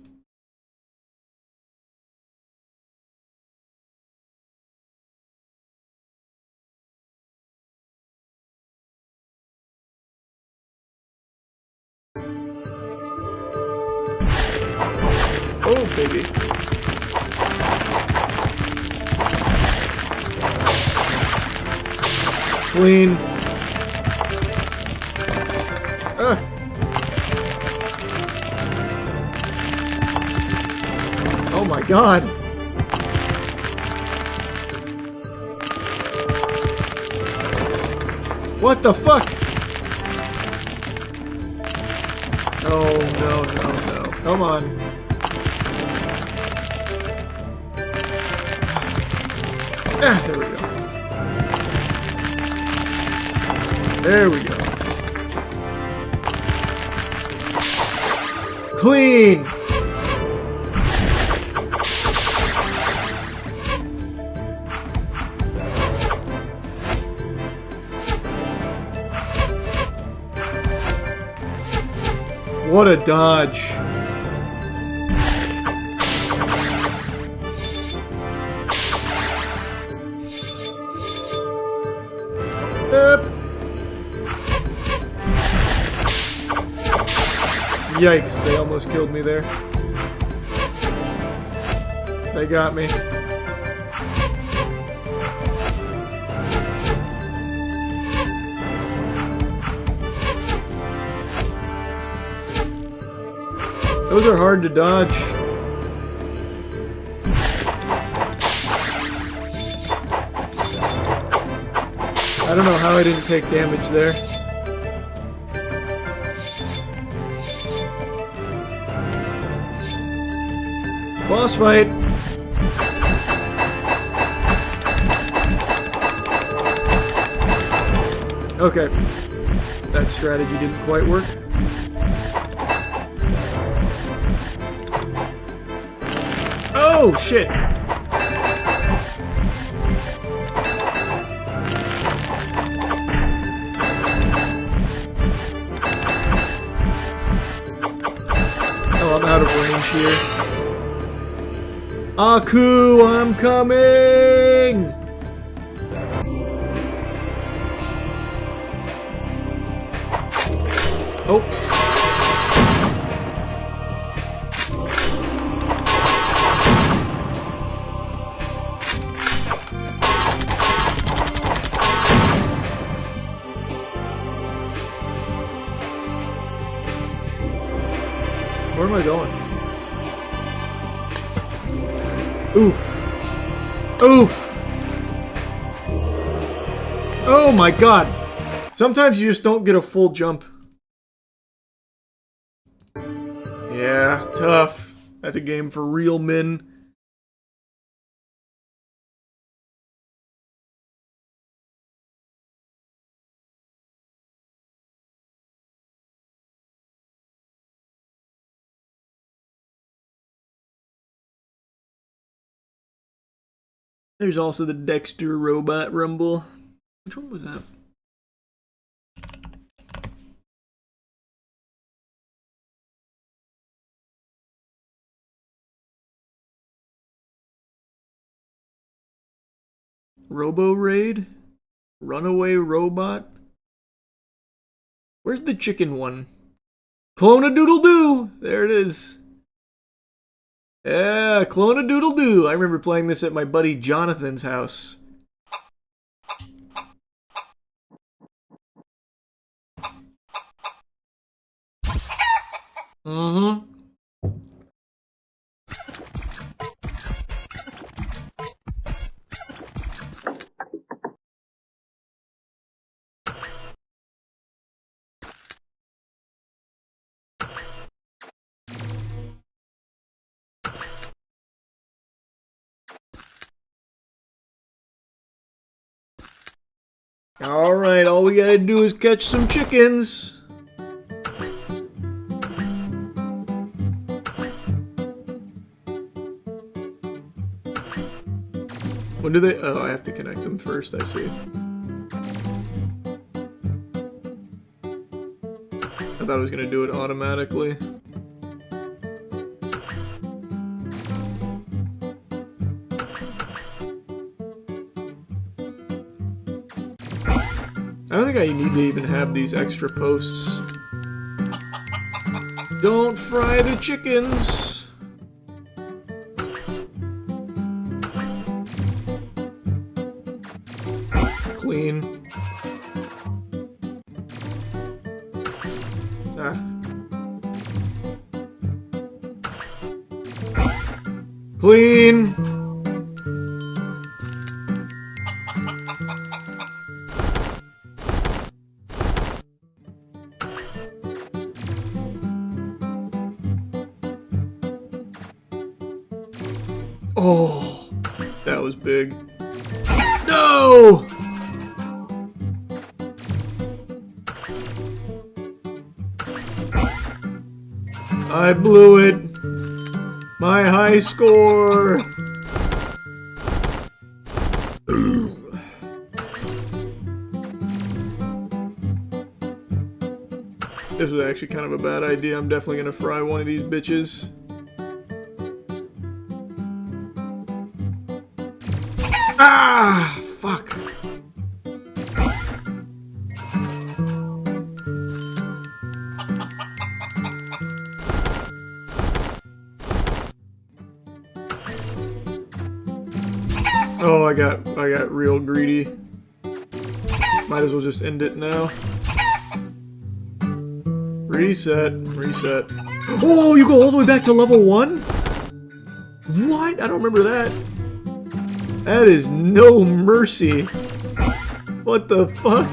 Oh, baby. Clean. Ah. Oh my god. What the fuck? Oh, no, no, no. Come on. Ah, there we go. There we go. Clean! What a dodge. Yikes, they almost killed me there. They got me. Those are hard to dodge. I don't know how I didn't take damage there. Boss fight! Okay. That strategy didn't quite work. Oh, shit! Oh, I'm out of range here. Aku, I'm coming! Oh. Where am I going? Oof. Oof. Oh my god. Sometimes you just don't get a full jump. Yeah, Yeah, tough. That's a game for real men. There's also the Dexter Robot Rumble. Which one was that? Robo Raid? Runaway Robot? Where's the chicken one? Clone-a-doodle-doo! There it is. Yeah, Clone-a-doodle-doo. I remember playing this at my buddy Jonathan's house. Mm-hmm. Alright, all we gotta do is catch some chickens. When do they... Oh, I have to connect them first, I see. I thought I was gonna do it automatically. I don't think I need to even have these extra posts. Don't fry the chickens! Clean. Ah. Clean! Oh, that was big. No! I blew it. My high score. This was actually kind of a bad idea. I'm definitely gonna fry one of these bitches. Ah, fuck. Oh, I got real greedy. Might as well just end it now. Reset, reset. Oh, you go all the way back to level 1? What? I don't remember that. That is no mercy. What the fuck?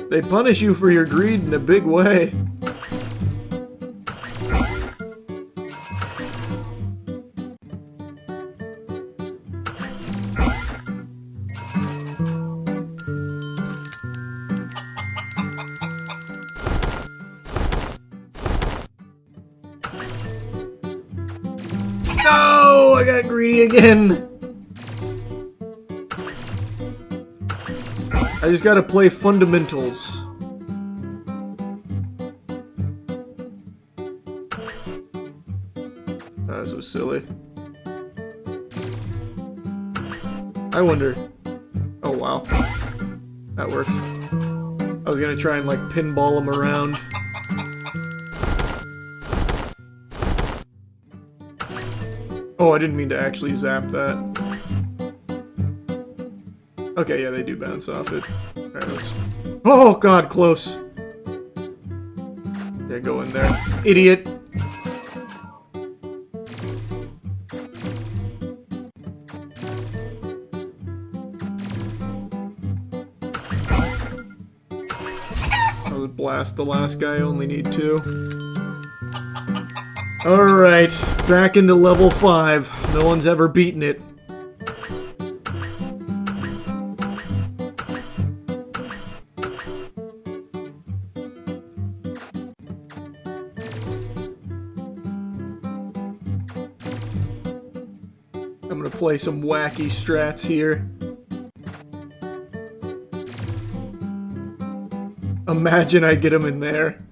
They punish you for your greed in a big way. No! I got greedy again! I just gotta play fundamentals. That was silly. I wonder... Oh wow. That works. I was gonna try and like pinball him around. Oh, I didn't mean to actually zap that. Okay, yeah, they do bounce off it. Alright, let's... Oh, God, close! Yeah, go in there. Idiot! to blast the last guy, I only need 2. Alright, back into level 5. No one's ever beaten it. I'm gonna play some wacky strats here. Imagine I get him in there.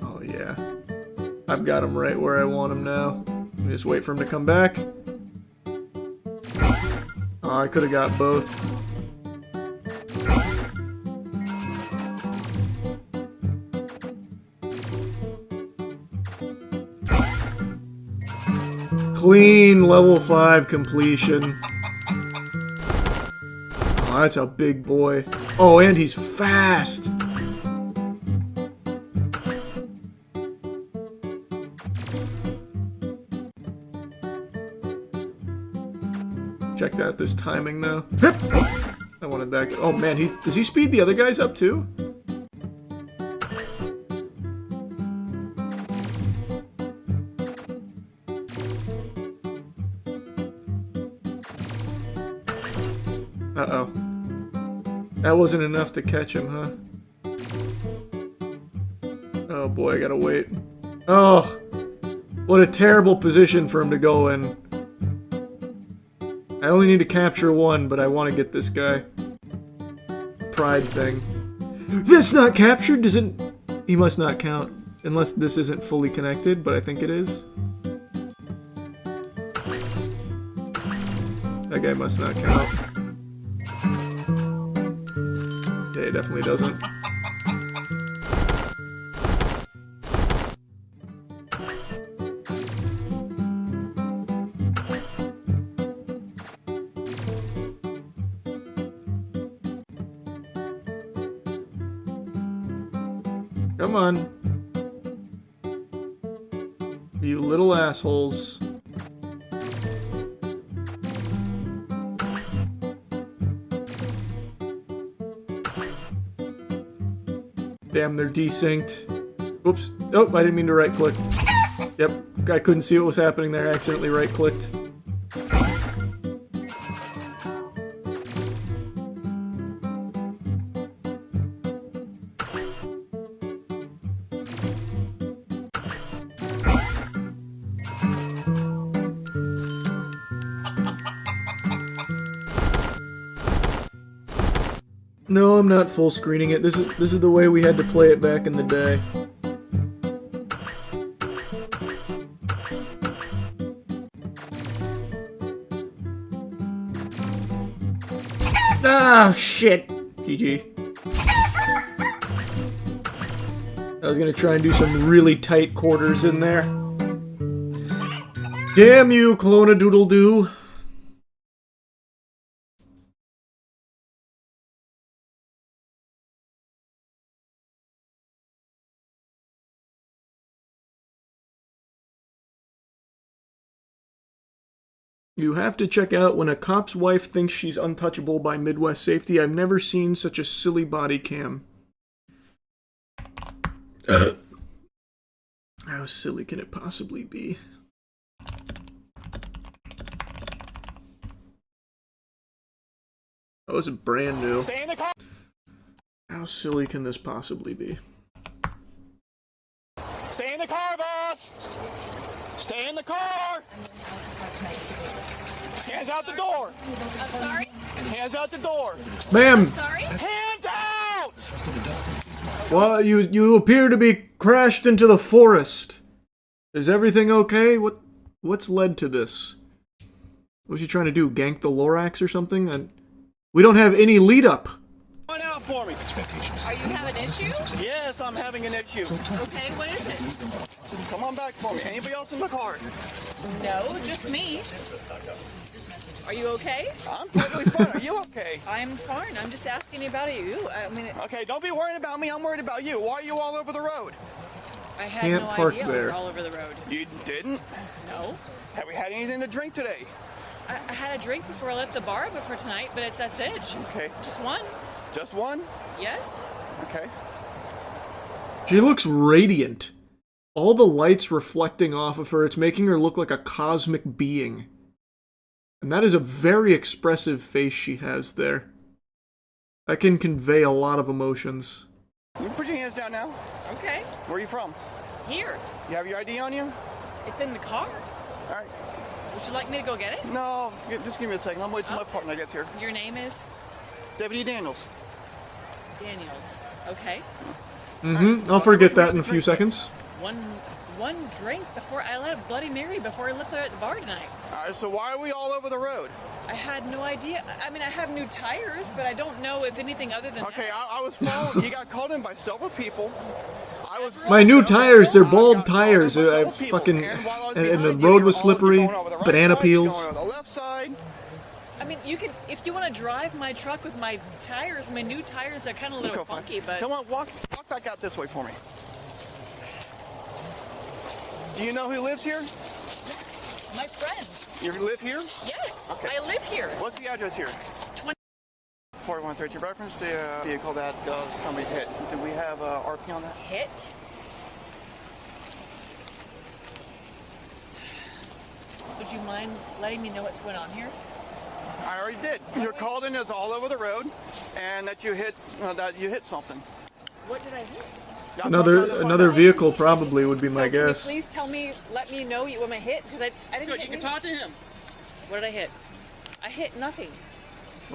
Oh yeah. I've got him right where I want him now. Just wait for him to come back. Oh, I could have got both. Clean level 5 completion. Oh, that's a big boy. Oh, and he's fast! Check that, this timing though. I wanted that. Oh man, does he speed the other guys up too? Uh-oh. That wasn't enough to catch him, huh? Oh boy, I gotta wait. Oh! What a terrible position for him to go in. I only need to capture 1, but I want to get this guy. Pride thing. That's not captured? Does it... He must not count. Unless this isn't fully connected, but I think it is. That guy must not count. Yeah, it definitely doesn't. Come on. You little assholes. Damn, they're desynced. Oops. Oh, I didn't mean to right click. Yep, I couldn't see what was happening there. I accidentally right clicked. No, I'm not full screening it. This is the way we had to play it back in the day. Ah, shit. GG. I was gonna try and do some really tight quarters in there. Damn you, Clone-a-Doodle-Doo. You have to check out When a Cop's Wife Thinks She's Untouchable by Midwest Safety. I've never seen such a silly body cam. How silly can it possibly be? That was brand new. Stay in the car. How silly can this possibly be? Stay in the car, boss. Stay in the car. Hands out the door. I'm sorry? Hands out the door. Ma'am! Sorry? Hands out! Well, you appear to be crashed into the forest. Is everything okay? What's led to this? What's she trying to do? Gank the Lorax or something? And we don't have any lead up. Come on out for me. Are you having an issue? Yes, I'm having an issue. Okay, what is it? Come on back for me. Anybody else in the car? No, just me. Are you okay? I'm totally fine. Are you okay? I'm fine. I'm just asking about you. I mean, Okay, don't be worried about me. I'm worried about you. Why are you all over the road? I had Can't no park idea I there. was all over the road. You didn't? No. Have we had anything to drink today? I had a drink before I left the bar, but for tonight, but that's it. Okay. Just one. Just one? Yes? Okay. She looks radiant. All the lights reflecting off of her, it's making her look like a cosmic being. And that is a very expressive face she has there. That can convey a lot of emotions. You put your hands down now. Okay. Where are you from? Here. You have your ID on you? It's in the car. All right. Would you like me to go get it? No, just give me a second. I'm waiting till my partner gets here. Your name is Deputy Daniels. Daniels. Okay. I'll forget that in a few seconds. One drink before I let a Bloody Mary before I left there at the bar tonight. All right, so why are we all over the road? I had no idea. I mean, I have new tires, but I don't know if anything other than Okay, that. I was following. You got called in by several people. I was. My new tires, they're I bald got called in tires. by I several people, fucking, and while I was and the behind you, road you're was all- slippery, you're going over the right banana side, you're peels. going over the left side. I mean, you can, if you want to drive my truck with my tires, my new tires, they're kind of a little Go fine. funky, but Come on, walk back out this way for me. Do you know who lives here? my friends. You live here? Yes, Okay. I live here. What's the address here? 4130. Reference the vehicle that somebody hit. Do we have RP on that? Hit? Would you mind letting me know what's going on here? I already did. You're called in as all over the road, and that you hit something. What did I hit? That's what I'm trying to find Another out. vehicle probably would be my So can you guess. please tell me, let me know what I hit, because I didn't Good, hit you can anything. talk to him. What did I hit? I hit nothing.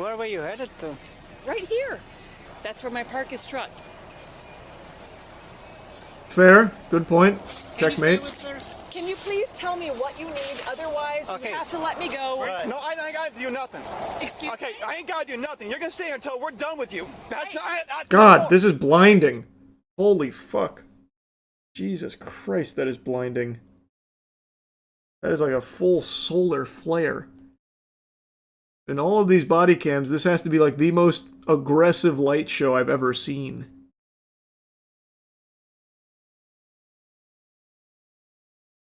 Where were you headed to? Right here. That's where my park is truck. Fair, good point. Checkmate. Can you please tell me what you need? Otherwise, Okay. you have to let me go. Right. No, I ain't got to do nothing. Excuse Okay, me? I ain't got to do nothing. You're gonna stay here until we're done with you. That's not. God, this is blinding. Holy fuck. Jesus Christ, that is blinding. That is like a full solar flare. In all of these body cams, this has to be like the most aggressive light show I've ever seen.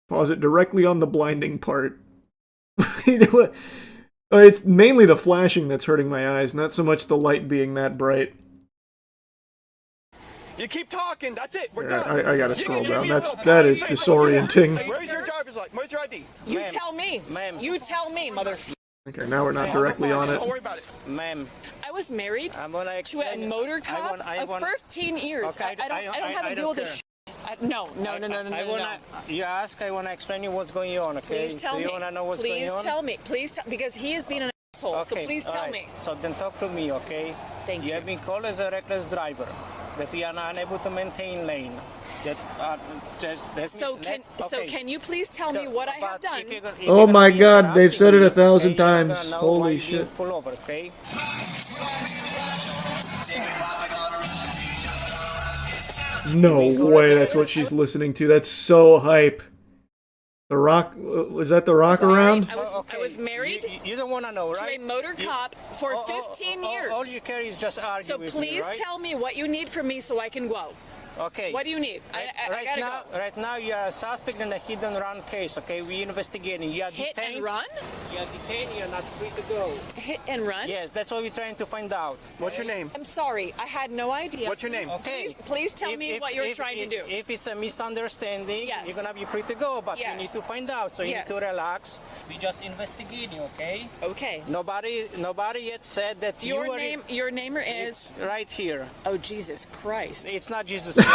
Pause it directly on the blinding part. It's mainly the flashing that's hurting my eyes, not so much the light being that bright. You keep talking. That's it. We're Yeah, done. I gotta You scroll can give down. me a That little is patty. disorienting. Where's your driver's license? Where's your ID? You Ma'am. tell me. Ma'am. You tell me, mother. Okay, now we're not directly on it. Don't worry about it. Ma'am, I was married I'm gonna to a explain. motor cop of 15 years. Okay, I don't have to deal with this. No. You ask, I wanna explain you what's going on, okay? Please tell Do me. you wanna know what's going Please on? tell me. Please tell, because he is being an asshole. So Okay, please tell alright. me. So then talk to me, okay? Thank you. You have been called as a reckless driver, that you are unable to maintain lane. That So can you please tell me what I have done? Oh my God, they've said it 1,000 times. Holy shit. Pull over, okay? No way that's what she's listening to. That's so hype. The rock, was that the rock Sorry, around? I was married You don't want to know, to right? a motor cop for 15 years. All you care is just argue So with please me, right? tell me what you need from me so I can go. Okay. What do you need? I gotta go. Right now, you are a suspect in a hit and run case. Okay, we investigating. You are Hit detained. and run? You are detained. You are not free to go. Hit and run? Yes, that's what we're trying to find out. What's your name? I'm sorry. I had no idea. What's your name? Okay. Please tell me what you're trying to do. If it's a misunderstanding, Yes. you're gonna be free to go. But Yes. we need to find out. So you Yes. need to relax. We just investigating. Okay. Okay. Nobody yet said that Your you are. your namer is. Right here. Oh Jesus Christ. It's not Jesus Christ.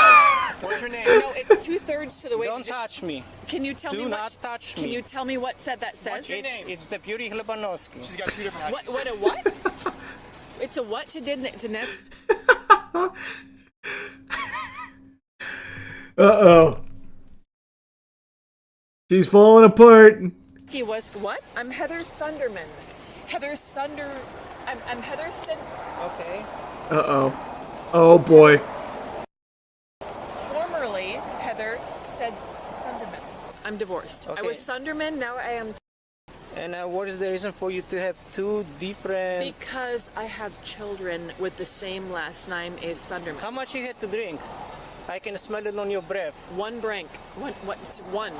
What's your name? No, it's 2/3 to the way. Don't touch me. Can you tell me Do what? not touch Can me. you tell me what that says? your name? It's the beauty Hlebanovsky. She's got two different hats. What a what? It's a what to Nes? Uh-oh. She's falling apart. He was what? I'm Heather Sunderman. I'm Heather Okay. Uh-oh. Oh boy. Formerly Heather said Sunderman. I'm divorced. I Okay. was Sunderman. Now I am. And what is the reason for you to have two different? Because I have children with the same last name as Sunderman. How much you had to drink? I can smell it on your breath. One brink. What's one?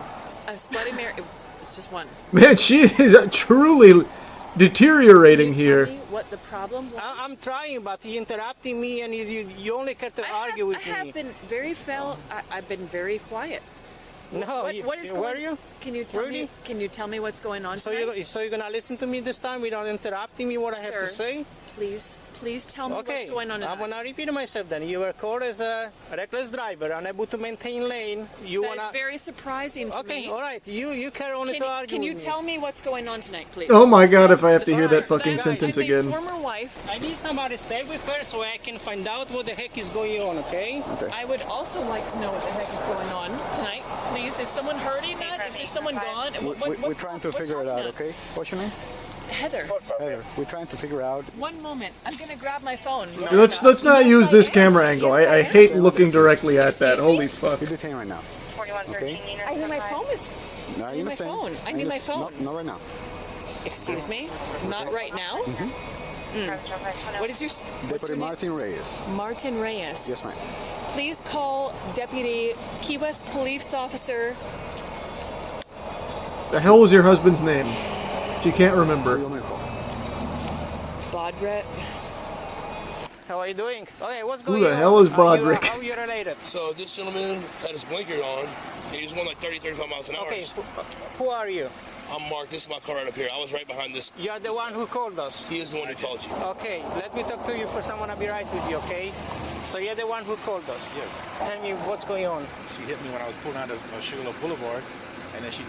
A Bloody Mary. It's just one. Man, she is truly deteriorating Can you tell here. me what the problem was? I'm trying, but you're interrupting me, and you only care to argue with I have me. been very I've been very quiet. No, What is were going? you? Can you tell Really? me? Can you tell me what's going on So tonight? you're gonna listen to me this time without interrupting me what I have to Sir, say? Please tell me Okay, what's going on I'm tonight. gonna repeat myself then. You were caught as a reckless driver, unable to maintain lane. You That wanna? is very surprising to Okay, me. all right. You carry on to argue Can you with me. tell me what's going on tonight, please? Oh my god, if I have to hear that Alright, fucking guys, sentence I'm again. a former wife. I need somebody to stay with her so I can find out what the heck is going on. Okay? I would also like to know what the heck is going on tonight. Please, is someone hurting that? Is there someone gone? We're trying to figure it out, okay? What's your name? Heather, Heather. We're trying to figure out. one moment. I'm gonna grab my phone. Let's not Yes, use I this am. camera angle. Yes, I am. hate looking directly at that. Excuse me? Holy fuck. You're detained right now. Okay? I need my phone. No, I need my phone. I need my phone. Not right now. Excuse me? Not right now? What is your... what's Deputy your name? Martin Reyes. Martin Reyes. Yes, ma'am. Please call Deputy Key West Police Officer... The hell was your husband's name? She can't remember. You want me to call? Bodrett. How are you doing? Okay, what's Who going on? the hell is Are you- Bodrick? How are you related? So this gentleman had his blinker on. He was going like 30, 35 miles an hour. Okay, who are you? I'm Mark. This is my car right up here. I was right behind this. You're the one who called us. He is the one who called you. Okay, let me talk to you first. I want to be right with you, okay? So you're the one who called us. Yes. Tell me what's going on. She hit me when I was pulling out of Sugarloaf Boulevard, and then she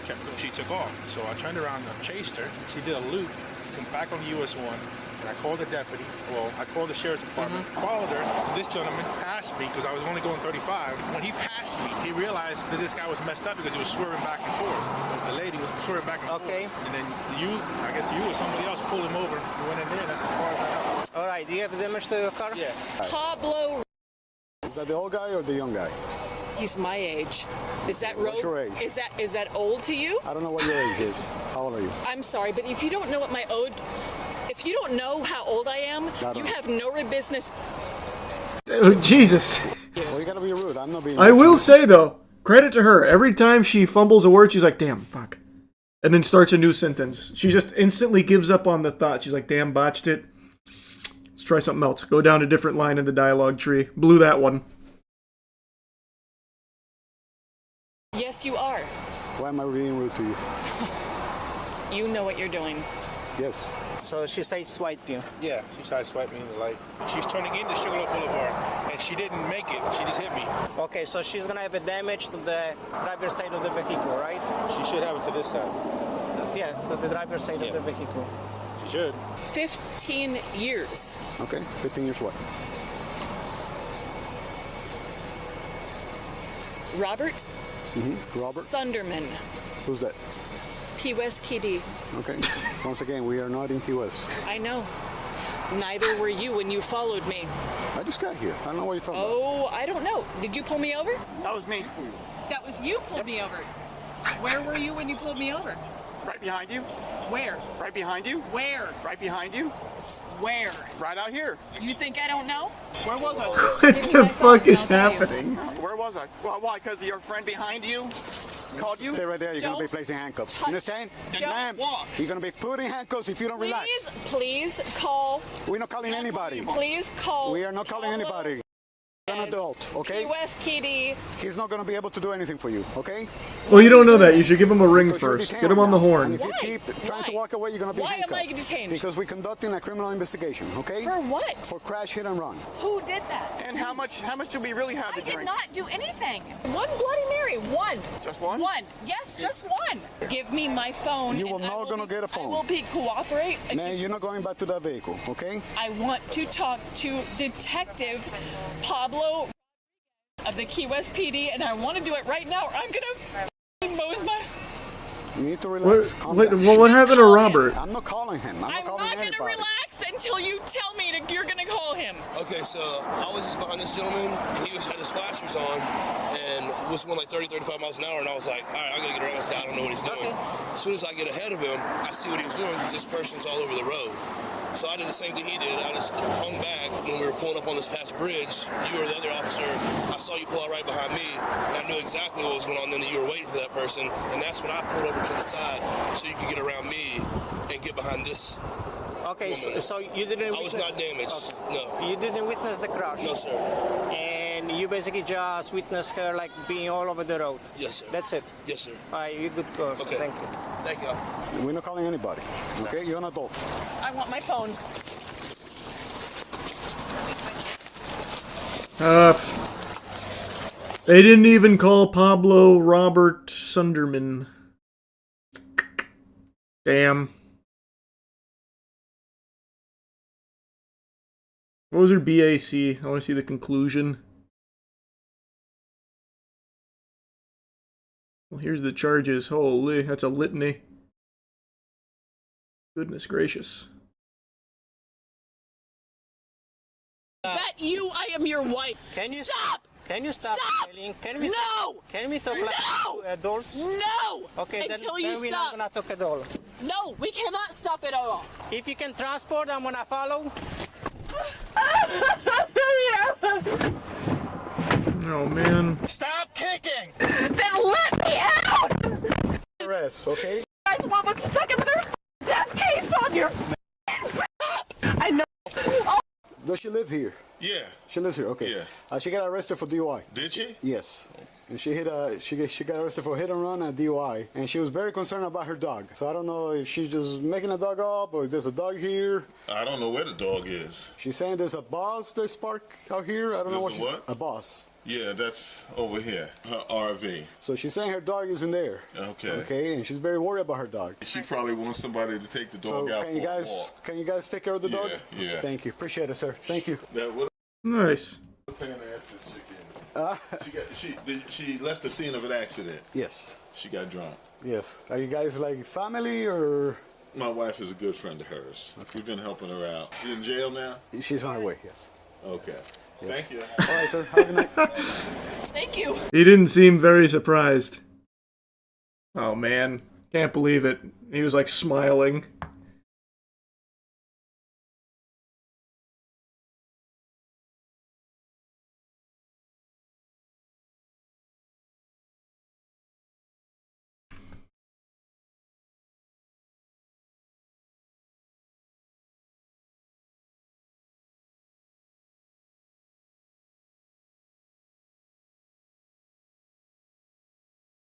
took off. So I turned around and chased her. She did a loop, come back on US 1, and I called the deputy. Well, I called the sheriff's department, followed her. This gentleman passed me because I was only going 35. When he passed me, he realized that this guy was messed up because he was swerving back and forth. The lady was swerving back and Okay. forth. And then I guess you or somebody else pulled him over and went in there. That's as far as I know. All right, do you have damage to your car? Yeah. Pablo... Is that the old guy or the young guy? He's my age. Is that What's your road? age? Is that old to you? I don't know what your age is. How old are you? I'm sorry, but if you don't know what my old... If you don't know how old I am, don't you know. have no business... Oh, Jesus. Well, you gotta be rude. I'm not being. I will say, though, credit to her. Every time she fumbles a word, she's like, damn, fuck. And then starts a new sentence. She just instantly gives up on the thought. She's like, damn, botched it. Let's try something else. Go down a different line in the dialogue tree. Blew that one. Yes, you are. Why am I being rude to you? You know what you're doing. Yes. So she sideswiped you. Yeah, she sideswiped me in the light. She's turning into Sugarloaf Boulevard, and she didn't make it. She just hit me. Okay, so she's gonna have a damage to the driver's side of the vehicle, right? She should have it to this side. Yeah, so the driver's side of the vehicle. She should. 15 years. Okay. 15 years what? Robert Robert? Sunderman, Who's that? Key West KD. Okay. Once again, we are not in Key West. I know. Neither were you when you followed me. I just got here. I don't know what you're talking Oh, I don't know. Did you pull me over? That was me. That was you pulled me over. Where were you when you pulled me over? Right behind you. Where? Right behind you. Where? Right behind you. Where? Right out here. You think I don't know? Where was I? What the fuck is happening? Where was I? Well, why? Because your friend behind you called you? Stay right there. You're going to be Don't placing handcuffs. touch. You understand? Don't Ma'am, walk. you're going to be put in handcuffs if you don't relax. Please call. We're not calling anybody. Please call. We are not calling Pablo anybody. You're an adult, okay? Key West KD. He's not going to be able to do anything for you, okay? Well, you don't know that. You should give him a ring Because you're first. detained Get him on the right now. horn. And if you Why? keep trying to Why? walk away, you're going to be Why am handcuffed. I detained? Because we're conducting a criminal investigation, okay? For what? For crash, hit, and run. Who did that? And how much do we really have I to did drink? not do anything. One Bloody Mary. One. Just one? One. Yes, just one. Give me my phone. You and will I not gonna be- get a phone. I will be cooperate. Man, you're not going back to that vehicle, okay? I want to talk to Detective Pablo of the Key West PD, and I want to do it right now, or I'm gonna mose my. You need to What, relax. Calm what, down. what happened to Robert? I'm not calling him. I'm I'm not calling not gonna anybody. relax until you tell me you're gonna call him. Okay, so I was just behind this gentleman, and he had his flashers on, and was going like 30, 35 miles an hour, and I was like, all right, I gotta get around this guy. I don't know what he's doing. As soon as I get ahead of him, I see what he was doing because this person's all over the road. So I did the same thing he did. I just hung back when we were pulling up on this past bridge. You or the other officer, I saw you pull out right behind me, and I knew exactly what was going on then, that you were waiting for that person, and that's when I pulled over to the side so you could get around me and get behind this. Okay, woman. so you didn't. I was not damaged. Okay. No. You didn't witness the crash. No, sir. And you basically just witnessed her like being all over the road. Yes, sir. That's it. Yes, sir. All right, you good go. Okay. Thank you. Thank you. We're not calling anybody. Okay, you're an adult. I want my phone. They didn't even call Pablo Robert Sunderman. Damn. What was her BAC? I want to see the conclusion. Well, here's the charges. Holy, that's a litany. Goodness gracious. That I am your wife. Can you stop? Can you stop? Stop! Yelling? Can we No! Can we talk like No! adults? No! Okay, Until then you we're stop. not gonna talk at all. No, we cannot stop it at all. If you can transport, I'm gonna follow. Oh man. Stop kicking! Then let me out! Arrest, okay? You guys want to stuck in their death case on your I know. Does she live here? Yeah. She lives here, okay. Yeah. She got arrested for DUI. Did she? Yes. And she got arrested for hit and run and DUI. And she was very concerned about her dog. So I don't know if she's just making a dog up or if there's a dog here. I don't know where the dog is. She's saying there's a boss that's parked out here. I don't know There's what. a what? A boss. Yeah, that's over here. Her RV. So she's saying her dog is in there. Okay. Okay, and she's very worried about her dog. She probably wants somebody to take the dog So out can you for a guys walk. can you guys take care of the dog? Yeah. Thank you. Appreciate it, sir. Thank you. That would Nice. pain in the ass this chick is. She left the scene of an accident. Yes. She got drunk. Yes. Are you guys like family or? My wife is a good friend of hers. We've been helping her out. She's in jail now? She's on her way. Yes. Okay. Thank you. All right, sir. Have a good night. Thank you. He didn't seem very surprised. Oh man. Can't believe it. He was like smiling.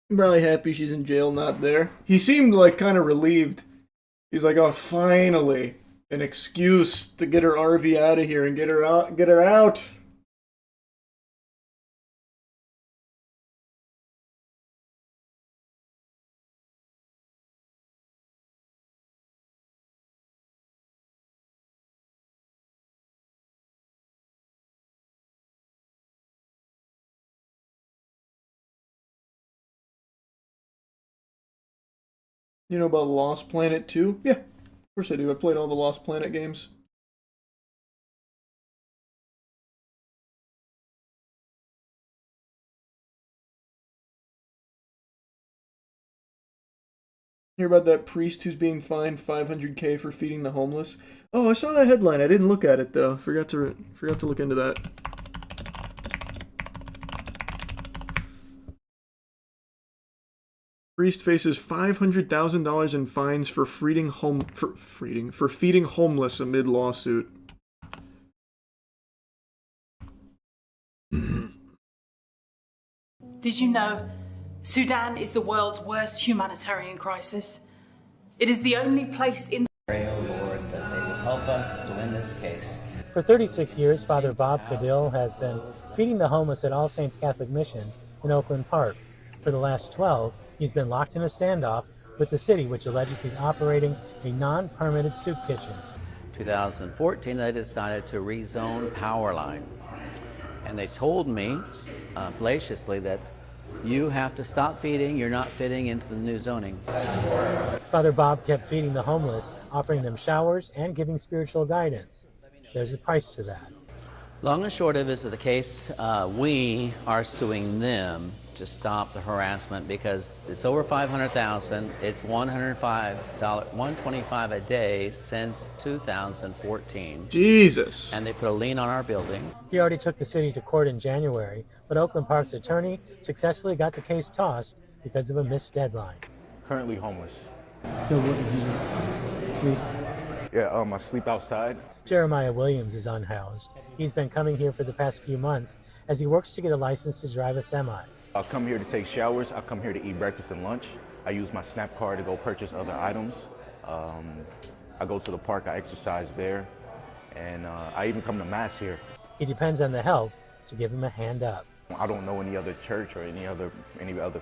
I'm probably happy she's in jail, not there. He seemed like kind of relieved. He's like, oh, finally, an excuse to get her RV out of here and get her out. Get her out. You know about Lost Planet 2? Yeah, of course I do. I played all the Lost Planet games. Hear about that priest who's being fined $500K for feeding the homeless? Oh, I saw that headline. I didn't look at it though. Forgot to look into that. Priest faces $500,000 in fines for feeding homeless amid lawsuit. Did you know Sudan is the world's worst humanitarian crisis? It is the only place in Pray, O Lord, that they will help us to win this case. For 36 years, Father Bob Cadill has been feeding the homeless at All Saints Catholic Mission in Oakland Park. For the last 12, he's been locked in a standoff with the city, which alleges he's operating a non-permitted soup kitchen. 2014, they decided to rezone Powerline. And they told me, fallaciously, that you have to stop feeding, you're not fitting into the new zoning. Father Bob kept feeding the homeless, offering them showers and giving spiritual guidance. There's a price to that. Long and short of it is the case, we are suing them to stop the harassment because it's over $500,000. It's $125 a day since 2014. Jesus. And they put a lien on our building. He already took the city to court in January, but Oakland Park's attorney successfully got the case tossed because of a missed deadline. Currently homeless. So what, did you just sleep? Yeah, I sleep outside. Jeremiah Williams is unhoused. He's been coming here for the past few months as he works to get a license to drive a semi. I'll come here to take showers. I'll come here to eat breakfast and lunch. I use my SNAP card to go purchase other items. I go to the park, I exercise there, and I even come to mass here. He depends on the help to give him a hand up. I don't know any other church or any other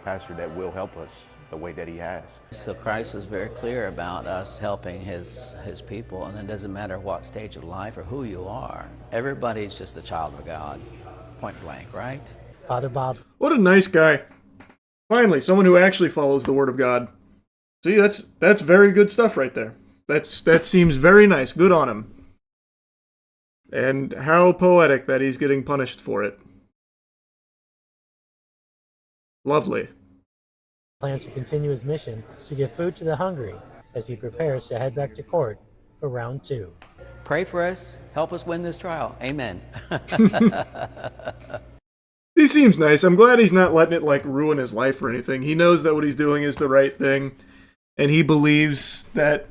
pastor that will help us the way that he has. So Christ was very clear about us helping his people, and it doesn't matter what stage of life or who you are. Everybody's just a child of God, point blank, right? Father Bob. What a nice guy. Finally, someone who actually follows the Word of God. See, that's very good stuff right there. That seems very nice. Good on him. And how poetic that he's getting punished for it. Lovely. Plans to continue his mission to give food to the hungry as he prepares to head back to court for round 2. Pray for us. Help us win this trial. Amen. He seems nice. I'm glad he's not letting it, like, ruin his life or anything. He knows that what he's doing is the right thing, and he believes that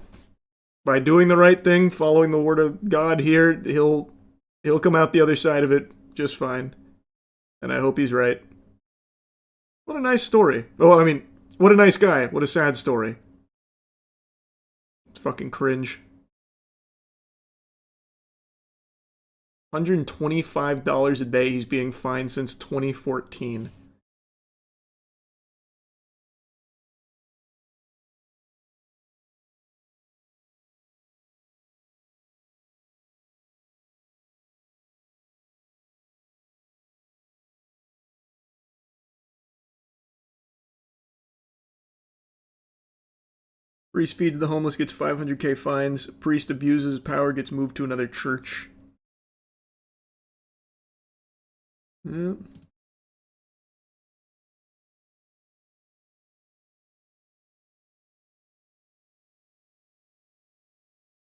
by doing the right thing, following the Word of God here, he'll come out the other side of it just fine. And I hope he's right. What a nice story. Oh, I mean, what a nice guy. What a sad story. It's fucking cringe. $125 a day he's being fined since 2014. Priest feeds the homeless, gets 500k fines. Priest abuses power, gets moved to another church. Yep. Do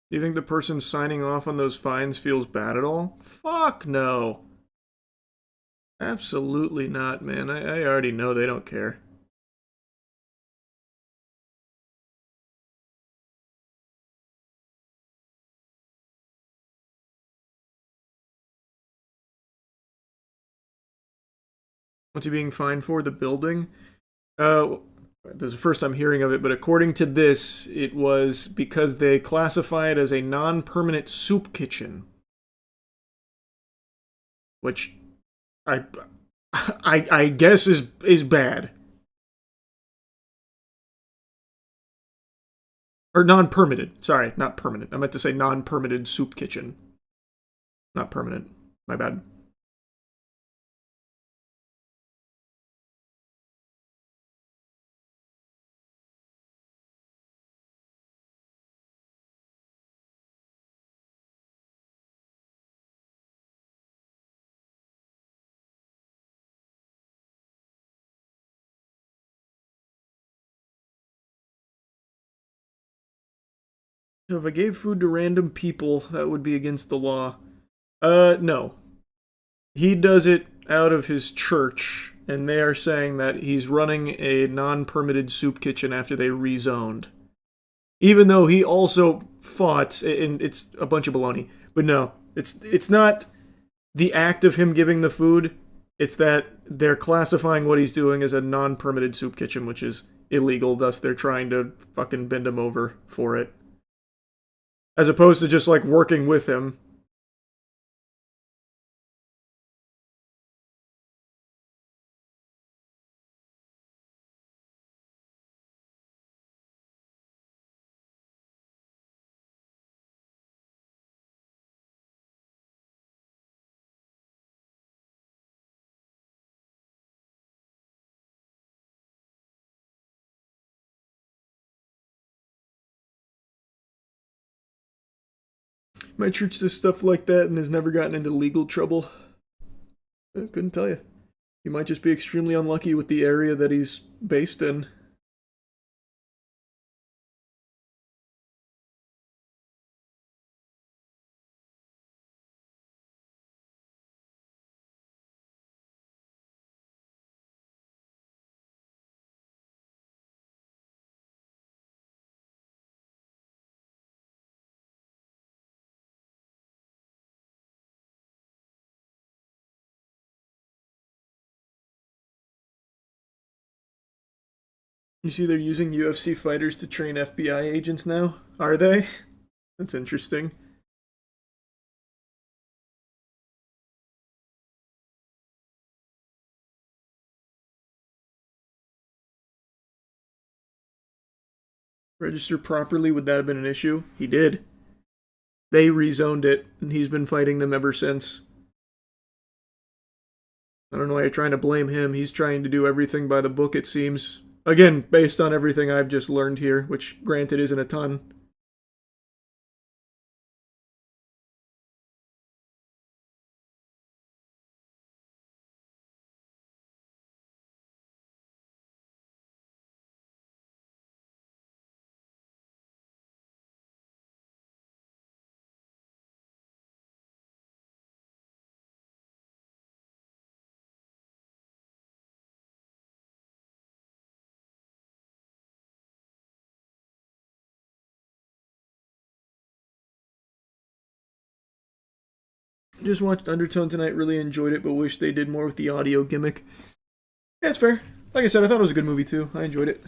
you think the person signing off on those fines feels bad at all? Fuck no. Absolutely not, man. I already know they don't care. What's he being fined for? The building? This is the first I'm hearing of it, but according to this, it was because they classify it as a non-permanent soup kitchen. Which I guess is bad. Or non-permitted. Sorry, not permanent. I meant to say non-permitted soup kitchen. Not permanent. My bad. So if I gave food to random people, that would be against the law. No. He does it out of his church, and they are saying that he's running a non-permitted soup kitchen after they rezoned. Even though he also fought, and it's a bunch of baloney. But no, it's not the act of him giving the food, it's that they're classifying what he's doing as a non-permitted soup kitchen, which is illegal, thus they're trying to fucking bend him over for it. As opposed to just, like, working with him. My church does stuff like that and has never gotten into legal trouble. I couldn't tell you. He might just be extremely unlucky with the area that he's based in. You see they're using UFC fighters to train FBI agents now? Are they? That's interesting. Register properly, would that have been an issue? He did. They rezoned it, and he's been fighting them ever since. I don't know why you're trying to blame him. He's trying to do everything by the book, it seems. Again, based on everything I've just learned here, which granted isn't a ton. Just watched Undertone tonight, really enjoyed it, but wish they did more with the audio gimmick. Yeah, it's fair. Like I said, I thought it was a good movie too. I enjoyed it.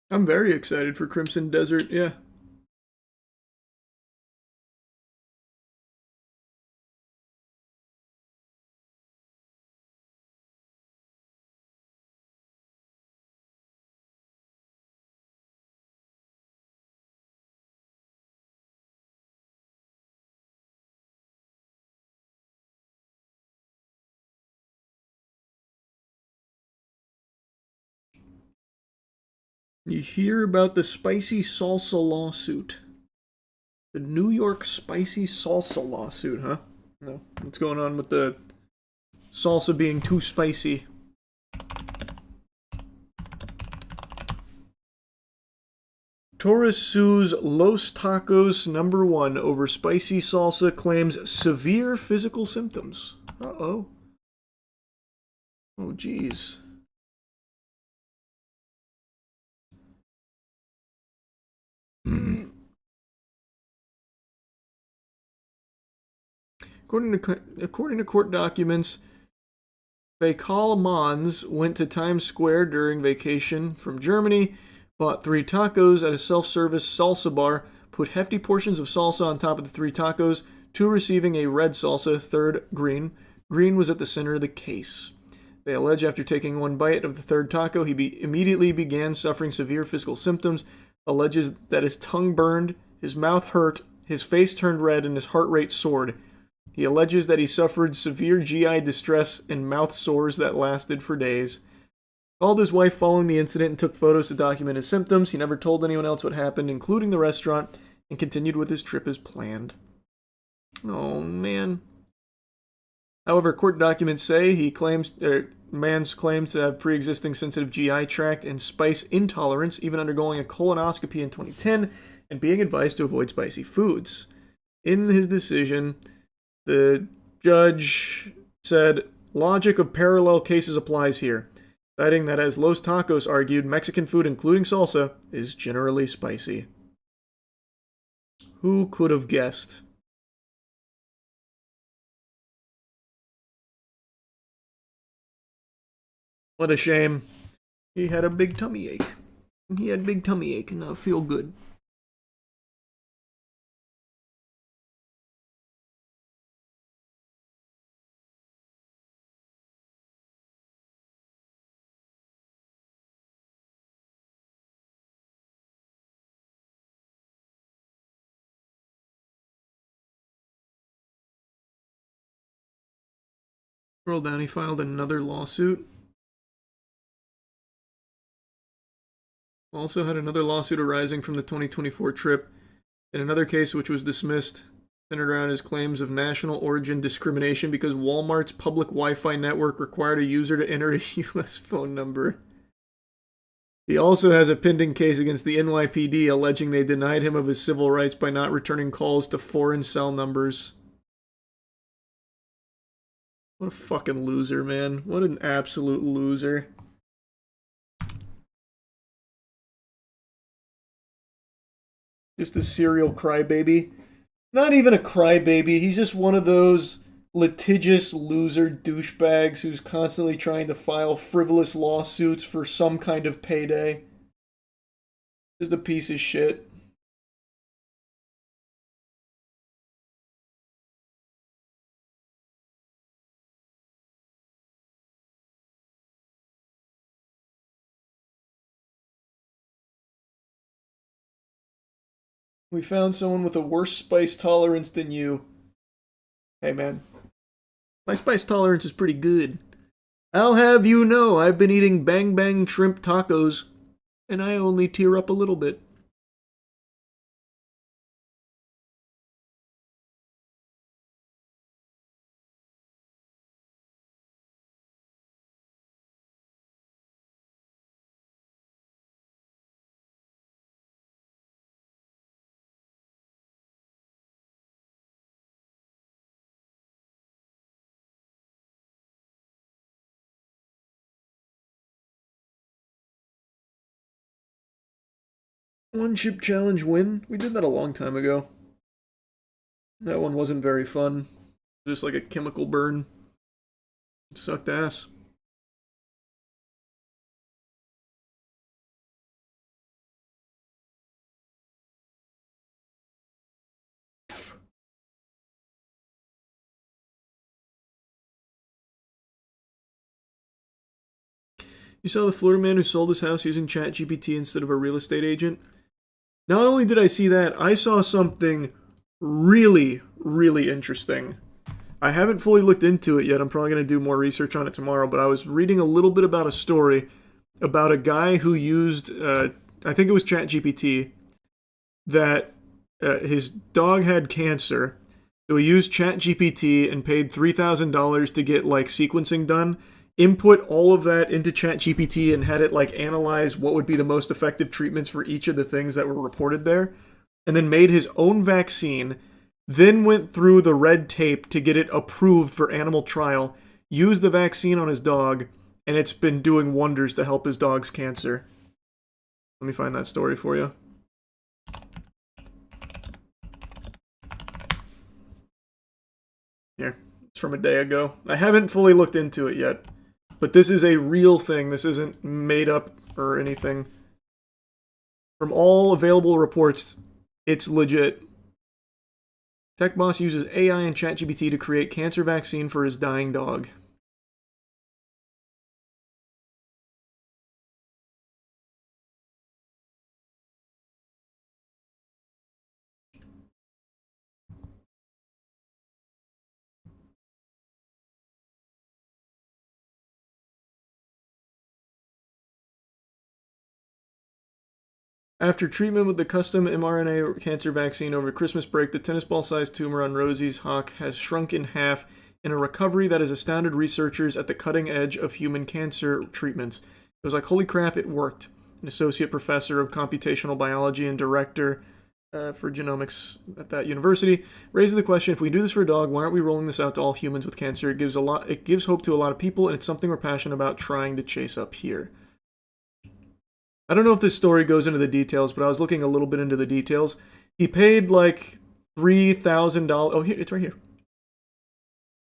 I'm very excited for Crimson Desert, yeah. You hear about the spicy salsa lawsuit. The New York spicy salsa lawsuit, huh? No. What's going on with the salsa being too spicy? Torres sues Los Tacos #1 over spicy salsa, claims severe physical symptoms. Uh-oh. Oh, geez. According to court documents, Faikal Mons went to Times Square during vacation from Germany, bought 3 tacos at a self-service salsa bar, put hefty portions of salsa on top of the 3 tacos, 2 receiving a red salsa, 3rd green. Green was at the center of the case. They allege after taking 1 bite of the 3rd taco, he immediately began suffering severe physical symptoms, alleges that his tongue burned, his mouth hurt, his face turned red, and his heart rate soared. He alleges that he suffered severe GI distress and mouth sores that lasted for days. Called his wife following the incident and took photos to document his symptoms. He never told anyone else what happened, including the restaurant, and continued with his trip as planned. Oh, man. However, court documents say Mans claims to have pre-existing sensitive GI tract and spice intolerance, even undergoing a colonoscopy in 2010 and being advised to avoid spicy foods. In his decision, the judge said, logic of parallel cases applies here, citing that as Los Tacos argued, Mexican food, including salsa, is generally spicy. Who could have guessed? What a shame. He had a big tummy ache. He had big tummy ache and now feel good. Scroll down, he filed another lawsuit. Also had another lawsuit arising from the 2024 trip. In another case which was dismissed, centered around his claims of national origin discrimination because Walmart's public Wi-Fi network required a user to enter a US phone number. He also has a pending case against the NYPD alleging they denied him of his civil rights by not returning calls to foreign cell numbers. What a fucking loser, man. What an absolute loser. Just a serial crybaby. Not even a crybaby. He's just one of those litigious loser douchebags who's constantly trying to file frivolous lawsuits for some kind of payday. Just a piece of shit. We found someone with a worse spice tolerance than you. Hey, man. My spice tolerance is pretty good. I'll have you know I've been eating Bang Bang shrimp tacos, and I only tear up a little bit. One ship challenge win? We did that a long time ago. That one wasn't very fun. Just like a chemical burn. It sucked ass. You saw the Florida man who sold his house using ChatGPT instead of a real estate agent? Not only did I see that, I saw something really, really interesting. I haven't fully looked into it yet. I'm probably going to do more research on it tomorrow, but I was reading a little bit about a story about a guy who used, I think it was ChatGPT, that his dog had cancer. So he used ChatGPT and paid $3,000 to get like sequencing done. Input all of that into ChatGPT and had it like analyze what would be the most effective treatments for each of the things that were reported there, and then made his own vaccine, then went through the red tape to get it approved for animal trial, used the vaccine on his dog, and it's been doing wonders to help his dog's cancer. Let me find that story for you. Here, it's from a day ago. I haven't fully looked into it yet. But this is a real thing. This isn't made up or anything. From all available reports, it's legit. Tech Boss uses AI and ChatGPT to create cancer vaccine for his dying dog. After treatment with the custom mRNA cancer vaccine over Christmas break, the tennis ball-sized tumor on Rosie's hock has shrunk in half in a recovery that has astounded researchers at the cutting edge of human cancer treatments. It was like, holy crap, it worked. An associate professor of computational biology and director for genomics at that university raises the question, if we do this for a dog, why aren't we rolling this out to all humans with cancer? It gives hope to a lot of people, and it's something we're passionate about trying to chase up here. I don't know if this story goes into the details, but I was looking a little bit into the details. He paid like $3,000. Oh, here, it's right here.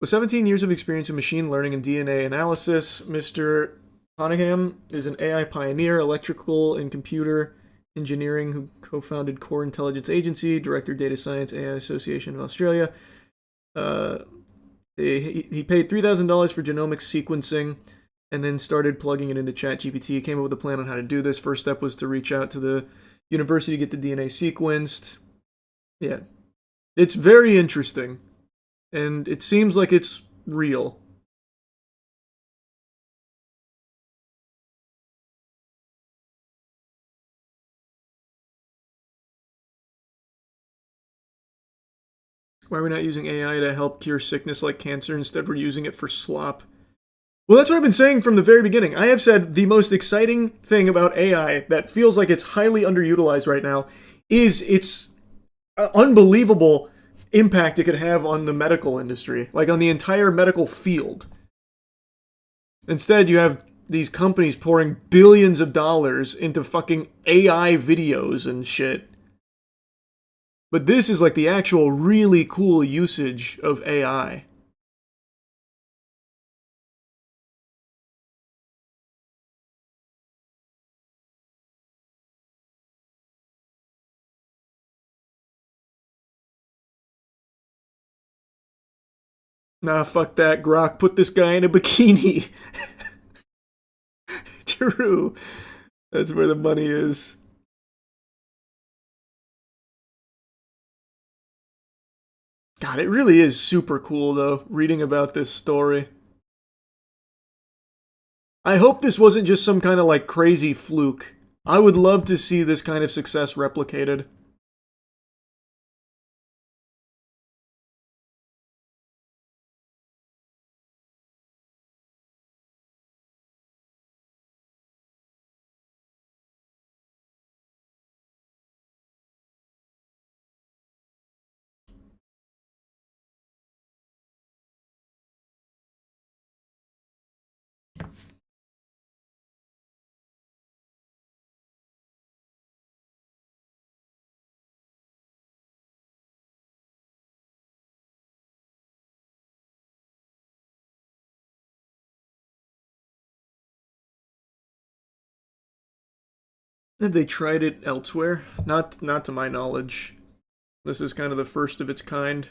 With 17 years of experience in machine learning and DNA analysis, Mr. Honeyham is an AI pioneer, electrical and computer engineering, who co-founded Core Intelligence Agency, director Data Science AI Association of Australia. He paid $3,000 for genomics sequencing, and then started plugging it into ChatGPT. He came up with a plan on how to do this. First step was to reach out to the university to get the DNA sequenced. Yeah. It's very interesting. And it seems like it's real. Why are we not using AI to help cure sickness like cancer? Instead, we're using it for slop. Well, that's what I've been saying from the very beginning. I have said the most exciting thing about AI that feels like it's highly underutilized right now is it's unbelievable impact it could have on the medical industry, like on the entire medical field. Instead, you have these companies pouring billions of dollars into fucking AI videos and shit. But this is like the actual really cool usage of AI. Nah, fuck that, Grok. Put this guy in a bikini. True. That's where the money is. God, it really is super cool, though, reading about this story. I hope this wasn't just some kind of, like, crazy fluke. I would love to see this kind of success replicated. Have they tried it elsewhere? Not to my knowledge. This is kind of the first of its kind.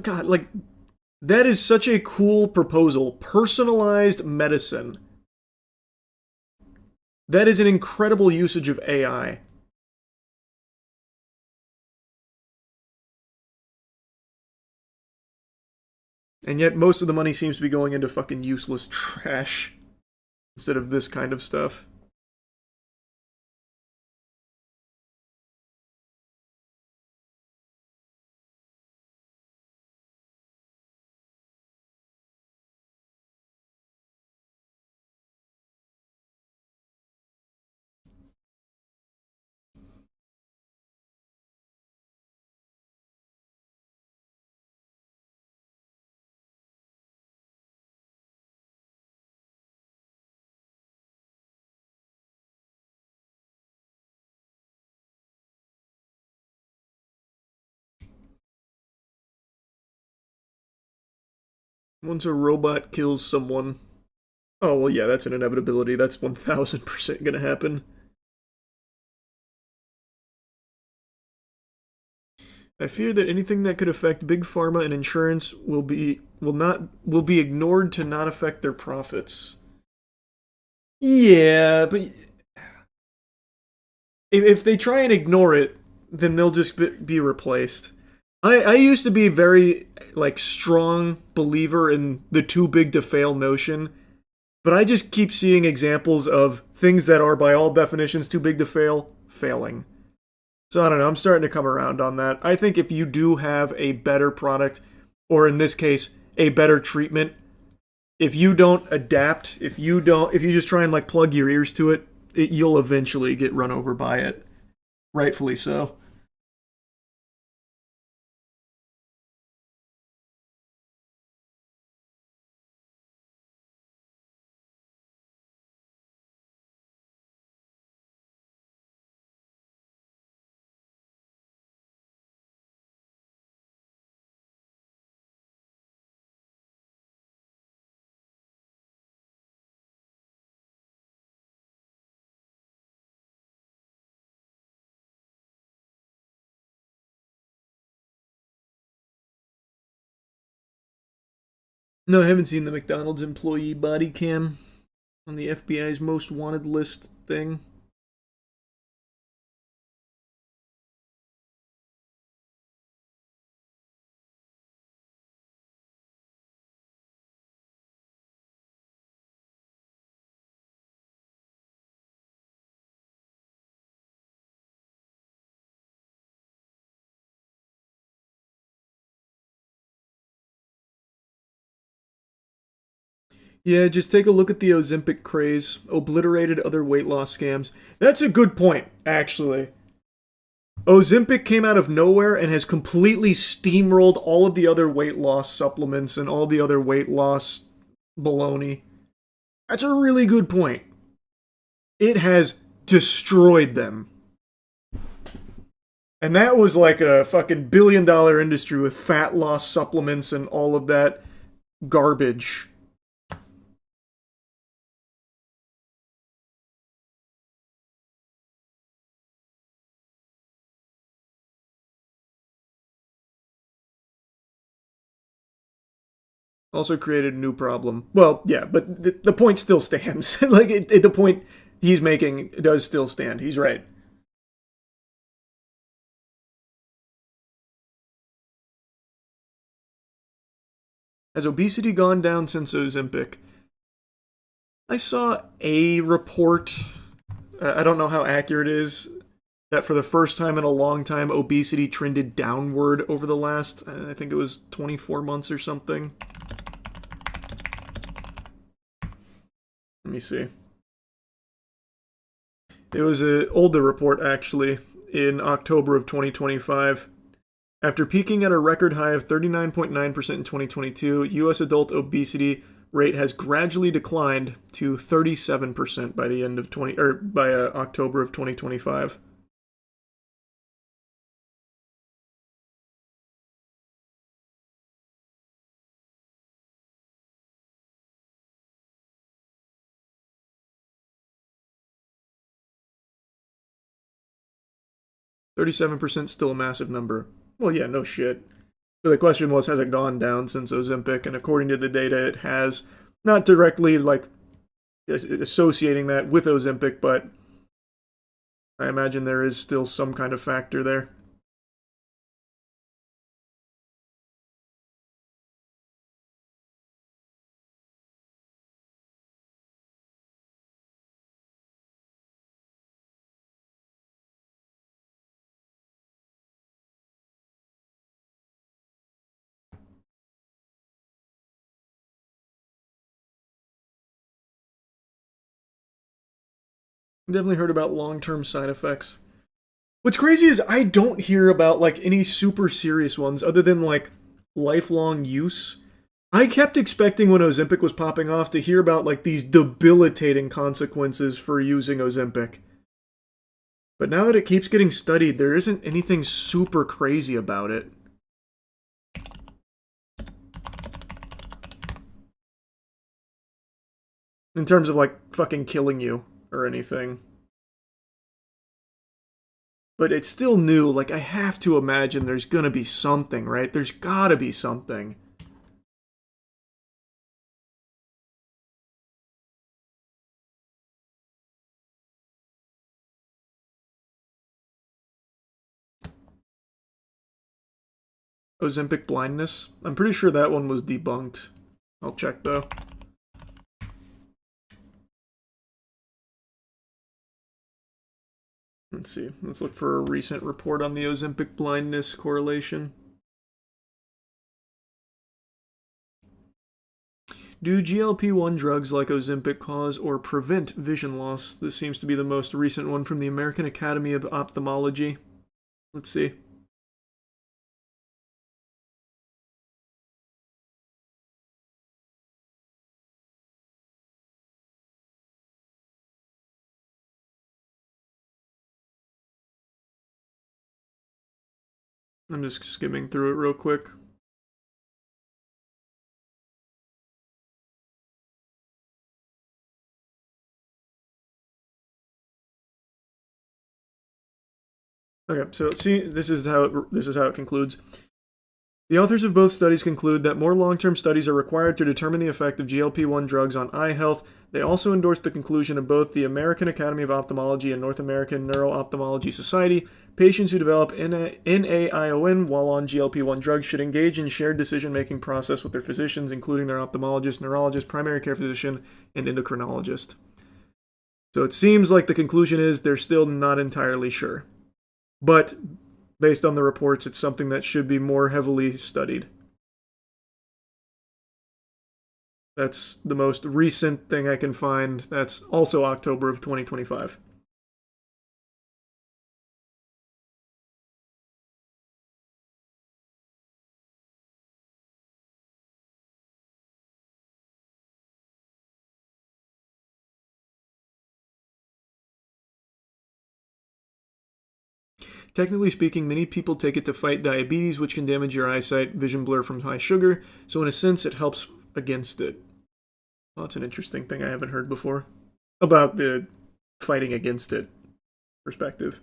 God, like, that is such a cool proposal. Personalized medicine. That is an incredible usage of AI. And yet most of the money seems to be going into fucking useless trash instead of this kind of stuff. Once a robot kills someone... Oh, well, yeah, that's an inevitability. That's 1000% gonna happen. I fear that anything that could affect big pharma and insurance will be ignored to not affect their profits. Yeah, but if they try and ignore it, then they'll just be replaced. I used to be very, like, strong believer in the too big to fail notion, but I just keep seeing examples of things that are by all definitions too big to fail, failing. So I don't know, I'm starting to come around on that. I think if you do have a better product, or in this case, a better treatment, if you don't adapt, if you just try and like plug your ears to it, you'll eventually get run over by it. Rightfully so. No, I haven't seen the McDonald's employee body cam on the FBI's most wanted list thing. Yeah, just take a look at the Ozempic craze, obliterated other weight loss scams. That's a good point, actually. Ozempic came out of nowhere and has completely steamrolled all of the other weight loss supplements and all the other weight loss baloney. That's a really good point. It has destroyed them. And that was like a fucking billion-dollar industry with fat loss supplements and all of that garbage. Also created a new problem. Well, yeah, but the point still stands. Like, the point he's making does still stand. He's right. Has obesity gone down since Ozempic? I saw a report, I don't know how accurate it is, that for the first time in a long time, obesity trended downward over the last, I think it was 24 months or something. Let me see. It was an older report, actually, in October of 2025. After peaking at a record high of 39.9% in 2022, U.S. adult obesity rate has gradually declined to 37% by the end of October of 2025. %37 still a massive number. Well, yeah, no shit. But the question was, has it gone down since Ozempic? And according to the data, it has. Not directly, like, associating that with Ozempic, but I imagine there is still some kind of factor there. Definitely heard about long-term side effects. What's crazy is I don't hear about, like, any super serious ones other than, like, lifelong use. I kept expecting when Ozempic was popping off to hear about, like, these debilitating consequences for using Ozempic. But now that it keeps getting studied, there isn't anything super crazy about it. In terms of, like, fucking killing you or anything. But it's still new. Like, I have to imagine there's gonna be something, right? There's gotta be something. Ozempic blindness? I'm pretty sure that one was debunked. I'll check, though. Let's see. Let's look for a recent report on the Ozempic blindness correlation. Do GLP-1 drugs like Ozempic cause or prevent vision loss? This seems to be the most recent one from the American Academy of Ophthalmology. Let's see. I'm just skimming through it real quick. Okay, so see, this is how it concludes. The authors of both studies conclude that more long-term studies are required to determine the effect of GLP-1 drugs on eye health. They also endorsed the conclusion of both the American Academy of Ophthalmology and North American Neuro-Ophthalmology Society. Patients who develop NAION while on GLP-1 drugs should engage in shared decision-making process with their physicians, including their ophthalmologist, neurologist, primary care physician, and endocrinologist. So it seems like the conclusion is they're still not entirely sure. But based on the reports, it's something that should be more heavily studied. That's the most recent thing I can find. That's also October of 2025. Technically speaking, many people take it to fight diabetes, which can damage your eyesight, vision blur from high sugar, so in a sense it helps against it. Well, that's an interesting thing I haven't heard before. About the fighting against it perspective.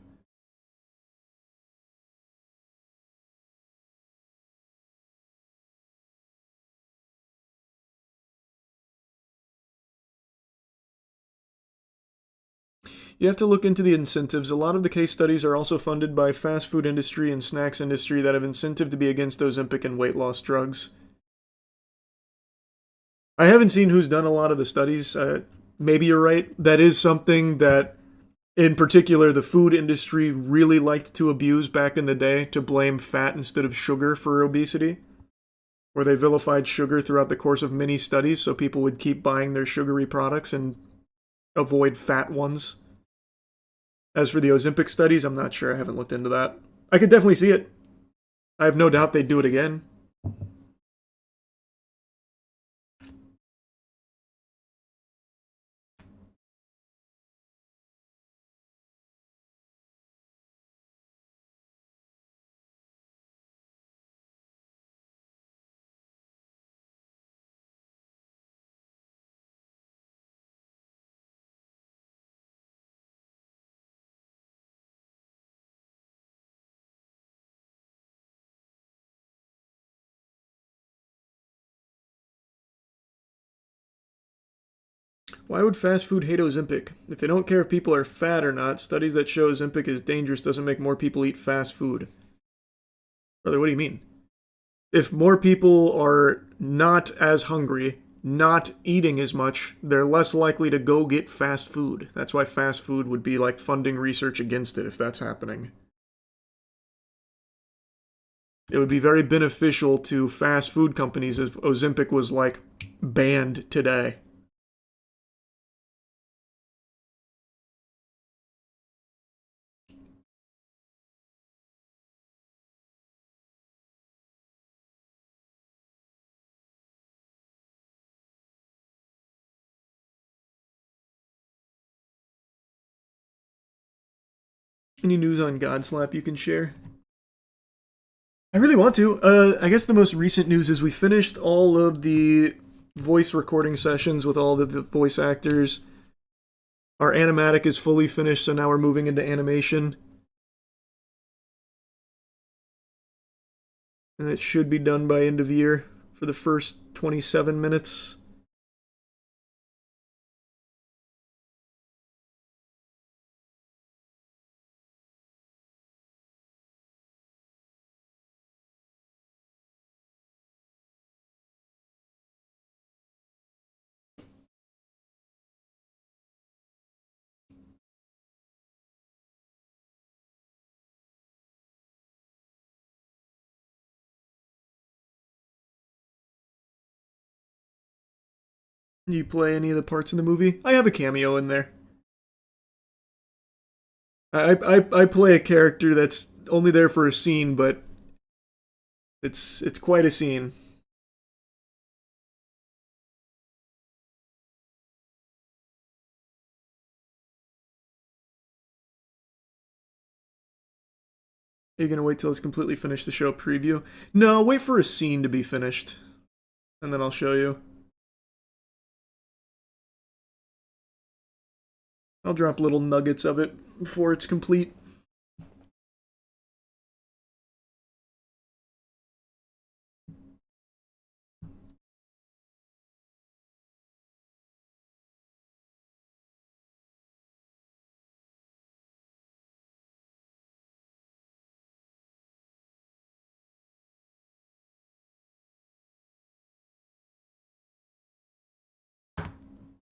You have to look into the incentives. A lot of the case studies are also funded by fast food industry and snacks industry that have incentive to be against Ozempic and weight loss drugs. I haven't seen who's done a lot of the studies. Maybe you're right. That is something that, in particular, the food industry really liked to abuse back in the day, to blame fat instead of sugar for obesity, where they vilified sugar throughout the course of many studies so people would keep buying their sugary products and avoid fat ones. As for the Ozempic studies, I'm not sure. I haven't looked into that. I could definitely see it. I have no doubt they'd do it again. Why would fast food hate Ozempic? If they don't care if people are fat or not, studies that show Ozempic is dangerous doesn't make more people eat fast food. Brother, what do you mean? If more people are not as hungry, not eating as much, they're less likely to go get fast food. That's why fast food would be like funding research against it if that's happening. It would be very beneficial to fast food companies if Ozempic was like banned today. Any news on Godslap you can share? I really want to. I guess the most recent news is we finished all of the voice recording sessions with all the voice actors. Our animatic is fully finished, so now we're moving into animation. And it should be done by end of year for the first 27 minutes. Do you play any of the parts in the movie? I have a cameo in there. I play a character that's only there for a scene, but it's quite a scene. Are you gonna wait till it's completely finished to show a preview? No, wait for a scene to be finished, and then I'll show you. I'll drop little nuggets of it before it's complete.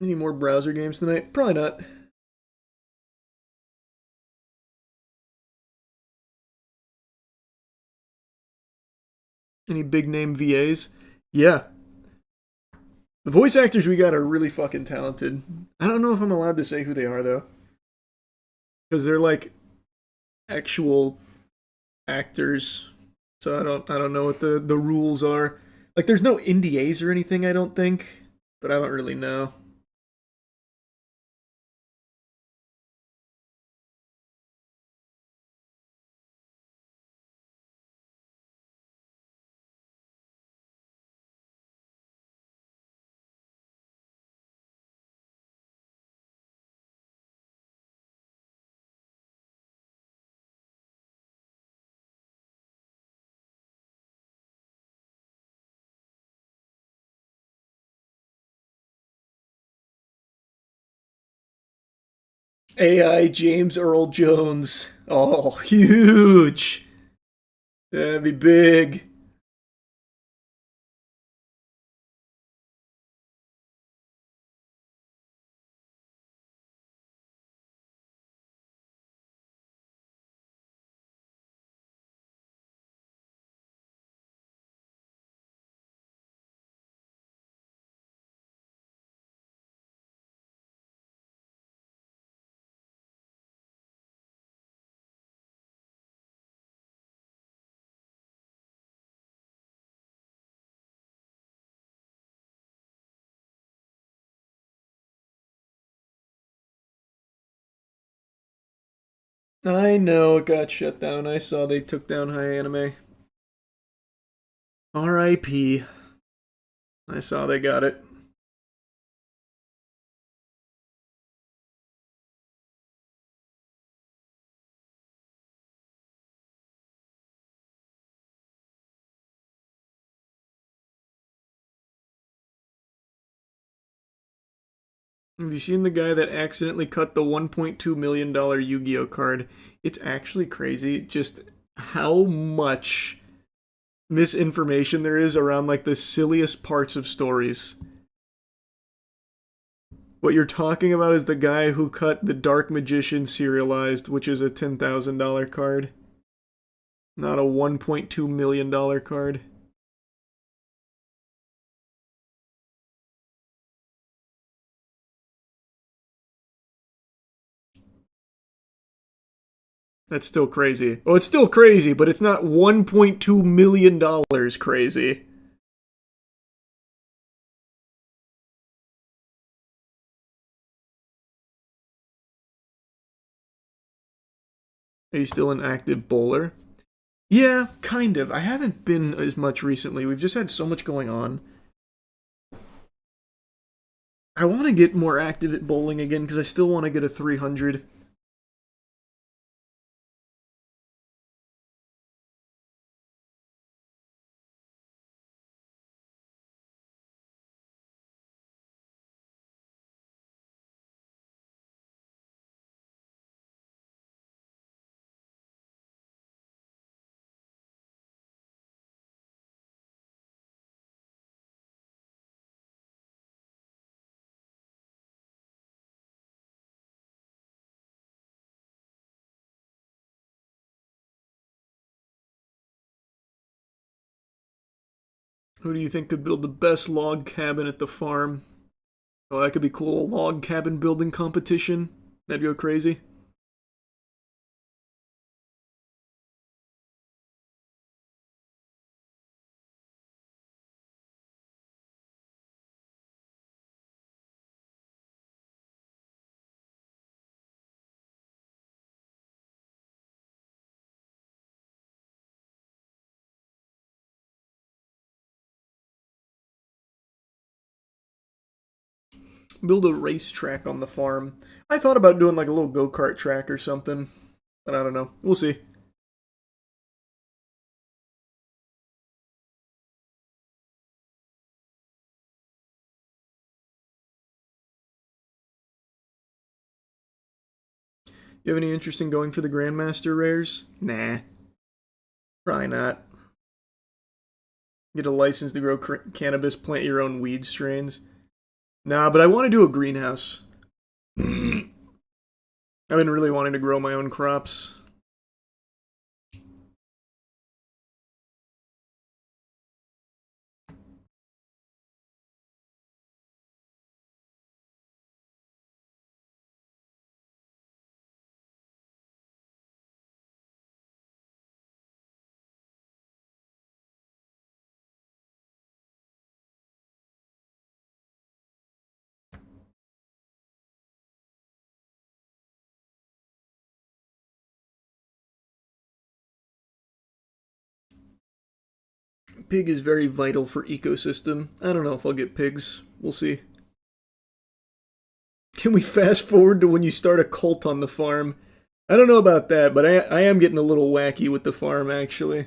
Any more browser games tonight? Probably not. Any big name VAs? Yeah. The voice actors we got are really fucking talented. I don't know if I'm allowed to say who they are though, because they're like actual actors. So I don't know what the rules are. Like, there's no NDAs or anything, I don't think, but I don't really know. AI James Earl Jones. Oh, huge. That'd be big. I know it got shut down. I saw they took down High Anime. R.I.P. I saw they got it. Have you seen the guy that accidentally cut the $1.2 million Yu-Gi-Oh card? It's actually crazy just how much misinformation there is around like the silliest parts of stories. What you're talking about is the guy who cut the Dark Magician serialized, which is a $10,000 card. Not a $1.2 million card. That's still crazy. Oh, it's still crazy, but it's not $1.2 million crazy. Are you still an active bowler? Yeah, kind of. I haven't been as much recently. We've just had so much going on. I want to get more active at bowling again because I still want to get a 300. Who do you think could build the best log cabin at the farm? Oh, that could be cool. A log cabin building competition. That'd go crazy. Build a racetrack on the farm. I thought about doing like a little go-kart track or something, but I don't know. We'll see. You have any interest in going for the Grandmaster rares? Nah. Probably not. Get a license to grow cannabis, plant your own weed strains. Nah, but I want to do a greenhouse. I've been really wanting to grow my own crops. pig is very vital for ecosystem. I don't know if I'll get pigs. We'll see. Can we fast forward to when you start a cult on the farm? I don't know about that, but I am getting a little wacky with the farm, actually.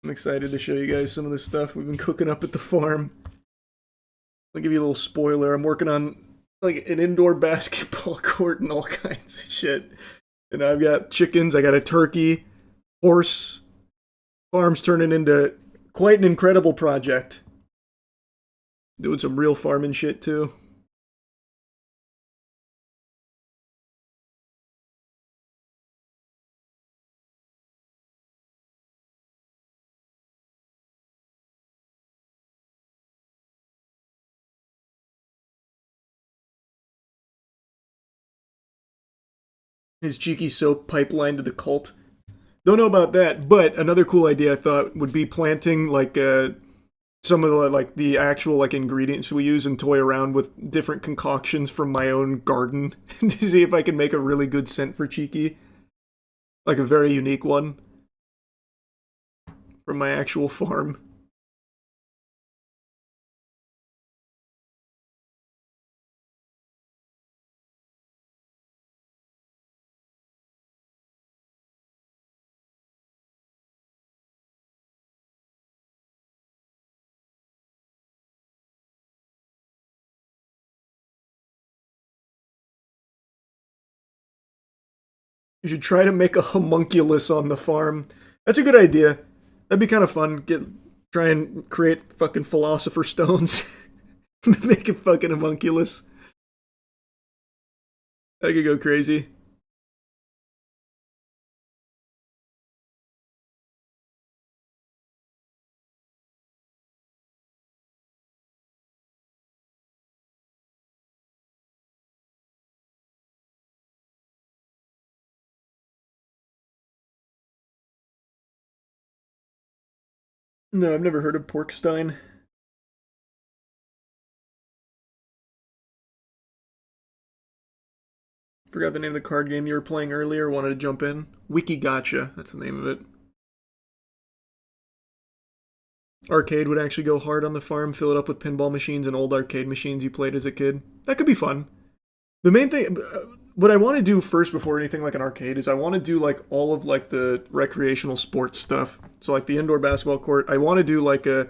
I'm excited to show you guys some of the stuff we've been cooking up at the farm. I'll give you a little spoiler. I'm working on like an indoor basketball court and all kinds of shit. And I've got chickens, I got a turkey, horse. Farm's turning into quite an incredible project. Doing some real farming shit too. His cheeky soap pipeline to the cult. Don't know about that, but another cool idea I thought would be planting like some of the actual like ingredients we use and toy around with different concoctions from my own garden to see if I can make a really good scent for Cheeky. Like a very unique one from my actual farm. You should try to make a homunculus on the farm. That's a good idea. That'd be kind of fun. Try and create fucking philosopher stones. Make a fucking homunculus. I could go crazy. No, I've never heard of Porkstein. Forgot the name of the card game you were playing earlier, wanted to jump in. Wiki Gotcha, that's the name of it. Arcade would actually go hard on the farm, fill it up with pinball machines and old arcade machines you played as a kid. That could be fun. The main thing, what I want to do first before anything like an arcade is I want to do like all of like the recreational sports stuff. So like the indoor basketball court, I want to do like a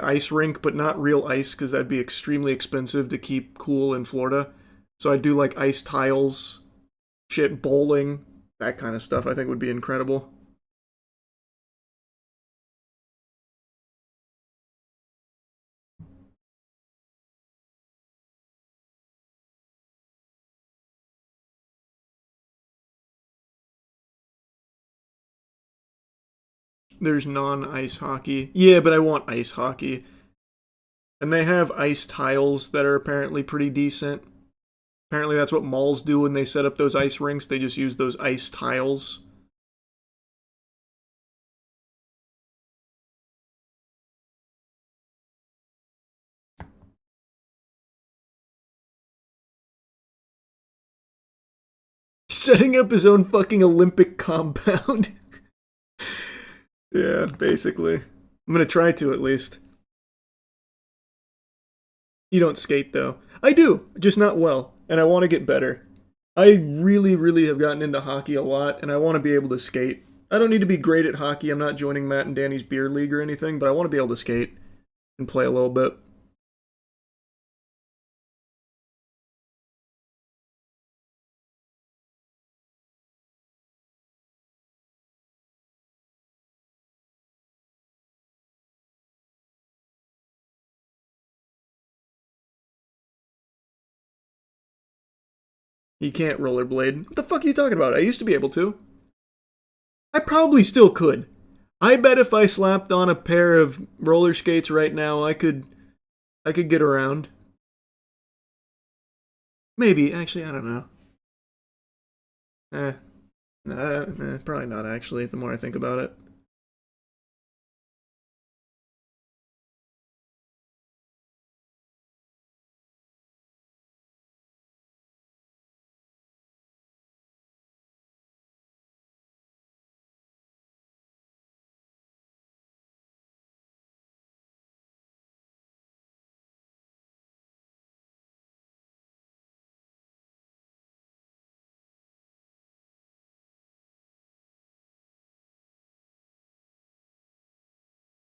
ice rink, but not real ice because that'd be extremely expensive to keep cool in Florida. So I'd do like ice tiles, shit, bowling, that kind of stuff I think would be incredible. There's non-ice hockey. Yeah, but I want ice hockey. And they have ice tiles that are apparently pretty decent. Apparently that's what malls do when they set up those ice rinks. They just use those ice tiles. Setting up his own fucking Olympic compound. Yeah, basically. I'm gonna try to, at least. You don't skate, though. I do, just not well, and I want to get better. I really, really have gotten into hockey a lot, and I want to be able to skate. I don't need to be great at hockey. I'm not joining Matt and Danny's beer league or anything, but I want to be able to skate and play a little bit. You can't rollerblade. What the fuck are you talking about? I used to be able to. I probably still could. I bet if I slapped on a pair of roller skates right now, I could get around. Maybe. Actually, I don't know. Probably not, actually, the more I think about it.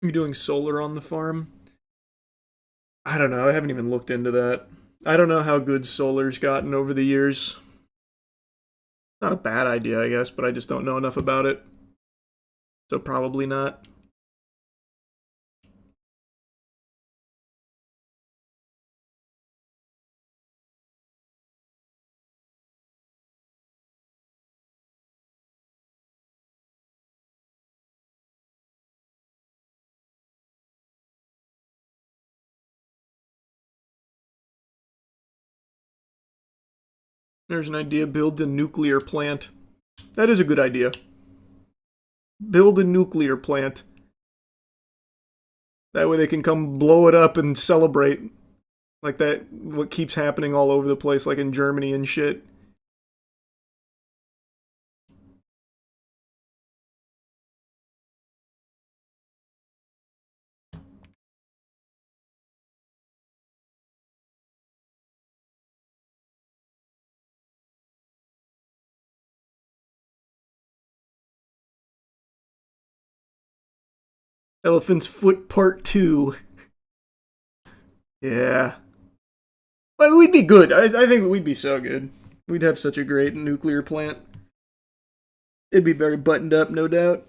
You doing solar on the farm? I don't know. I haven't even looked into that. I don't know how good solar's gotten over the years. Not a bad idea, I guess, but I just don't know enough about it. So probably not. There's an idea, build a nuclear plant. That is a good idea. Build a nuclear plant. That way they can come blow it up and celebrate. Like that, what keeps happening all over the place, like in Germany and shit. Elephant's Foot Part 2. Yeah. Well, we'd be good. I think we'd be so good. We'd have such a great nuclear plant. It'd be very buttoned up, no doubt.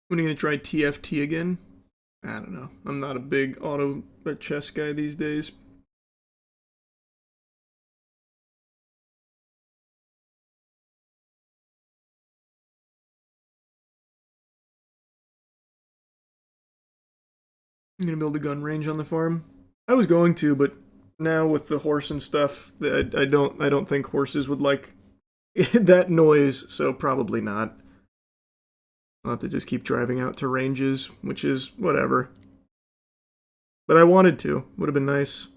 When are you gonna try TFT again? I don't know. I'm not a big chess guy these days. You gonna build a gun range on the farm? I was going to, but now with the horse and stuff, I don't think horses would like that noise, so probably not. I'll have to just keep driving out to ranges, which is whatever. But I wanted to. Would have been nice.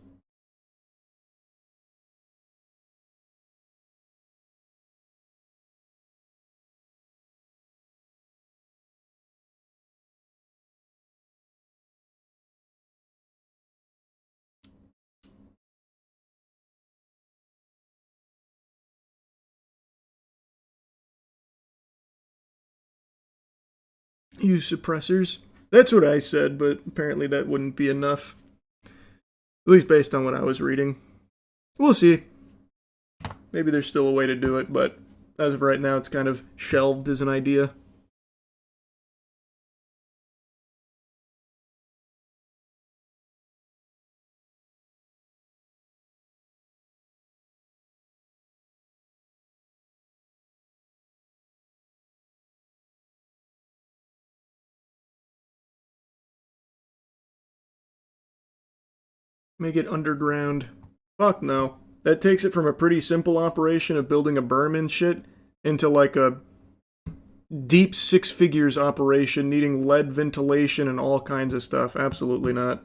Use suppressors. That's what I said, but apparently that wouldn't be enough. At least based on what I was reading. We'll see. Maybe there's still a way to do it, but as of right now, it's kind of shelved as an idea. Make it underground. Fuck no. That takes it from a pretty simple operation of building a berm and shit into like a deep six figures operation needing lead ventilation and all kinds of stuff. Absolutely not.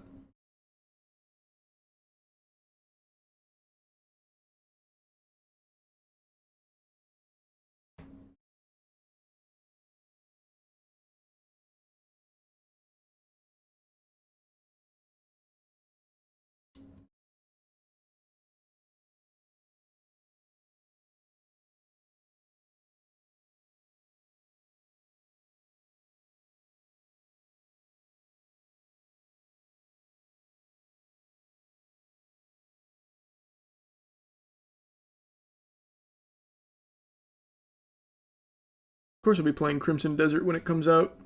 Of course I'll be playing Crimson Desert when it comes out.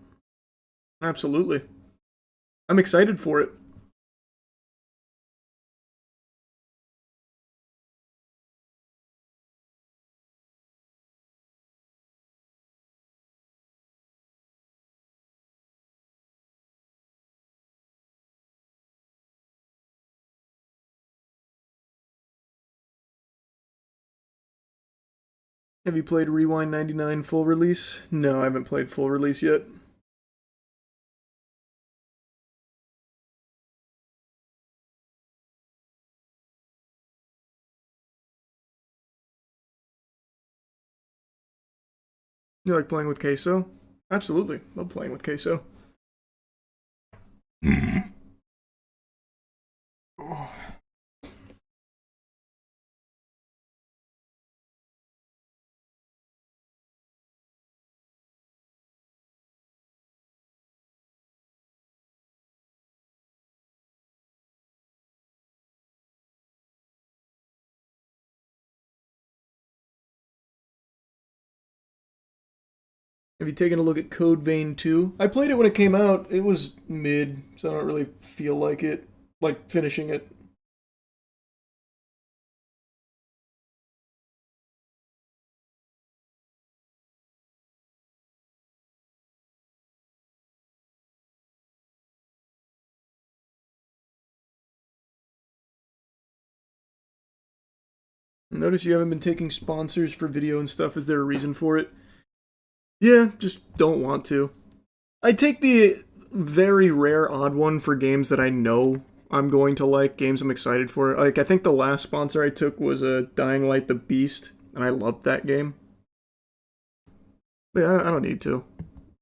Absolutely. I'm excited for it. Have you played Rewind 99 full release? No, I haven't played full release yet. You like playing with queso? Absolutely. Love playing with queso. Have you taken a look at Code Vein 2? I played it when it came out. It was mid, so I don't really feel like it, like finishing it. Notice you haven't been taking sponsors for video and stuff. Is there a reason for it? Yeah, just don't want to. I take the very rare odd one for games that I know I'm going to like, games I'm excited for. Like, I think the last sponsor I took was Dying Light the Beast, and I loved that game. But yeah, I don't need to.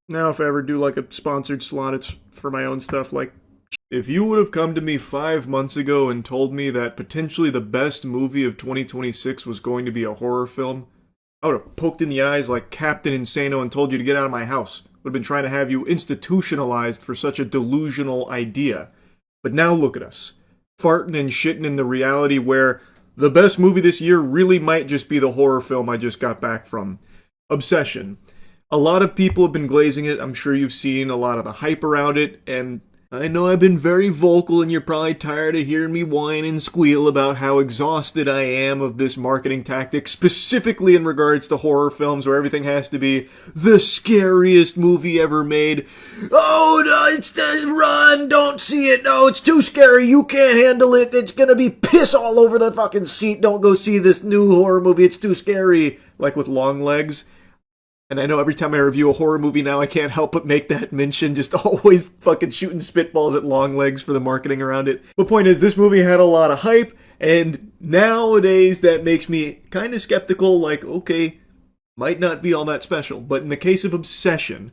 Now if I ever do like a sponsored slot, it's for my own stuff. Like, if you would have come to me 5 months ago and told me that potentially the best movie of 2026 was going to be a horror film, I would have poked in the eyes like Captain Insano and told you to get out of my house. Would have been trying to have you institutionalized for such a delusional idea. But now look at us, farting and shitting in the reality where the best movie this year really might just be the horror film I just got back from. Obsession. A lot of people have been glazing it. I'm sure you've seen a lot of the hype around it, and I know I've been very vocal and you're probably tired of hearing me whine and squeal about how exhausted I am of this marketing tactic, specifically in regards to horror films where everything has to be the scariest movie ever made. Oh, no, it's run, don't see it, no, it's too scary, you can't handle it, it's gonna be piss all over the fucking seat, don't go see this new horror movie, it's too scary. Like with Long Legs. And I know every time I review a horror movie now, I can't help but make that mention, just always fucking shooting spitballs at Long Legs for the marketing around it. The point is, this movie had a lot of hype, and nowadays that makes me kind of skeptical, like, okay, might not be all that special. But in the case of Obsession,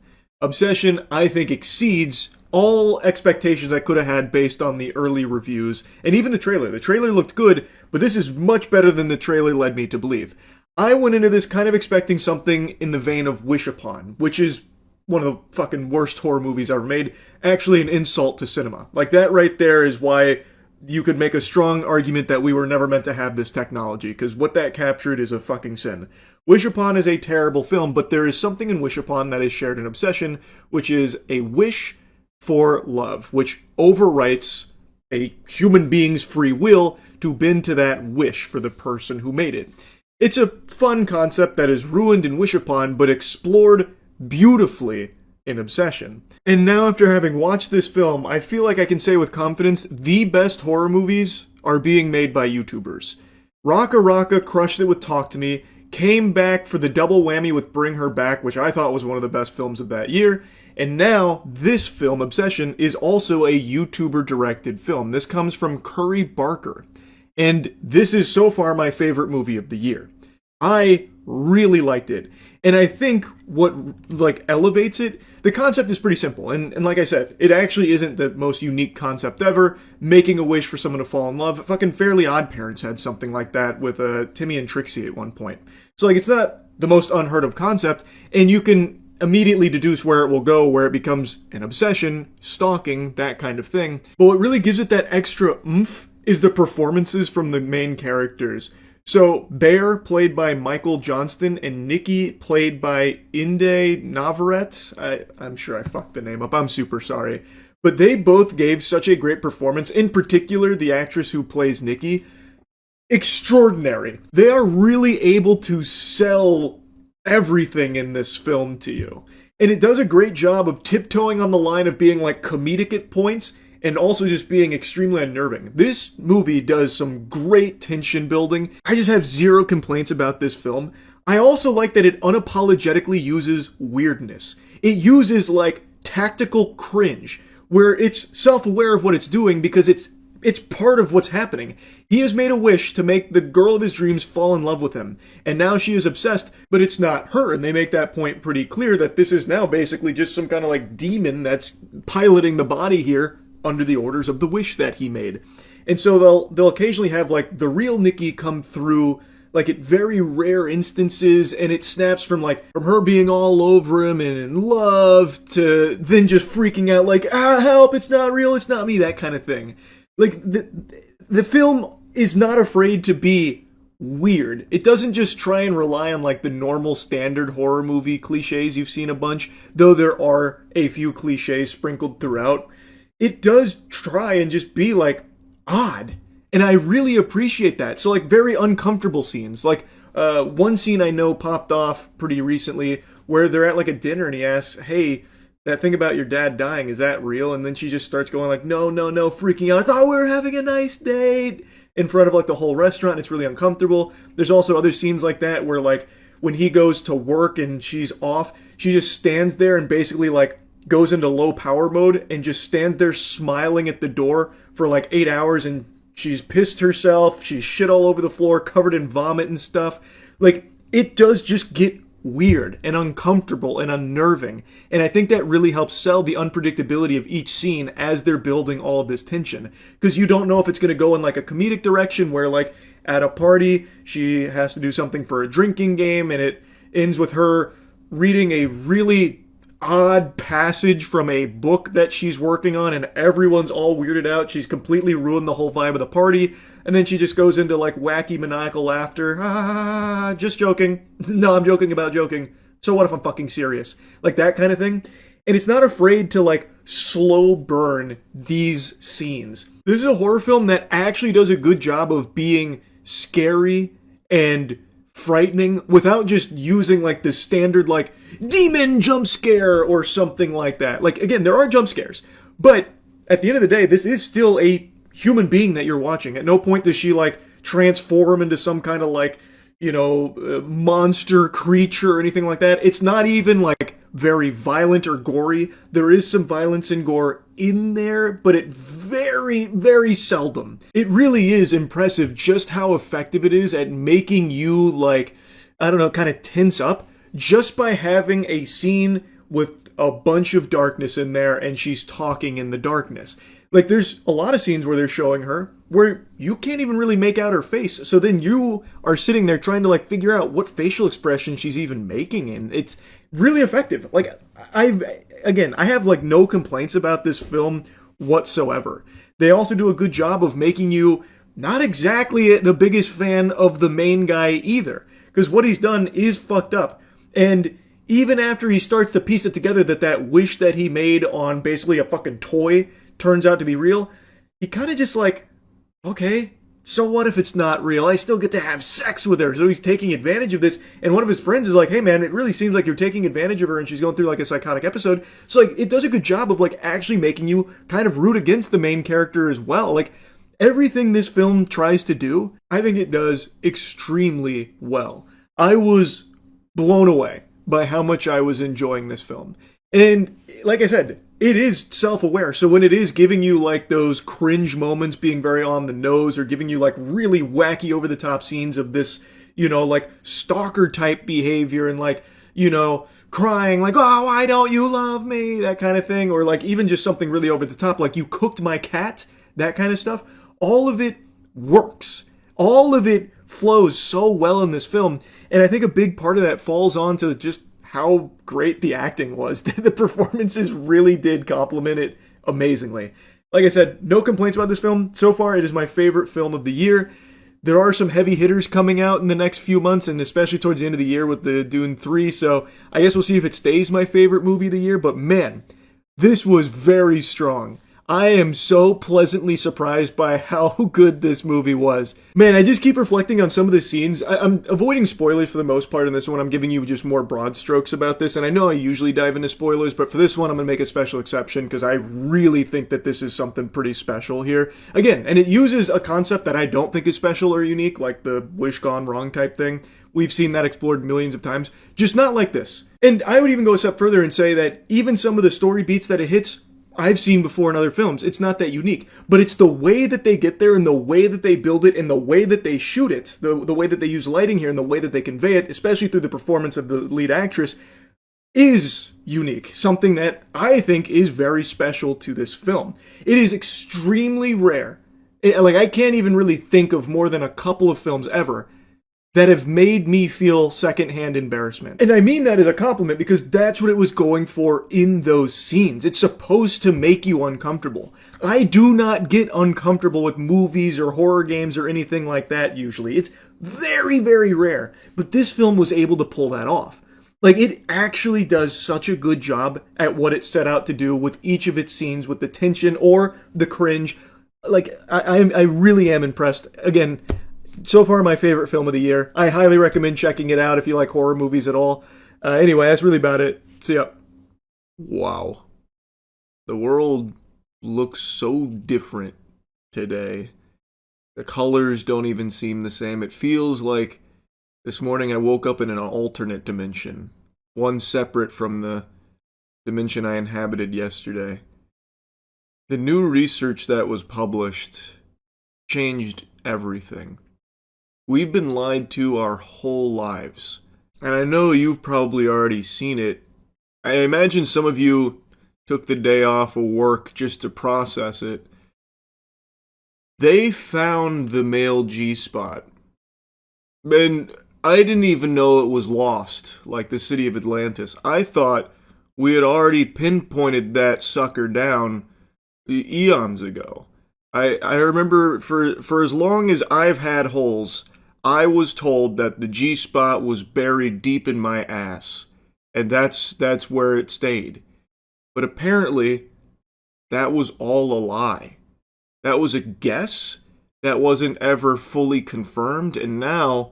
I think exceeds all expectations I could have had based on the early reviews, and even the trailer. The trailer looked good, but this is much better than the trailer led me to believe. I went into this kind of expecting something in the vein of Wish Upon, which is one of the fucking worst horror movies ever made. Actually an insult to cinema. Like, that right there is why you could make a strong argument that we were never meant to have this technology, because what that captured is a fucking sin. Wish Upon is a terrible film, but there is something in Wish Upon that is shared in Obsession, which is a wish for love, which overwrites a human being's free will to bend to that wish for the person who made it. It's a fun concept that is ruined in Wish Upon, but explored beautifully in Obsession. And now, after having watched this film, I feel like I can say with confidence, the best horror movies are being made by YouTubers. Raka Raka crushed it with Talk to Me, came back for the double whammy with Bring Her Back, which I thought was one of the best films of that year, and now this film, Obsession, is also a YouTuber-directed film. This comes from Curry Barker. And this is so far my favorite movie of the year. I really liked it. And I think what, like, elevates it, the concept is pretty simple. And like I said, it actually isn't the most unique concept ever. Making a wish for someone to fall in love. Fucking Fairly Odd Parents had something like that with Timmy and Trixie at one point. So, like, it's not the most unheard of concept. And you can immediately deduce where it will go, where it becomes an obsession, stalking, that kind of thing. But what really gives it that extra oomph is the performances from the main characters. So, Bear, played by Michael Johnston, and Nikki, played by Inde Navarrete. I'm sure I fucked the name up, I'm super sorry. But they both gave such a great performance, in particular the actress who plays Nikki. Extraordinary. They are really able to sell everything in this film to you. And it does a great job of tiptoeing on the line of being like comedic at points, and also just being extremely unnerving. This movie does some great tension building. I just have zero complaints about this film. I also like that it unapologetically uses weirdness. It uses, like, tactical cringe, where it's self-aware of what it's doing because it's it's part of what's happening. He has made a wish to make the girl of his dreams fall in love with him, and now she is obsessed, but it's not her, and they make that point pretty clear that this is now basically just some kind of like demon that's piloting the body here under the orders of the wish that he made. And so they'll occasionally have like the real Nikki come through like at very rare instances, and it snaps from her being all over him and in love to then just freaking out like, help, it's not real, it's not me, that kind of thing. Like the film is not afraid to be weird. It doesn't just try and rely on like the normal standard horror movie cliches you've seen a bunch, though there are a few cliches sprinkled throughout. It does try and just be like odd. And I really appreciate that. So like very uncomfortable scenes. Like one scene I know popped off pretty recently where they're at like a dinner and he asks, hey, that thing about your dad dying, is that real? And then she just starts going like, no, freaking out. I thought we were having a nice date in front of like the whole restaurant. It's really uncomfortable. There's also other scenes like that where like when he goes to work and she's off, she just stands there and basically like goes into low power mode and just stands there smiling at the door for like 8 hours, and she's pissed herself, she's shit all over the floor, covered in vomit and stuff. Like, it does just get weird and uncomfortable and unnerving. And I think that really helps sell the unpredictability of each scene as they're building all of this tension. Because you don't know if it's going to go in like a comedic direction where like at a party she has to do something for a drinking game and it ends with her reading a really odd passage from a book that she's working on and everyone's all weirded out. She's completely ruined the whole vibe of the party. And then she just goes into like wacky maniacal laughter. Just joking. No, I'm joking about joking. So what if I'm fucking serious? Like that kind of thing. And it's not afraid to like slow burn these scenes. This is a horror film that actually does a good job of being scary and frightening without just using like the standard like demon jump scare or something like that. Like again, there are jump scares, but at the end of the day, this is still a human being that you're watching. At no point does she like transform into some kind of like, monster creature or anything like that. It's not even like very violent or gory. There is some violence and gore in there, but it very, very seldom. It really is impressive just how effective it is at making you like, I don't know, kind of tense up just by having a scene with a bunch of darkness in there and she's talking in the darkness. Like there's a lot of scenes where they're showing her where you can't even really make out her face. So then you are sitting there trying to like figure out what facial expression she's even making, and it's really effective. Like I have like no complaints about this film whatsoever. They also do a good job of making you not exactly the biggest fan of the main guy either, because what he's done is fucked up. And even after he starts to piece it together that wish that he made on basically a fucking toy turns out to be real, he kind of just like, okay, so what if it's not real? I still get to have sex with her. So he's taking advantage of this. And one of his friends is like, hey man, it really seems like you're taking advantage of her and she's going through like a psychotic episode. So like, it does a good job of like actually making you kind of root against the main character as well. Like everything this film tries to do, I think it does extremely well. I was blown away by how much I was enjoying this film. And like I said, it is self-aware. So when it is giving you like those cringe moments being very on the nose or giving you like really wacky over the top scenes of this, like stalker type behavior and like, crying like, oh, why don't you love me? That kind of thing. Or like even just something really over the top, like you cooked my cat, that kind of stuff. All of it works. All of it flows so well in this film. And I think a big part of that falls onto just how great the acting was. The performances really did complement it amazingly. Like I said, no complaints about this film. So far, it is my favorite film of the year. There are some heavy hitters coming out in the next few months, and especially towards the end of the year with the Dune 3, so I guess we'll see if it stays my favorite movie of the year, but man, this was very strong. I am so pleasantly surprised by how good this movie was. Man, I just keep reflecting on some of the scenes. I'm avoiding spoilers for the most part in this one. I'm giving you just more broad strokes about this, and I know I usually dive into spoilers, but for this one I'm going to make a special exception because I really think that this is something pretty special here. Again, and it uses a concept that I don't think is special or unique, like the wish gone wrong type thing. We've seen that explored millions of times, just not like this. And I would even go a step further and say that even some of the story beats that it hits I've seen before in other films. It's not that unique. But it's the way that they get there and the way that they build it and the way that they shoot it, the way that they use lighting here and the way that they convey it, especially through the performance of the lead actress, is unique. Something that I think is very special to this film. It is extremely rare. I can't even really think of more than a couple of films ever that have made me feel secondhand embarrassment. And I mean that as a compliment because that's what it was going for in those scenes. It's supposed to make you uncomfortable. I do not get uncomfortable with movies or horror games or anything like that usually. It's very, very rare. But this film was able to pull that off. It actually does such a good job at what it set out to do with each of its scenes, with the tension or the cringe. I really am impressed. Again, so far my favorite film of the year. I highly recommend checking it out if you like horror movies at all. Anyway, that's really about it. See ya. Wow. The world looks so different today. The colors don't even seem the same. It feels like this morning I woke up in an alternate dimension. One separate from the dimension I inhabited yesterday. The new research that was published changed everything. We've been lied to our whole lives. And I know you've probably already seen it. I imagine some of you took the day off of work just to process it. They found the male G-spot. And I didn't even know it was lost, like the city of Atlantis. I thought we had already pinpointed that sucker down eons ago. I remember for as long as I've had holes, I was told that the G-spot was buried deep in my ass. And that's where it stayed. But apparently, that was all a lie. That was a guess that wasn't ever fully confirmed, and now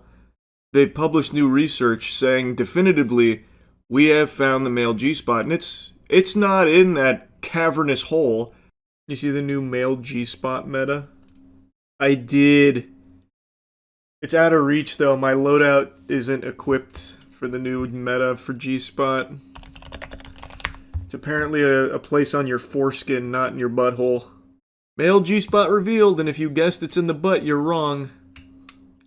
they've published new research saying definitively we have found the male G-spot, and it's not in that cavernous hole. You see the new male G-spot meta? I did. It's out of reach though. My loadout isn't equipped for the new meta for G-spot. It's apparently a place on your foreskin, not in your butthole. Male G-spot revealed, and if you guessed it's in the butt, you're wrong.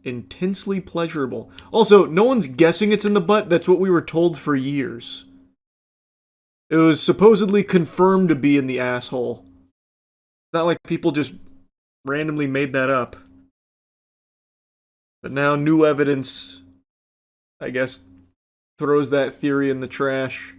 Intensely pleasurable. Also, no one's guessing it's in the butt. That's what we were told for years. It was supposedly confirmed to be in the asshole. Not like people just randomly made that up. But now new evidence, I guess, throws that theory in the trash.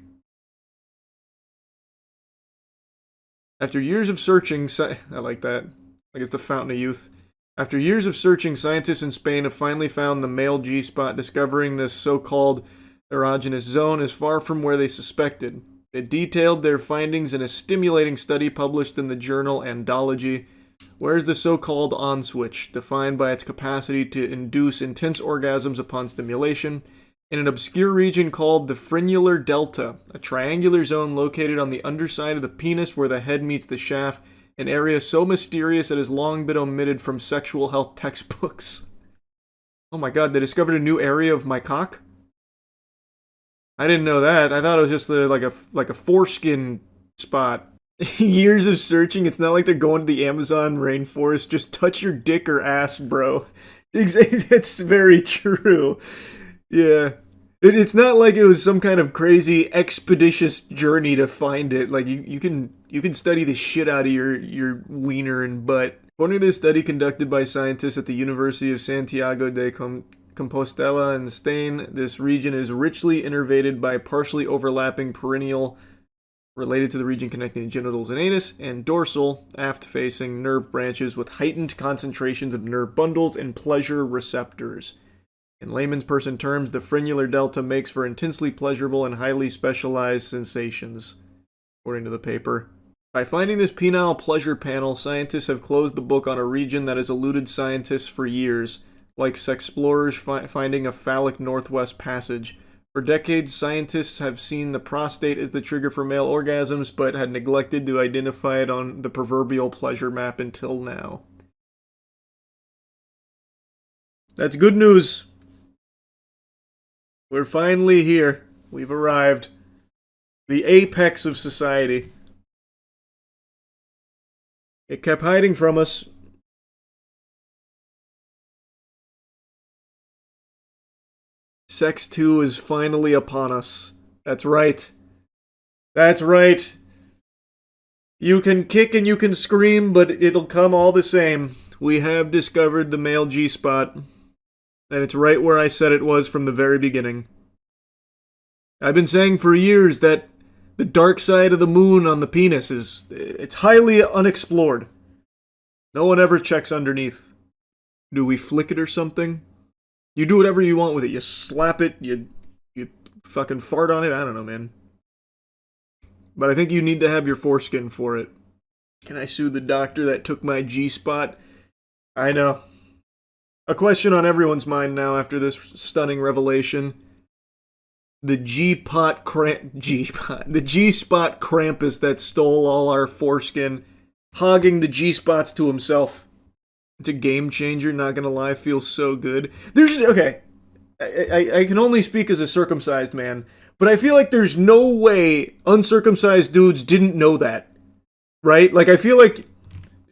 After years of searching, I like that. I guess the fountain of youth. After years of searching, scientists in Spain have finally found the male G-spot, discovering this so-called erogenous zone is far from where they suspected. They detailed their findings in a stimulating study published in the journal Andology. Where's the so-called on switch, defined by its capacity to induce intense orgasms upon stimulation, in an obscure region called the frenular delta, a triangular zone located on the underside of the penis where the head meets the shaft, an area so mysterious it has long been omitted from sexual health textbooks. Oh my god, they discovered a new area of my cock? I didn't know that. I thought it was just like a foreskin spot. Years of searching, it's not like they're going to the Amazon rainforest. Just touch your dick or ass, bro. That's very true. Yeah. It's not like it was some kind of crazy expeditious journey to find it. Like you can study the shit out of your wiener and butt. According to this study conducted by scientists at the University of Santiago de Compostela in Spain, this region is richly innervated by partially overlapping perineal related to the region connecting the genitals and anus, and dorsal, aft-facing nerve branches with heightened concentrations of nerve bundles and pleasure receptors. In layman's person terms, the frenular delta makes for intensely pleasurable and highly specialized sensations, according to the paper. By finding this penile pleasure panel, scientists have closed the book on a region that has eluded scientists for years, like sexplorers finding a phallic northwest passage. For decades, scientists have seen the prostate as the trigger for male orgasms, but had neglected to identify it on the proverbial pleasure map until now. That's good news. We're finally here. We've arrived. The apex of society. It kept hiding from us. Sex 2 is finally upon us. That's right. That's right. You can kick and you can scream, but it'll come all the same. We have discovered the male G-spot. And it's right where I said it was from the very beginning. I've been saying for years that the dark side of the moon on the penis it's highly unexplored. No one ever checks underneath. Do we flick it or something? You do whatever you want with it. You slap it, you fucking fart on it. I don't know, man. But I think you need to have your foreskin for it. Can I sue the doctor that took my G-spot? I know. A question on everyone's mind now after this stunning revelation. The G-spot Krampus that stole all our foreskin, hogging the G-spots to himself. It's a game changer, not gonna lie, feels so good. Okay, I can only speak as a circumcised man, but I feel like there's no way uncircumcised dudes didn't know that, right? Like, I feel like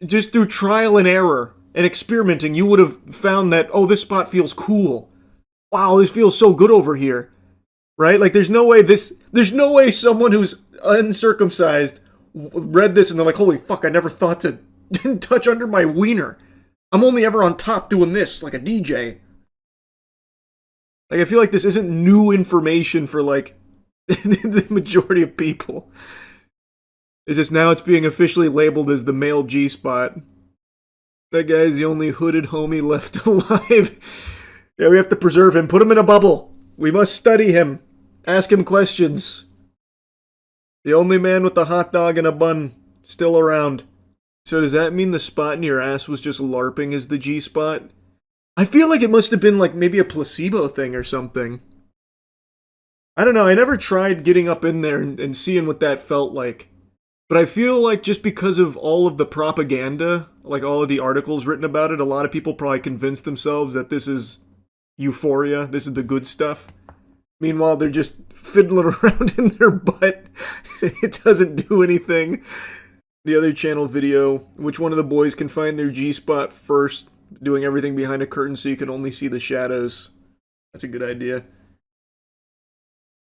just through trial and error and experimenting, you would have found that, oh, this spot feels cool. Wow, this feels so good over here, right? Like, there's no way someone who's uncircumcised read this and they're like, holy fuck, I never thought to touch under my wiener. I'm only ever on top doing this, like a DJ. Like, I feel like this isn't new information for, like, the majority of people. It's just now it's being officially labeled as the male G-spot. That guy's the only hooded homie left alive. Yeah, we have to preserve him. Put him in a bubble. We must study him. Ask him questions. The only man with a hot dog and a bun still around. So does that mean the spot in your ass was just LARPing as the G-spot? I feel like it must have been like maybe a placebo thing or something. I don't know, I never tried getting up in there and seeing what that felt like. But I feel like just because of all of the propaganda, like all of the articles written about it, a lot of people probably convinced themselves that this is euphoria, this is the good stuff. Meanwhile, they're just fiddling around in their butt. It doesn't do anything. The other channel video, which one of the boys can find their G-spot first, doing everything behind a curtain so you can only see the shadows. That's a good idea.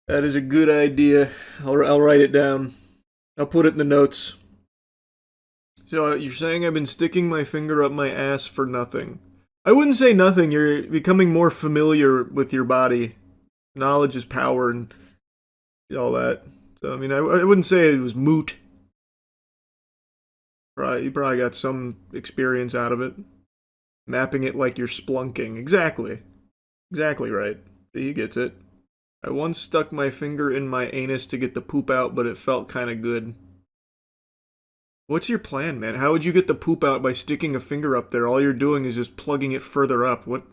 That is a good idea. I'll write it down. I'll put it in the notes. So you're saying I've been sticking my finger up my ass for nothing. I wouldn't say nothing. You're becoming more familiar with your body. Knowledge is power and all that. So, I mean, I wouldn't say it was moot. You probably got some experience out of it. Mapping it like you're splunking. Exactly. Exactly right. He gets it. I once stuck my finger in my anus to get the poop out, but it felt kind of good. What's your plan, man? How would you get the poop out by sticking a finger up there? All you're doing is just plugging it further up. What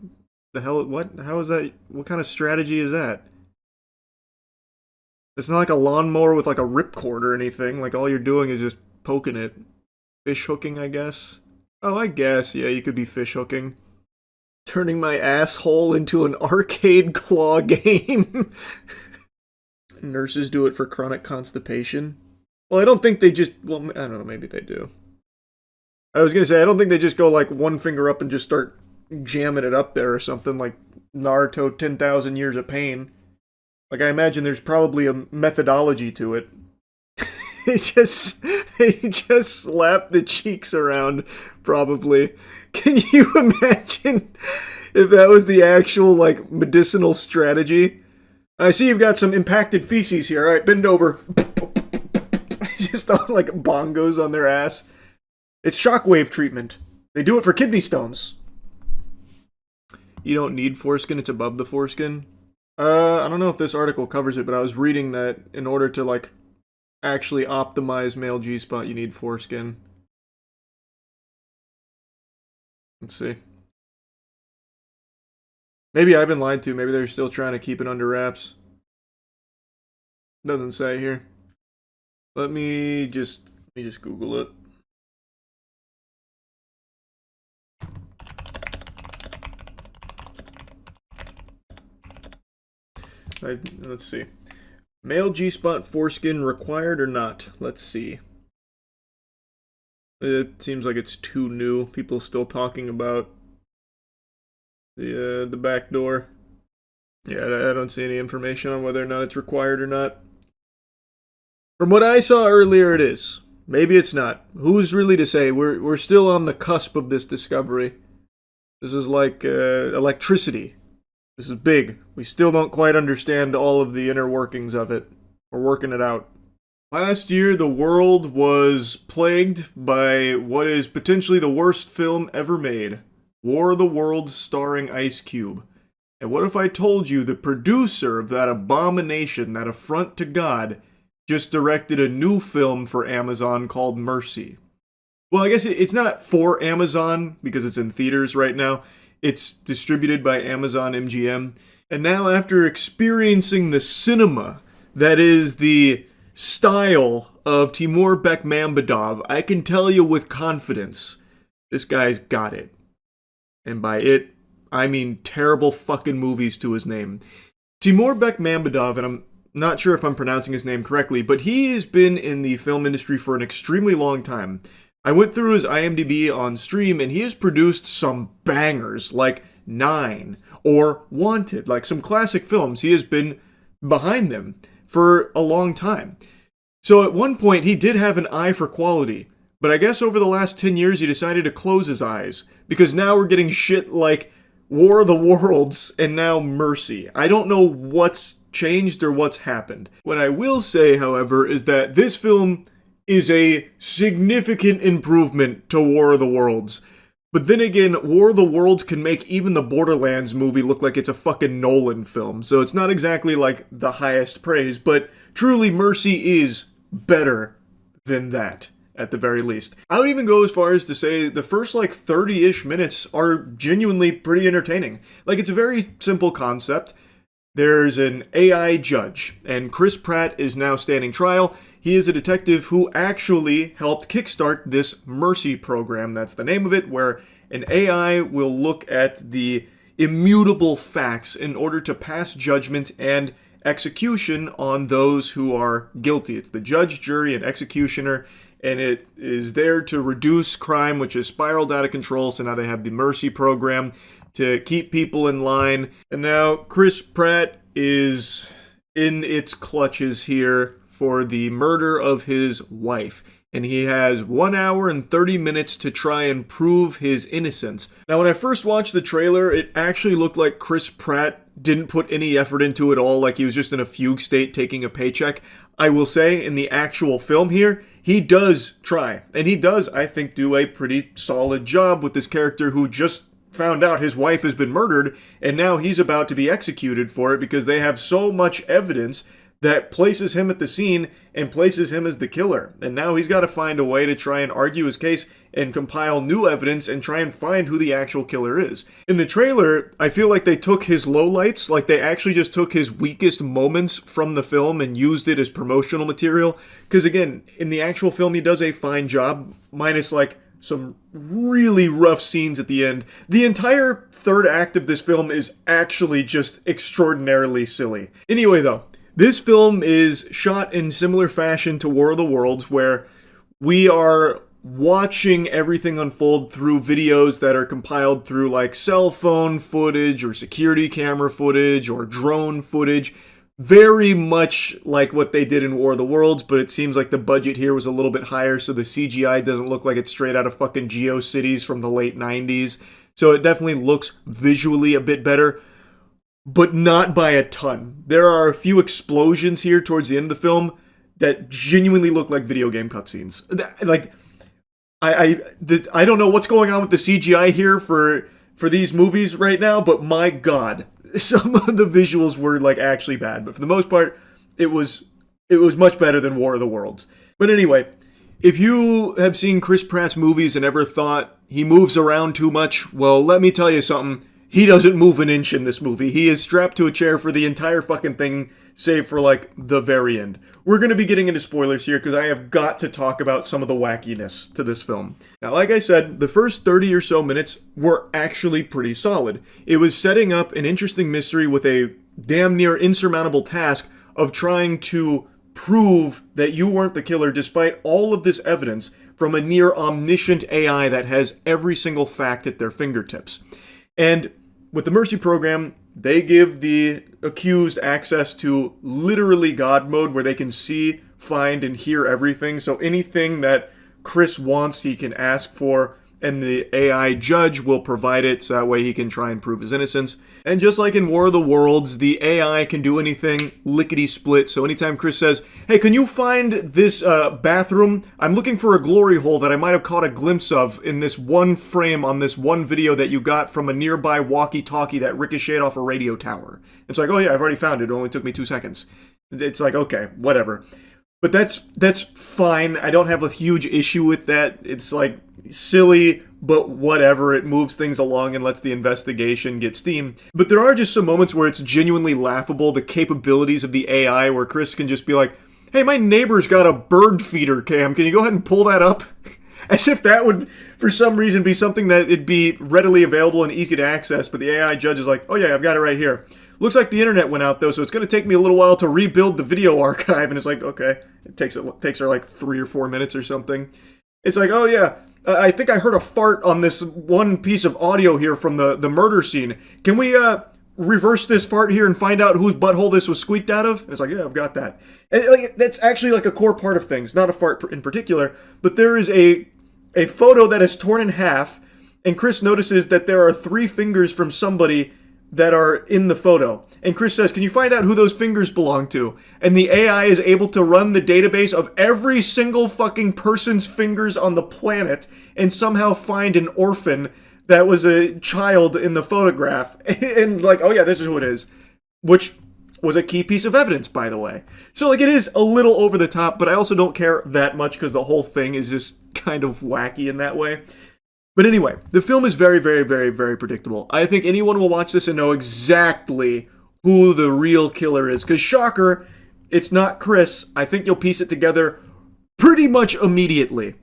the hell? What? How is that? What kind of strategy is that? It's not like a lawnmower with like a ripcord or anything. Like all you're doing is just poking it. Fish hooking, I guess. Oh, I guess. Yeah, you could be fish hooking. Turning my asshole into an arcade claw game. Nurses do it for chronic constipation. Well, I don't think they just... Well, I don't know, maybe they do. I was gonna say, I don't think they just go like one finger up and just start jamming it up there or something like Naruto 10,000 Years of Pain. Like, I imagine there's probably a methodology to it. They just slap the cheeks around, probably. Can you imagine if that was the actual, like, medicinal strategy? I see you've got some impacted feces here. Alright, bend over. Just on, like, bongos on their ass. It's shockwave treatment. They do it for kidney stones. You don't need foreskin, it's above the foreskin. I don't know if this article covers it, but I was reading that in order to, like, actually optimize male G-spot, you need foreskin. Let's see. Maybe I've been lied to. Maybe they're still trying to keep it under wraps. Doesn't say here. Let me just Google it. Let's see. Male G-spot foreskin required or not? Let's see. It seems like it's too new. People still talking about the back door. Yeah, I don't see any information on whether or not it's required or not. From what I saw earlier, it is. Maybe it's not. Who's really to say? We're still on the cusp of this discovery. This is like electricity. This is big. We still don't quite understand all of the inner workings of it. We're working it out. Last year, the world was plagued by what is potentially the worst film ever made. War of the Worlds starring Ice Cube. And what if I told you the producer of that abomination, that affront to God, just directed a new film for Amazon called Mercy? Well, I guess it's not for Amazon because it's in theaters right now. It's distributed by Amazon MGM. And now after experiencing the cinema that is the style of Timur Bekmambetov, I can tell you with confidence, this guy's got it. And by it, I mean terrible fucking movies to his name. Timur Bekmambetov, and I'm not sure if I'm pronouncing his name correctly, but he has been in the film industry for an extremely long time. I went through his IMDb on stream, and he has produced some bangers, like 9, or Wanted, like some classic films. He has been behind them for a long time. So at one point, he did have an eye for quality, but I guess over the last 10 years, he decided to close his eyes, because now we're getting shit like War of the Worlds and now Mercy. I don't know what's changed or what's happened. What I will say, however, is that this film is a significant improvement to War of the Worlds. But then again, War of the Worlds can make even the Borderlands movie look like it's a fucking Nolan film, so it's not exactly like the highest praise, but truly Mercy is better than that, at the very least. I would even go as far as to say the first like 30-ish minutes are genuinely pretty entertaining. Like, it's a very simple concept. There's an AI judge, and Chris Pratt is now standing trial. He is a detective who actually helped kickstart this Mercy program, that's the name of it, where an AI will look at the immutable facts in order to pass judgment and execution on those who are guilty. It's the judge, jury, and executioner, and it is there to reduce crime, which has spiraled out of control, so now they have the Mercy program to keep people in line. And now Chris Pratt is in its clutches here for the murder of his wife. And he has 1 hour and 30 minutes to try and prove his innocence. Now, when I first watched the trailer, it actually looked like Chris Pratt didn't put any effort into it at all, like he was just in a fugue state taking a paycheck. I will say, in the actual film here, he does try. And he does, I think, do a pretty solid job with this character who just found out his wife has been murdered, and now he's about to be executed for it because they have so much evidence that places him at the scene and places him as the killer. And now he's got to find a way to try and argue his case and compile new evidence and try and find who the actual killer is. In the trailer, I feel like they took his lowlights, like they actually just took his weakest moments from the film and used it as promotional material. Because again, in the actual film, he does a fine job, minus like some really rough scenes at the end. The entire third act of this film is actually just extraordinarily silly. Anyway though, this film is shot in similar fashion to War of the Worlds, where we are watching everything unfold through videos that are compiled through like cell phone footage or security camera footage or drone footage. Very much like what they did in War of the Worlds, but it seems like the budget here was a little bit higher, so the CGI doesn't look like it's straight out of fucking GeoCities from the late 90s. So it definitely looks visually a bit better, but not by a ton. There are a few explosions here towards the end of the film that genuinely look like video game cutscenes. Like, I don't know what's going on with the CGI here for these movies right now, but my god, some of the visuals were like actually bad. But for the most part, it was much better than War of the Worlds. But anyway, if you have seen Chris Pratt's movies and ever thought he moves around too much, well, let me tell you something. He doesn't move an inch in this movie. He is strapped to a chair for the entire fucking thing, save for, like, the very end. We're going to be getting into spoilers here, because I have got to talk about some of the wackiness to this film. Now, like I said, the first 30 or so minutes were actually pretty solid. It was setting up an interesting mystery with a damn near insurmountable task of trying to prove that you weren't the killer despite all of this evidence from a near omniscient AI that has every single fact at their fingertips. And with the Mercy program, they give the accused access to literally God mode where they can see, find, and hear everything. So anything that Chris wants, he can ask for, and the AI judge will provide it so that way he can try and prove his innocence. And just like in War of the Worlds, the AI can do anything lickety-split. So anytime Chris says, hey, can you find this bathroom? I'm looking for a glory hole that I might have caught a glimpse of in this one frame on this one video that you got from a nearby walkie-talkie that ricocheted off a radio tower. It's like, oh yeah, I've already found it. It only took me 2 seconds. It's like, okay, whatever. But that's fine. I don't have a huge issue with that. It's like silly, but whatever. It moves things along and lets the investigation get steam. But there are just some moments where it's genuinely laughable, the capabilities of the AI, where Chris can just be like, hey, my neighbor's got a bird feeder cam. Can you go ahead and pull that up? As if that would, for some reason, be something that it'd be readily available and easy to access. But the AI judge is like, oh yeah, I've got it right here. Looks like the internet went out though, so it's going to take me a little while to rebuild the video archive. And it's like, okay, it takes her like 3 or 4 minutes or something. It's like, oh yeah, I think I heard a fart on this one piece of audio here from the murder scene. Can we reverse this fart here and find out whose butthole this was squeaked out of? And it's like, yeah, I've got that. And like, that's actually like a core part of things, not a fart in particular, but there is a photo that is torn in half, and Chris notices that there are 3 fingers from somebody that are in the photo. And Chris says, can you find out who those fingers belong to? And the AI is able to run the database of every single fucking person's fingers on the planet and somehow find an orphan that was a child in the photograph. And like, oh yeah, this is who it is. Which was a key piece of evidence, by the way. So like, it is a little over the top, but I also don't care that much because the whole thing is just kind of wacky in that way. But anyway, the film is very, very, very, very predictable. I think anyone will watch this and know exactly who the real killer is. Because shocker, it's not Chris. I think you'll piece it together pretty much immediately.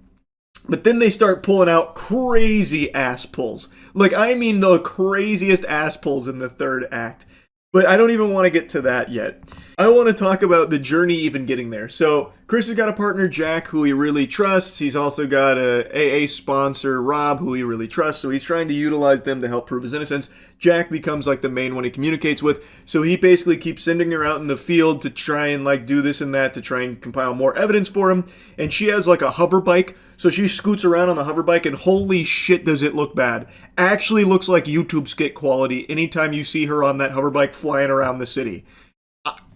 But then they start pulling out crazy ass pulls. Like, I mean the craziest ass pulls in the third act. But I don't even want to get to that yet. I want to talk about the journey even getting there. So, Chris has got a partner, Jack, who he really trusts. He's also got a AA sponsor, Rob, who he really trusts. So he's trying to utilize them to help prove his innocence. Jack becomes like the main one he communicates with. So he basically keeps sending her out in the field to try and like do this and that to try and compile more evidence for him. And she has like a hover bike. So she scoots around on the hover bike and holy shit does it look bad. Actually looks like YouTube skit quality anytime you see her on that hover bike flying around the city.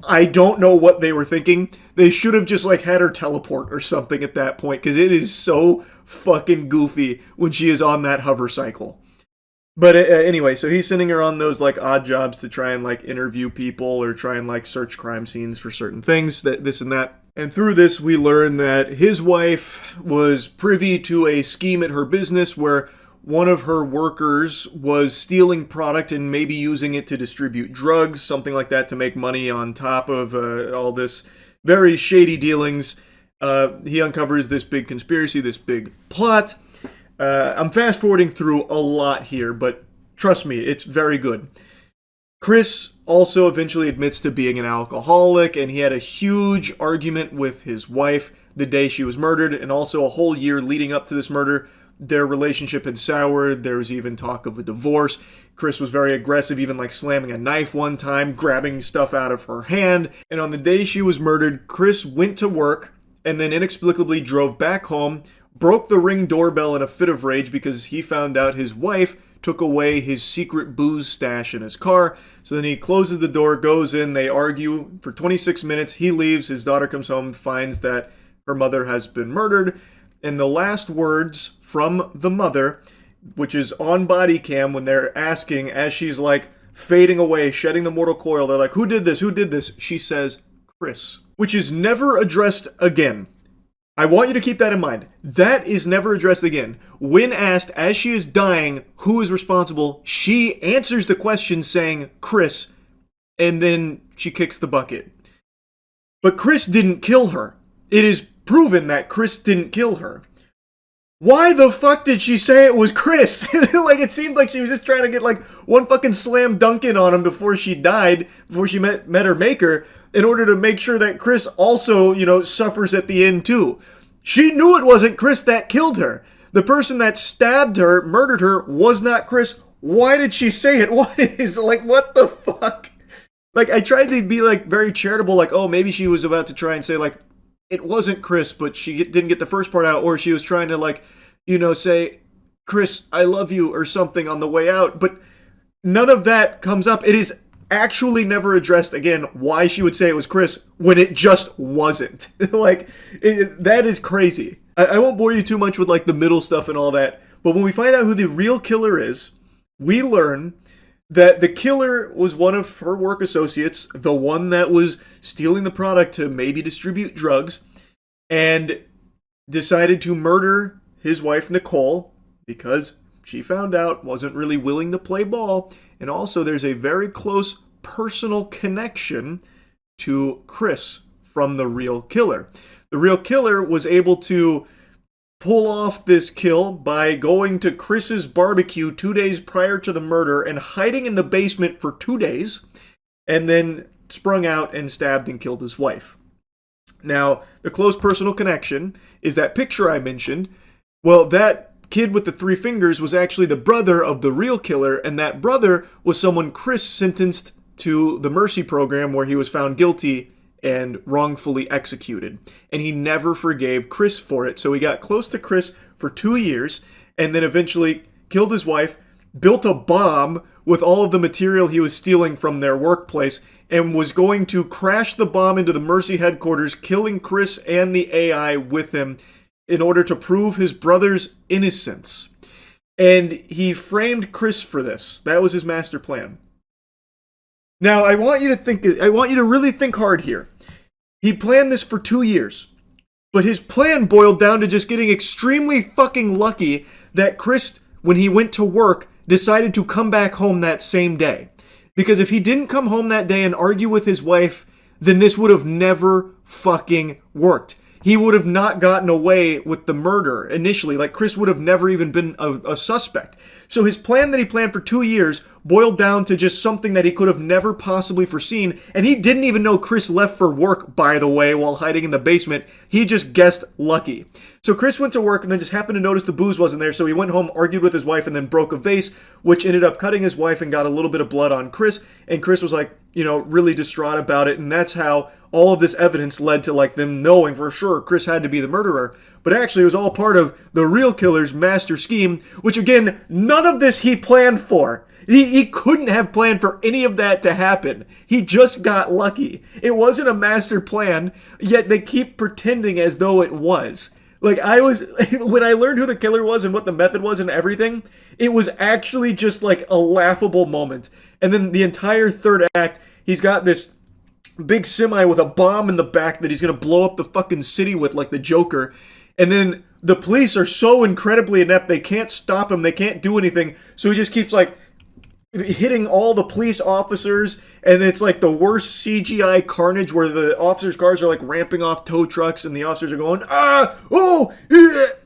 I don't know what they were thinking. They should have just like had her teleport or something at that point because it is so fucking goofy when she is on that hover cycle. But anyway, so he's sending her on those like odd jobs to try and like interview people or try and like search crime scenes for certain things, this and that. And through this, we learn that his wife was privy to a scheme at her business where one of her workers was stealing product and maybe using it to distribute drugs, something like that, to make money on top of all this very shady dealings. He uncovers this big conspiracy, this big plot. I'm fast forwarding through a lot here, but trust me, it's very good. Chris also eventually admits to being an alcoholic, and he had a huge argument with his wife the day she was murdered, and also a whole year leading up to this murder. Their relationship had soured. There was even talk of a divorce. Chris was very aggressive, even like slamming a knife one time, grabbing stuff out of her hand. And on the day she was murdered, Chris went to work and then inexplicably drove back home, broke the Ring doorbell in a fit of rage because he found out his wife took away his secret booze stash in his car. So then he closes the door, goes in, they argue for 26 minutes. He leaves, his daughter comes home, finds that her mother has been murdered. And the last words from the mother, which is on body cam when they're asking, as she's like fading away, shedding the mortal coil, they're like, who did this? Who did this? She says, Chris, which is never addressed again. I want you to keep that in mind. That is never addressed again. When asked, as she is dying, who is responsible, she answers the question saying, Chris, and then she kicks the bucket. But Chris didn't kill her. It is proven that Chris didn't kill her. why the fuck did she say it was Chris? Like, it seemed like she was just trying to get, like, one fucking slam dunk in on him before she died, before she met her maker, in order to make sure that Chris also, you know, suffers at the end, too. She knew it wasn't Chris that killed her. The person that stabbed her, murdered her, was not Chris. Why did she say it was? Like, what the fuck? Like, I tried to be, like, very charitable, like, oh, maybe she was about to try and say, like, it wasn't Chris, but she didn't get the first part out, or she was trying to, like, you know, say, Chris, I love you, or something on the way out, but none of that comes up. It is actually never addressed again why she would say it was Chris when it just wasn't. Like, that is crazy. I won't bore you too much with, like, the middle stuff and all that, but when we find out who the real killer is, we learn that the killer was one of her work associates, the one that was stealing the product to maybe distribute drugs, and decided to murder his wife, Nicole, because she found out, wasn't really willing to play ball, and also there's a very close personal connection to Chris from the real killer. The real killer was able to pull off this kill by going to Chris's barbecue 2 days prior to the murder and hiding in the basement for 2 days, and then sprung out and stabbed and killed his wife. Now, the close personal connection is that picture I mentioned. Well, that kid with the 3 fingers was actually the brother of the real killer, and that brother was someone Chris sentenced to the Mercy program where he was found guilty and wrongfully executed. And he never forgave Chris for it. So he got close to Chris for 2 years and then eventually killed his wife, built a bomb with all of the material he was stealing from their workplace, and was going to crash the bomb into the Mercy headquarters, killing Chris and the AI with him in order to prove his brother's innocence. And he framed Chris for this. That was his master plan. Now, I want you to really think hard here. He planned this for 2 years, but his plan boiled down to just getting extremely fucking lucky that Chris, when he went to work, decided to come back home that same day. Because if he didn't come home that day and argue with his wife, then this would have never fucking worked. He would have not gotten away with the murder initially. Like, Chris would have never even been a suspect. So his plan that he planned for 2 years boiled down to just something that he could have never possibly foreseen. And he didn't even know Chris left for work, by the way, while hiding in the basement. He just guessed lucky. So Chris went to work and then just happened to notice the booze wasn't there. So he went home, argued with his wife, and then broke a vase, which ended up cutting his wife and got a little bit of blood on Chris. And Chris was like, you know, really distraught about it. And that's how all of this evidence led to, like, them knowing for sure Chris had to be the murderer. But actually, it was all part of the real killer's master scheme, which, again, none of this he planned for. He couldn't have planned for any of that to happen. He just got lucky. It wasn't a master plan, yet they keep pretending as though it was. Like, when I learned who the killer was and what the method was and everything, it was actually just, like, a laughable moment. And then the entire third act, he's got this big semi with a bomb in the back that he's gonna blow up the fucking city with, like the Joker. And then the police are so incredibly inept, they can't stop him, they can't do anything. So he just keeps, like, hitting all the police officers, and it's like the worst CGI carnage where the officers' cars are like ramping off tow trucks and the officers are going,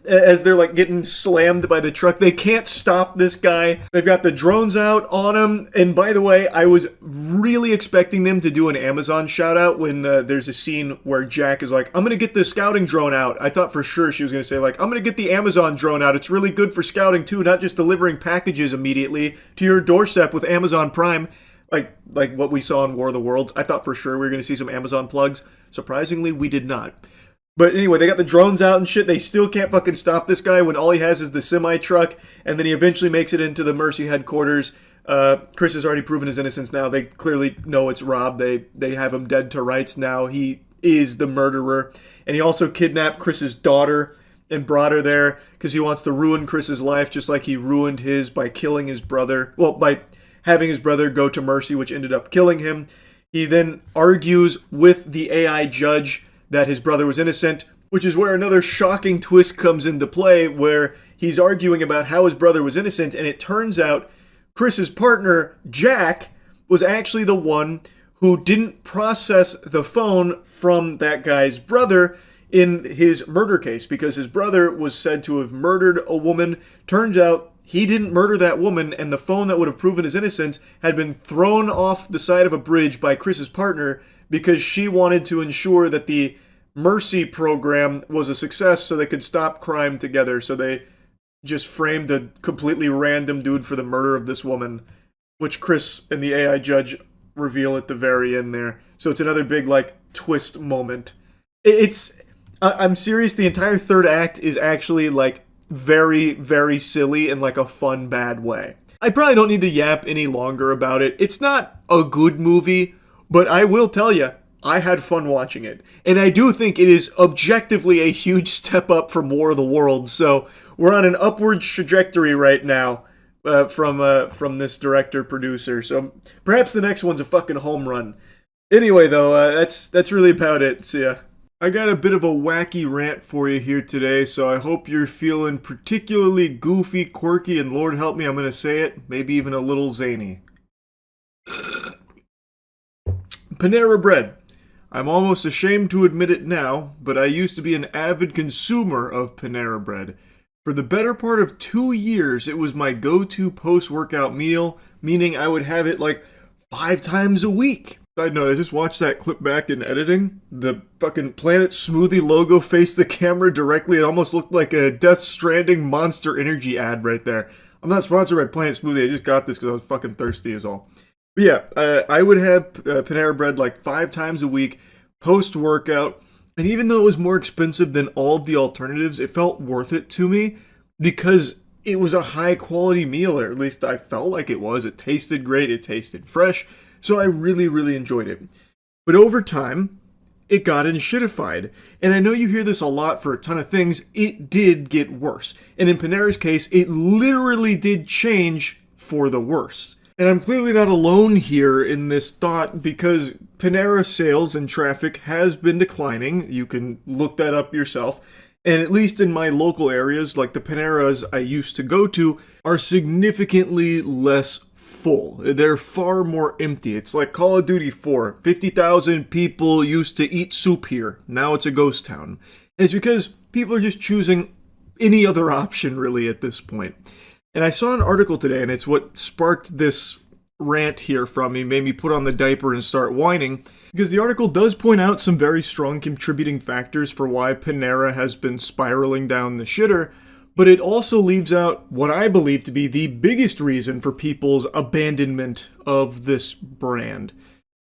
as they're like getting slammed by the truck. They can't stop this guy. They've got the drones out on him. And by the way, I was really expecting them to do an Amazon shout out when there's a scene where Jack is like, I'm going to get the scouting drone out. I thought for sure she was going to say, like, I'm going to get the Amazon drone out. It's really good for scouting too, not just delivering packages immediately to your doorstep with Amazon Prime, like what we saw in War of the Worlds. I thought for sure we were going to see some Amazon plugs. Surprisingly, we did not. But anyway, they got the drones out and shit. They still can't fucking stop this guy when all he has is the semi-truck, and then he eventually makes it into the Mercy headquarters. Chris has already proven his innocence now. They clearly know it's Rob. They have him dead to rights now. He is the murderer. And he also kidnapped Chris's daughter and brought her there because he wants to ruin Chris's life just like he ruined his by killing his brother. Well, by having his brother go to Mercy, which ended up killing him. He then argues with the AI judge that his brother was innocent, which is where another shocking twist comes into play, where he's arguing about how his brother was innocent, and it turns out Chris's partner, Jack, was actually the one who didn't process the phone from that guy's brother in his murder case because his brother was said to have murdered a woman. Turns out he didn't murder that woman, and the phone that would have proven his innocence had been thrown off the side of a bridge by Chris's partner because she wanted to ensure that the Mercy program was a success so they could stop crime together. So they just framed a completely random dude for the murder of this woman, which Chris and the AI judge reveal at the very end there. So it's another big, like, twist moment. I'm serious, the entire third act is actually, like, very, very silly in, like, a fun, bad way. I probably don't need to yap any longer about it. It's not a good movie, but I will tell you, I had fun watching it. And I do think it is objectively a huge step up from War of the Worlds, so we're on an upward trajectory right now from this director-producer. So perhaps the next one's a fucking home run. Anyway, though, that's really about it. So yeah. I got a bit of a wacky rant for you here today, so I hope you're feeling particularly goofy, quirky, and Lord help me, I'm gonna say it, maybe even a little zany. Panera Bread. I'm almost ashamed to admit it now, but I used to be an avid consumer of Panera Bread. For the better part of 2 years, it was my go-to post-workout meal, meaning I would have it like 5 times a week. Side note, I just watched that clip back in editing. The fucking Planet Smoothie logo faced the camera directly. It almost looked like a Death Stranding Monster Energy ad right there. I'm not sponsored by Planet Smoothie, I just got this because I was fucking thirsty is all. But yeah, I would have Panera Bread like 5 times a week, post-workout, and even though it was more expensive than all of the alternatives, it felt worth it to me because it was a high-quality meal, or at least I felt like it was. It tasted great, it tasted fresh, so I really, really enjoyed it. But over time, it got shitified. And I know you hear this a lot for a ton of things, it did get worse. And in Panera's case, it literally did change for the worse. And I'm clearly not alone here in this thought because Panera sales and traffic has been declining. You can look that up yourself. And at least in my local areas, like the Paneras I used to go to, are significantly less full. They're far more empty. It's like Call of Duty 4. 50,000 people used to eat soup here. Now it's a ghost town. And it's because people are just choosing any other option really at this point. And I saw an article today, and it's what sparked this rant here from me, made me put on the diaper and start whining, because the article does point out some very strong contributing factors for why Panera has been spiraling down the shitter, but it also leaves out what I believe to be the biggest reason for people's abandonment of this brand.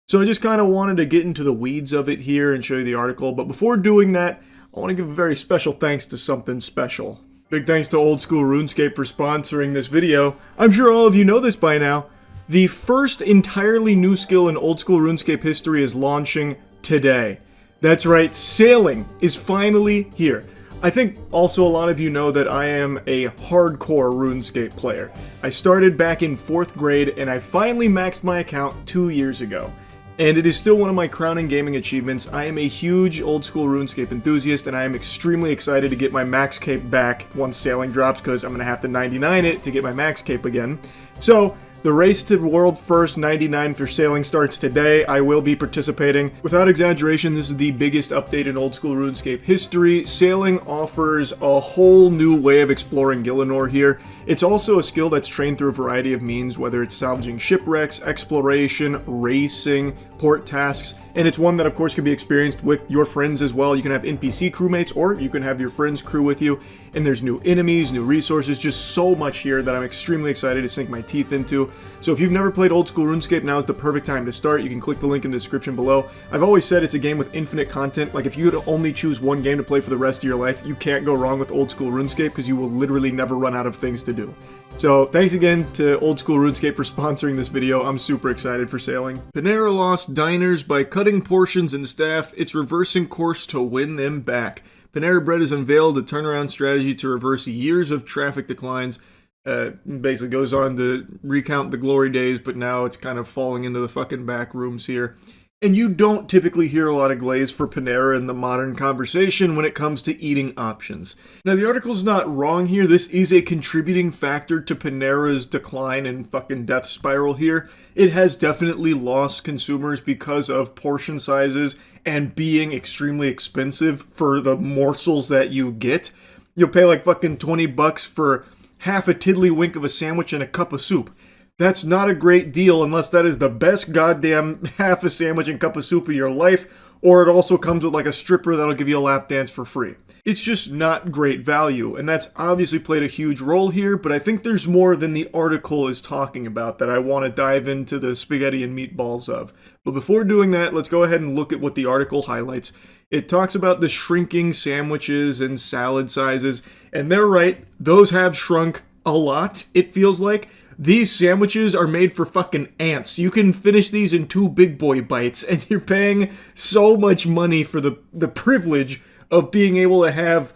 So I just kind of wanted to get into the weeds of it here and show you the article, but before doing that, I want to give a very special thanks to something special. Big thanks to Old School RuneScape for sponsoring this video. I'm sure all of you know this by now. The first entirely new skill in Old School RuneScape history is launching today. That's right, sailing is finally here. I think also a lot of you know that I am a hardcore RuneScape player. I started back in 4th grade and I finally maxed my account 2 years ago. And it is still one of my crowning gaming achievements. I am a huge old school RuneScape enthusiast, and I am extremely excited to get my max cape back once sailing drops, because I'm going to have to 99 it to get my max cape again. So, the race to world first 99 for sailing starts today. I will be participating. Without exaggeration, this is the biggest update in old school RuneScape history. Sailing offers a whole new way of exploring Gielinor here. It's also a skill that's trained through a variety of means, whether it's salvaging shipwrecks, exploration, racing, port tasks, and it's one that of course can be experienced with your friends as well. You can have NPC crewmates, or you can have your friends crew with you, and there's new enemies, new resources, just so much here that I'm extremely excited to sink my teeth into. So if you've never played old school RuneScape, now is the perfect time to start. You can click the link in the description below. I've always said it's a game with infinite content. Like, if you could only choose one game to play for the rest of your life, you can't go wrong with old school RuneScape, because you will literally never run out of things to do. So thanks again to Old School RuneScape for sponsoring this video. I'm super excited for sailing. Panera lost diners by cutting portions and staff. It's reversing course to win them back. Panera Bread has unveiled a turnaround strategy to reverse years of traffic declines. Basically goes on to recount the glory days, but now it's kind of falling into the fucking back rooms here. And you don't typically hear a lot of glaze for Panera in the modern conversation when it comes to eating options. Now, the article's not wrong here. This is a contributing factor to Panera's decline and fucking death spiral here. It has definitely lost consumers because of portion sizes and being extremely expensive for the morsels that you get. You'll pay like fucking $20 for half a tiddlywink of a sandwich and a cup of soup. That's not a great deal unless that is the best goddamn half a sandwich and cup of soup of your life, or it also comes with like a stripper that'll give you a lap dance for free. It's just not great value, and that's obviously played a huge role here, but I think there's more than the article is talking about that I want to dive into the spaghetti and meatballs of. But before doing that, let's go ahead and look at what the article highlights. It talks about the shrinking sandwiches and salad sizes, and they're right, those have shrunk a lot, it feels like. These sandwiches are made for fucking ants. You can finish these in 2 big boy bites, and you're paying so much money for the privilege of being able to have,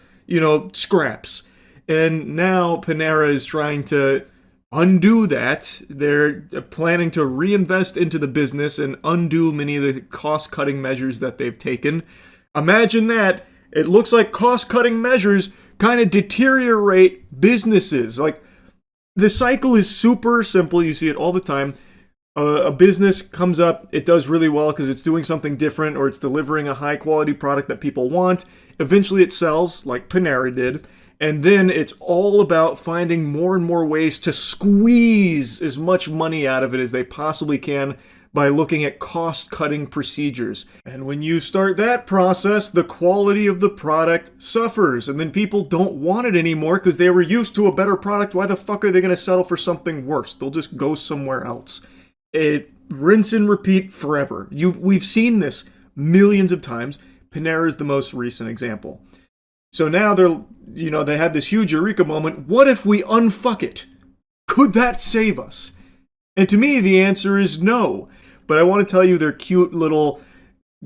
scraps. And now Panera is trying to undo that. They're planning to reinvest into the business and undo many of the cost-cutting measures that they've taken. Imagine that. It looks like cost-cutting measures kind of deteriorate businesses. Like, the cycle is super simple. You see it all the time. A business comes up, it does really well because it's doing something different or it's delivering a high quality product that people want. Eventually it sells, like Panera did. And then it's all about finding more and more ways to squeeze as much money out of it as they possibly can by looking at cost-cutting procedures. And when you start that process, the quality of the product suffers, and then people don't want it anymore because they were used to a better product. Why the fuck are they going to settle for something worse? They'll just go somewhere else. It rinse and repeat forever. We've seen this millions of times. Panera is the most recent example. So now they had this huge eureka moment. What if we unfuck it? Could that save us? And to me, the answer is no. But I want to tell you their cute little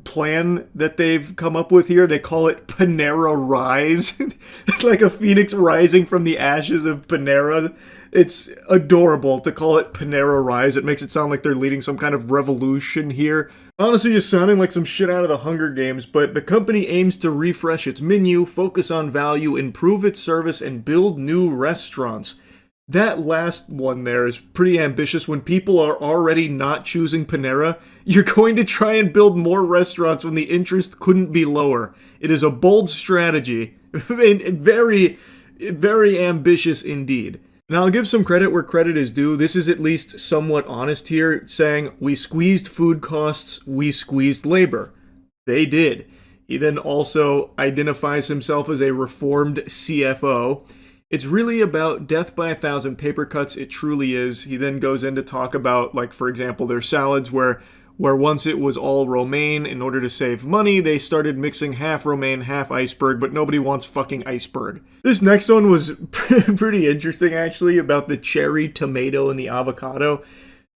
plan that they've come up with here. They call it Panera Rise. It's like a phoenix rising from the ashes of Panera. It's adorable to call it Panera Rise. It makes it sound like they're leading some kind of revolution here. Honestly, just sounding like some shit out of the Hunger Games, but the company aims to refresh its menu, focus on value, improve its service, and build new restaurants. That last one there is pretty ambitious. When people are already not choosing Panera, you're going to try and build more restaurants when the interest couldn't be lower. It is a bold strategy, and very, very ambitious indeed. Now, I'll give some credit where credit is due. This is at least somewhat honest here, saying, we squeezed food costs, we squeezed labor. They did. He then also identifies himself as a reformed CFO. It's really about death by 1,000 paper cuts. It truly is. He then goes in to talk about, like, for example, their salads where once it was all romaine, in order to save money, they started mixing half romaine, half iceberg, but nobody wants fucking iceberg. This next one was pretty interesting, actually, about the cherry tomato and the avocado.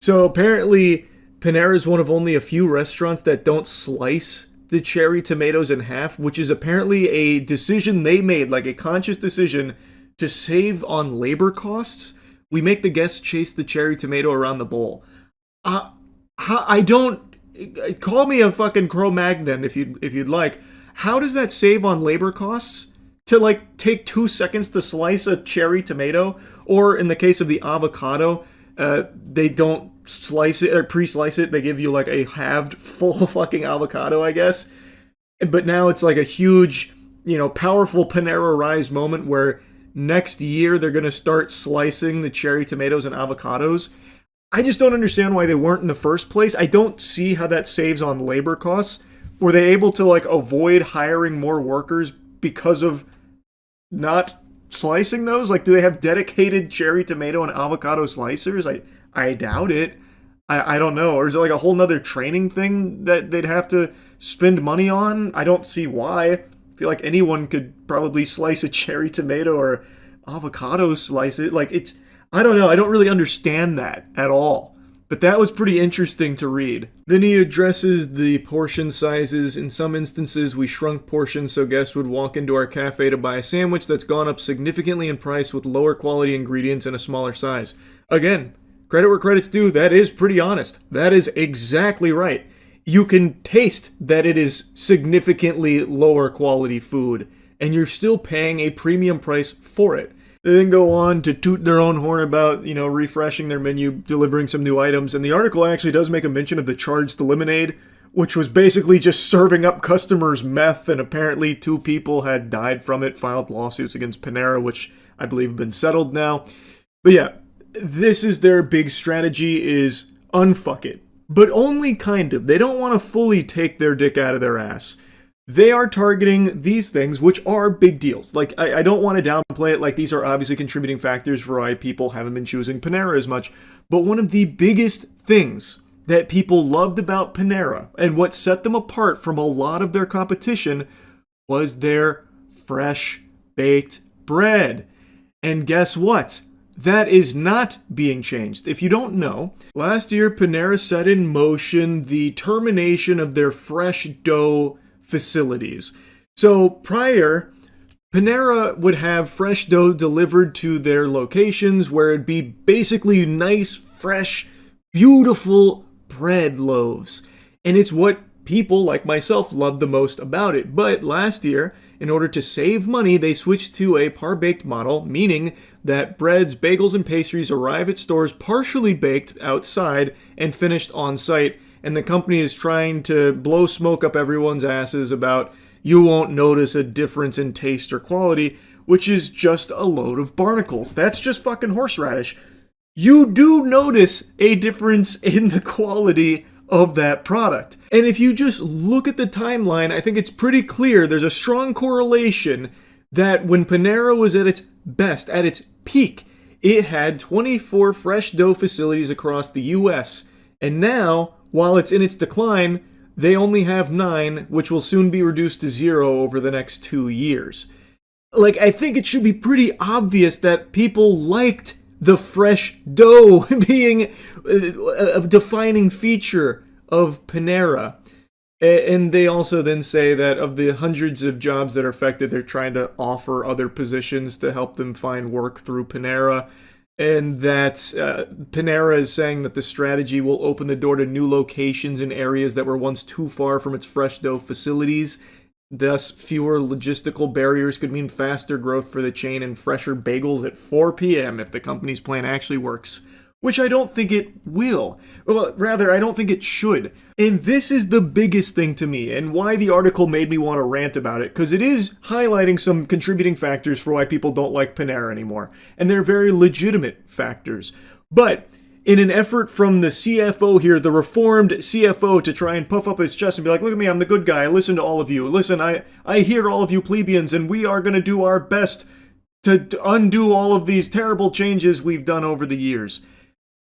So apparently, Panera is one of only a few restaurants that don't slice the cherry tomatoes in half, which is apparently a decision they made, like a conscious decision to save on labor costs. We make the guests chase the cherry tomato around the bowl. I don't... Call me a fucking Cro-Magnon if you'd like. How does that save on labor costs? To, like, take 2 seconds to slice a cherry tomato? Or, in the case of the avocado, they don't slice it or pre-slice it. They give you, like, a halved full fucking avocado, I guess. But now it's like a huge, powerful Panera Rise moment where next year they're going to start slicing the cherry tomatoes and avocados. I just don't understand why they weren't in the first place. I don't see how that saves on labor costs. Were they able to, like, avoid hiring more workers because of not slicing those? Like, do they have dedicated cherry tomato and avocado slicers? I doubt it. I don't know. Or is it like a whole nother training thing that they'd have to spend money on? I don't see why. I feel like anyone could probably slice a cherry tomato or avocado slice it. Like, it's... I don't know. I don't really understand that at all. But that was pretty interesting to read. Then he addresses the portion sizes. In some instances, we shrunk portions so guests would walk into our cafe to buy a sandwich that's gone up significantly in price with lower quality ingredients and a smaller size. Again, credit where credit's due, that is pretty honest. That is exactly right. you can taste that it is significantly lower quality food, and you're still paying a premium price for it. They then go on to toot their own horn about, refreshing their menu, delivering some new items, and the article actually does make a mention of the charged lemonade, which was basically just serving up customers meth, and apparently 2 people had died from it, filed lawsuits against Panera, which I believe have been settled now. But yeah, this is their big strategy, is unfuck it. But only kind of. They don't want to fully take their dick out of their ass. They are targeting these things, which are big deals. Like, I don't want to downplay it, like these are obviously contributing factors for why people haven't been choosing Panera as much. But one of the biggest things that people loved about Panera, and what set them apart from a lot of their competition, was their fresh baked bread. And guess what? That is not being changed. If you don't know, last year Panera set in motion the termination of their fresh dough facilities. So prior, Panera would have fresh dough delivered to their locations where it'd be basically nice, fresh, beautiful bread loaves. And it's what people like myself loved the most about it. But last year, in order to save money, they switched to a par-baked model, meaning that breads, bagels, and pastries arrive at stores partially baked outside and finished on site, and the company is trying to blow smoke up everyone's asses about you won't notice a difference in taste or quality, which is just a load of barnacles. That's just fucking horseradish. You do notice a difference in the quality of that product. And if you just look at the timeline, I think it's pretty clear there's a strong correlation that when Panera was at its best, at its peak, it had 24 fresh dough facilities across the US. And now, while it's in its decline, they only have 9, which will soon be reduced to 0 over the next 2 years. Like, I think it should be pretty obvious that people liked the fresh dough being a defining feature of Panera. And they also then say that of the hundreds of jobs that are affected, they're trying to offer other positions to help them find work through Panera. And that Panera is saying that the strategy will open the door to new locations in areas that were once too far from its fresh dough facilities. Thus, fewer logistical barriers could mean faster growth for the chain and fresher bagels at 4 p.m. if the company's plan actually works. Which I don't think it will. Well, rather, I don't think it should. And this is the biggest thing to me, and why the article made me want to rant about it, because it is highlighting some contributing factors for why people don't like Panera anymore. And they're very legitimate factors. But in an effort from the CFO here, the reformed CFO, to try and puff up his chest and be like, look at me, I'm the good guy, I listen to all of you. Listen, I hear all of you plebeians, and we are going to do our best to undo all of these terrible changes we've done over the years.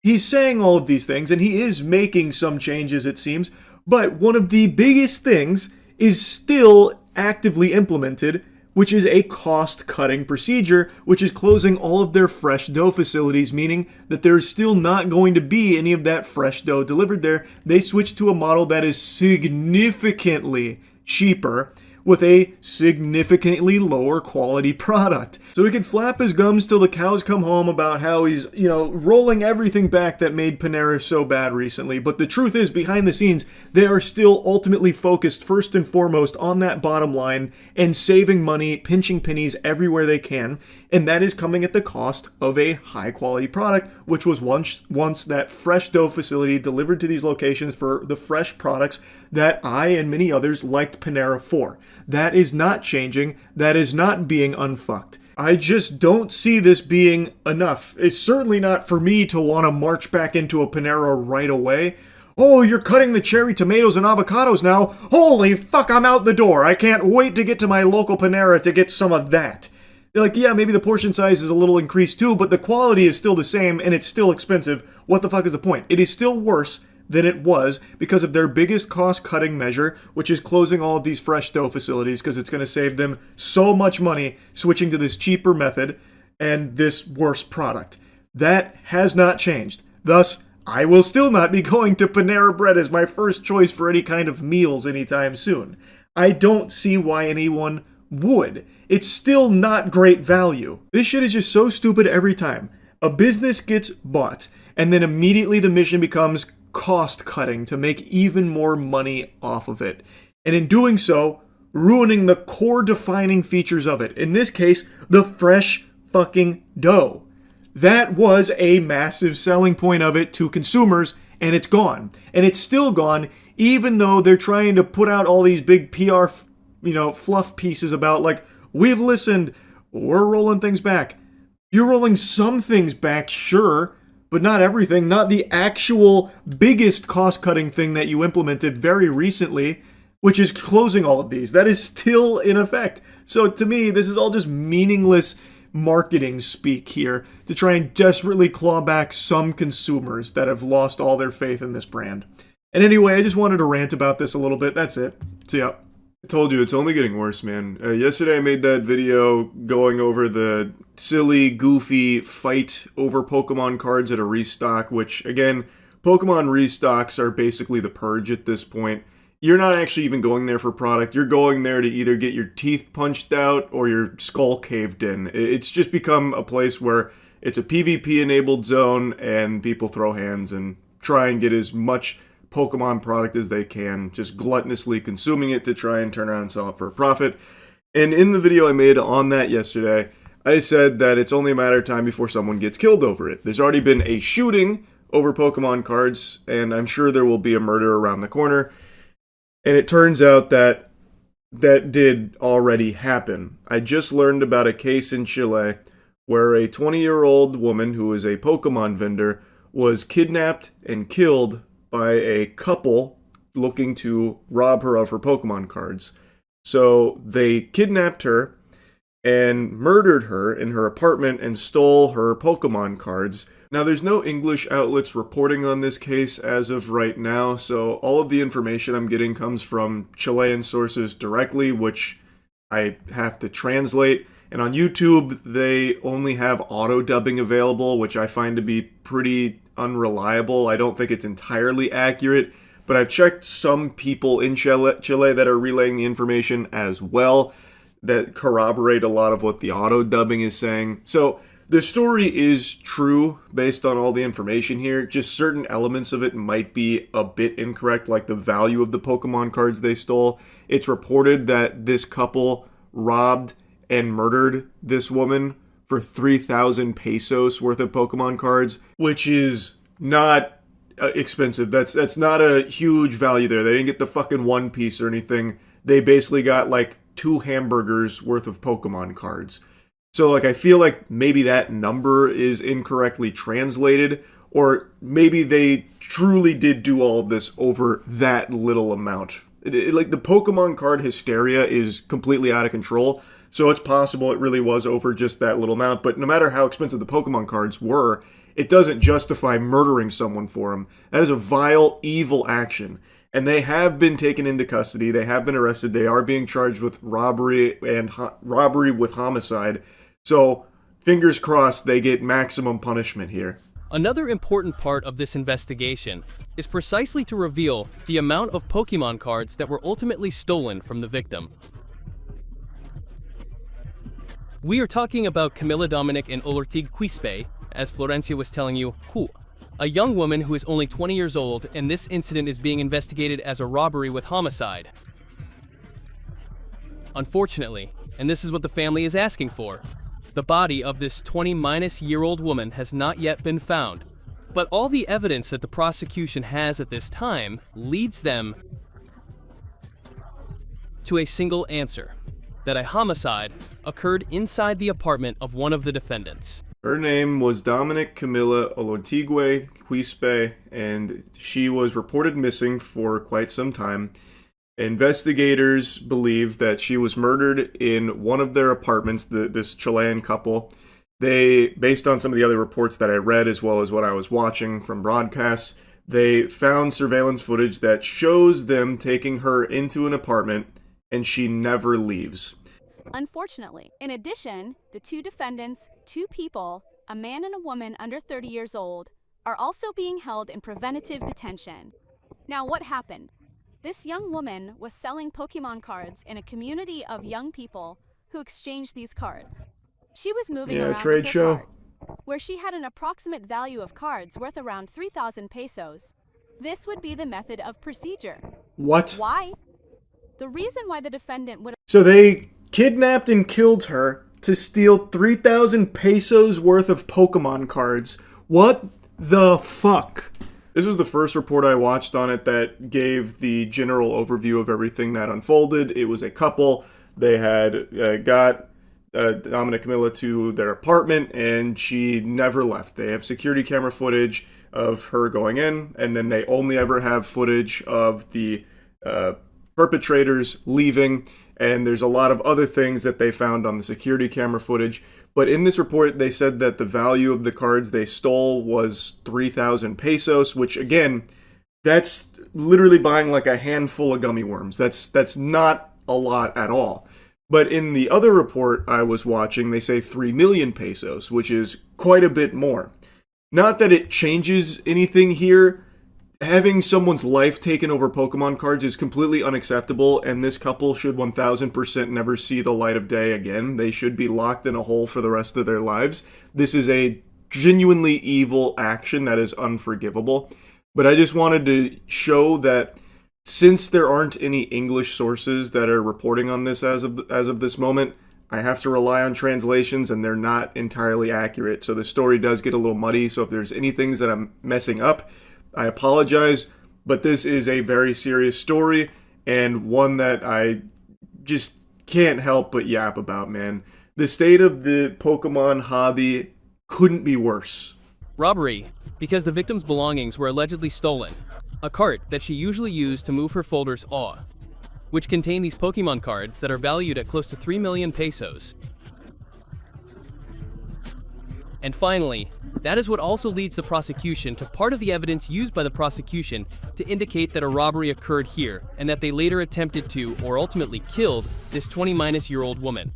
He's saying all of these things, and he is making some changes, it seems, but one of the biggest things is still actively implemented, which is a cost-cutting procedure, which is closing all of their fresh dough facilities, meaning that there's still not going to be any of that fresh dough delivered there. They switched to a model that is significantly cheaper, with a significantly lower quality product. So he could flap his gums till the cows come home about how he's, rolling everything back that made Panera so bad recently. But the truth is, behind the scenes, they are still ultimately focused first and foremost on that bottom line and saving money, pinching pennies everywhere they can. And that is coming at the cost of a high quality product, which was once that fresh dough facility delivered to these locations for the fresh products that I and many others liked Panera for. That is not changing. That is not being unfucked. I just don't see this being enough. It's certainly not for me to want to march back into a Panera right away. Oh, you're cutting the cherry tomatoes and avocados now. Holy fuck, I'm out the door. I can't wait to get to my local Panera to get some of that. Like, yeah, maybe the portion size is a little increased too, but the quality is still the same and it's still expensive. What the fuck is the point? It is still worse than it was because of their biggest cost-cutting measure, which is closing all of these fresh dough facilities because it's going to save them so much money switching to this cheaper method and this worse product. That has not changed. Thus, I will still not be going to Panera Bread as my first choice for any kind of meals anytime soon. I don't see why anyone would. It's still not great value. This shit is just so stupid every time. A business gets bought, and then immediately the mission becomes cost cutting to make even more money off of it. And in doing so, ruining the core defining features of it. In this case, the fresh fucking dough. That was a massive selling point of it to consumers, and it's gone. And it's still gone, even though they're trying to put out all these big PR, fluff pieces about, like, we've listened, we're rolling things back. You're rolling some things back, sure, but not everything. Not the actual biggest cost-cutting thing that you implemented very recently, which is closing all of these. That is still in effect. So to me, this is all just meaningless marketing speak here to try and desperately claw back some consumers that have lost all their faith in this brand. And anyway, I just wanted to rant about this a little bit. That's it. See ya. I told you, it's only getting worse, man. Yesterday I made that video going over the silly, goofy fight over Pokemon cards at a restock, which, again, Pokemon restocks are basically the purge at this point. You're not actually even going there for product. You're going there to either get your teeth punched out or your skull caved in. It's just become a place where it's a PvP-enabled zone and people throw hands and try and get as much Pokemon product as they can, just gluttonously consuming it to try and turn around and sell it for a profit. And in the video I made on that yesterday, I said that it's only a matter of time before someone gets killed over it. There's already been a shooting over Pokemon cards, and I'm sure there will be a murder around the corner. And it turns out that that did already happen. I just learned about a case in Chile where a 20-year-old woman who is a Pokemon vendor was kidnapped and killed by a couple looking to rob her of her Pokemon cards. So they kidnapped her and murdered her in her apartment and stole her Pokemon cards. Now, there's no English outlets reporting on this case as of right now, so all of the information I'm getting comes from Chilean sources directly, which I have to translate. And on YouTube, they only have auto-dubbing available, which I find to be pretty unreliable. I don't think it's entirely accurate, but I've checked some people in Chile that are relaying the information as well that corroborate a lot of what the auto-dubbing is saying. So the story is true based on all the information here. Just certain elements of it might be a bit incorrect, like the value of the Pokemon cards they stole. It's reported that this couple robbed and murdered this woman for 3,000 pesos worth of Pokemon cards, which is not expensive. That's not a huge value there. They didn't get the fucking one piece or anything. They basically got like 2 hamburgers worth of Pokemon cards. So, like, I feel like maybe that number is incorrectly translated, or maybe they truly did do all of this over that little amount. Like, the Pokemon card hysteria is completely out of control, so it's possible it really was over just that little amount. But no matter how expensive the Pokemon cards were, it doesn't justify murdering someone for them. That is a vile, evil action. And they have been taken into custody. They have been arrested. They are being charged with robbery and robbery with homicide. So, fingers crossed they get maximum punishment here. Another important part of this investigation is precisely to reveal the amount of Pokemon cards that were ultimately stolen from the victim. We are talking about Camila Dominic and Olortig Quispe, as Florencia was telling you, a young woman who is only 20 years old, and this incident is being investigated as a robbery with homicide. Unfortunately, and this is what the family is asking for, the body of this 20-year-old woman has not yet been found, but all the evidence that the prosecution has at this time leads them to a single answer, that a homicide occurred inside the apartment of one of the defendants. Her name was Dominic Camila Olortigue Quispe, and she was reported missing for quite some time. Investigators believe that she was murdered in one of their apartments, this Chilean couple. They, based on some of the other reports that I read as well as what I was watching from broadcasts, they found surveillance footage that shows them taking her into an apartment and she never leaves. Unfortunately, in addition, the 2 defendants, 2 people, a man and a woman under 30 years old, are also being held in preventative detention. Now, what happened? This young woman was selling Pokemon cards in a community of young people who exchanged these cards. She was moving around trade with her show. card, where she had an approximate value of cards worth around 3,000 pesos. This would be the method of procedure. What? Why? The reason why the defendant would So they kidnapped and killed her to steal 3,000 pesos worth of Pokemon cards. What the fuck? This was the first report I watched on it that gave the general overview of everything that unfolded. It was a couple. They had got Dom and Camilla to their apartment, and she never left. They have security camera footage of her going in, and then they only ever have footage of the perpetrators leaving, and there's a lot of other things that they found on the security camera footage. But in this report, they said that the value of the cards they stole was 3,000 pesos, which again, that's literally buying like a handful of gummy worms. That's not a lot at all. But in the other report I was watching, they say 3 million pesos, which is quite a bit more. Not that it changes anything here. Having someone's life taken over Pokemon cards is completely unacceptable, and this couple should 1000% never see the light of day again. They should be locked in a hole for the rest of their lives. This is a genuinely evil action that is unforgivable. But I just wanted to show that since there aren't any English sources that are reporting on this as of this moment, I have to rely on translations, and they're not entirely accurate. So the story does get a little muddy, so if there's any things that I'm messing up, I apologize, but this is a very serious story, and one that I just can't help but yap about, man. The state of the Pokemon hobby couldn't be worse. Robbery, because the victim's belongings were allegedly stolen. A cart that she usually used to move her folders which contain these Pokemon cards that are valued at close to 3 million pesos. And finally, that is what also leads the prosecution to part of the evidence used by the prosecution to indicate that a robbery occurred here and that they later attempted to, or ultimately killed, this 20-year-old woman.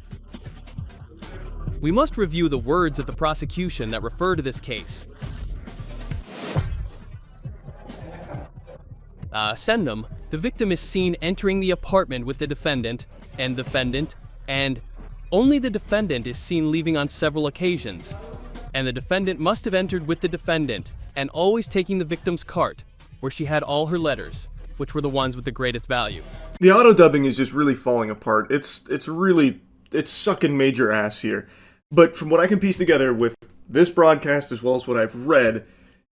We must review the words of the prosecution that refer to this case. Sendum, the victim is seen entering the apartment with the defendant, and only the defendant is seen leaving on several occasions. And the defendant must have entered with the defendant, and always taking the victim's cart, where she had all her letters, which were the ones with the greatest value. The auto-dubbing is just really falling apart. It's sucking major ass here. But from what I can piece together with this broadcast as well as what I've read,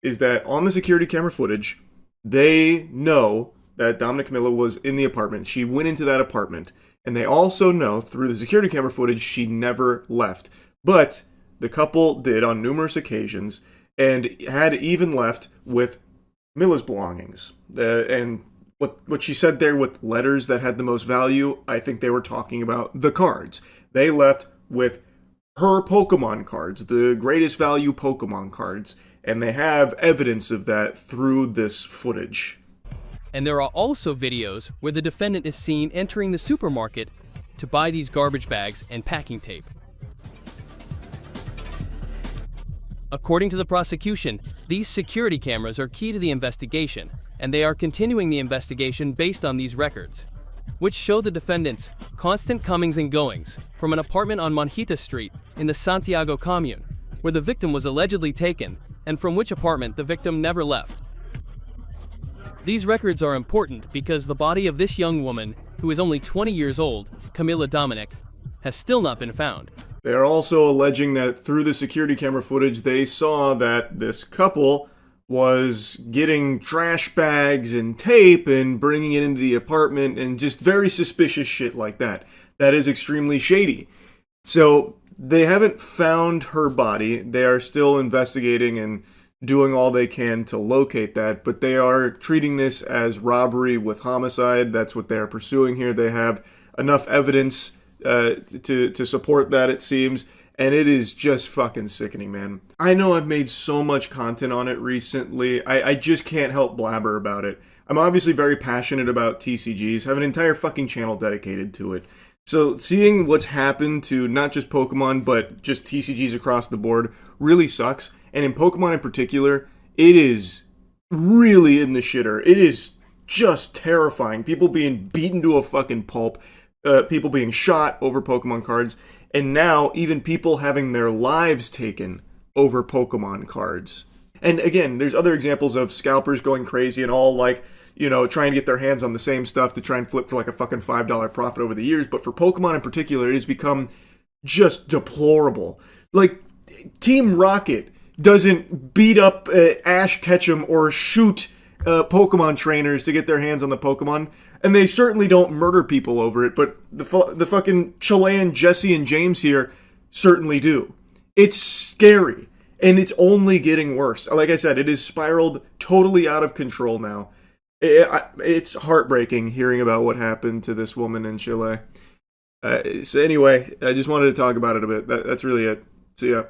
is that on the security camera footage, they know that Dominic Camilla was in the apartment. She went into that apartment. And they also know through the security camera footage she never left. But the couple did on numerous occasions, and had even left with Milla's belongings. And what she said there with letters that had the most value, I think they were talking about the cards. They left with her Pokemon cards, the greatest value Pokemon cards, and they have evidence of that through this footage. And there are also videos where the defendant is seen entering the supermarket to buy these garbage bags and packing tape. According to the prosecution, these security cameras are key to the investigation, and they are continuing the investigation based on these records, which show the defendant's constant comings and goings from an apartment on Monjita Street in the Santiago commune, where the victim was allegedly taken, and from which apartment the victim never left. These records are important because the body of this young woman, who is only 20 years old, Camilla Dominic, has still not been found. They are also alleging that through the security camera footage, they saw that this couple was getting trash bags and tape and bringing it into the apartment and just very suspicious shit like that. That is extremely shady. So they haven't found her body. They are still investigating and doing all they can to locate that, but they are treating this as robbery with homicide. That's what they are pursuing here. They have enough evidence to support that, it seems, and it is just fucking sickening, man. I know I've made so much content on it recently, I just can't help blabber about it. I'm obviously very passionate about TCGs, have an entire fucking channel dedicated to it. So seeing what's happened to not just Pokemon, but just TCGs across the board really sucks, and in Pokemon in particular, it is really in the shitter. It is just terrifying. People being beaten to a fucking pulp, people being shot over Pokemon cards, and now even people having their lives taken over Pokemon cards. And again, there's other examples of scalpers going crazy and all like, you know, trying to get their hands on the same stuff to try and flip for like a fucking $5 profit over the years. But for Pokemon in particular, it has become just deplorable. Like, Team Rocket doesn't beat up Ash Ketchum or shoot Pokemon trainers to get their hands on the Pokemon. And they certainly don't murder people over it, but the fucking Chilean Jesse and James here certainly do. It's scary, and it's only getting worse. Like I said, it is spiraled totally out of control now. It's heartbreaking hearing about what happened to this woman in Chile. So anyway, I just wanted to talk about it a bit. That's really it. See ya.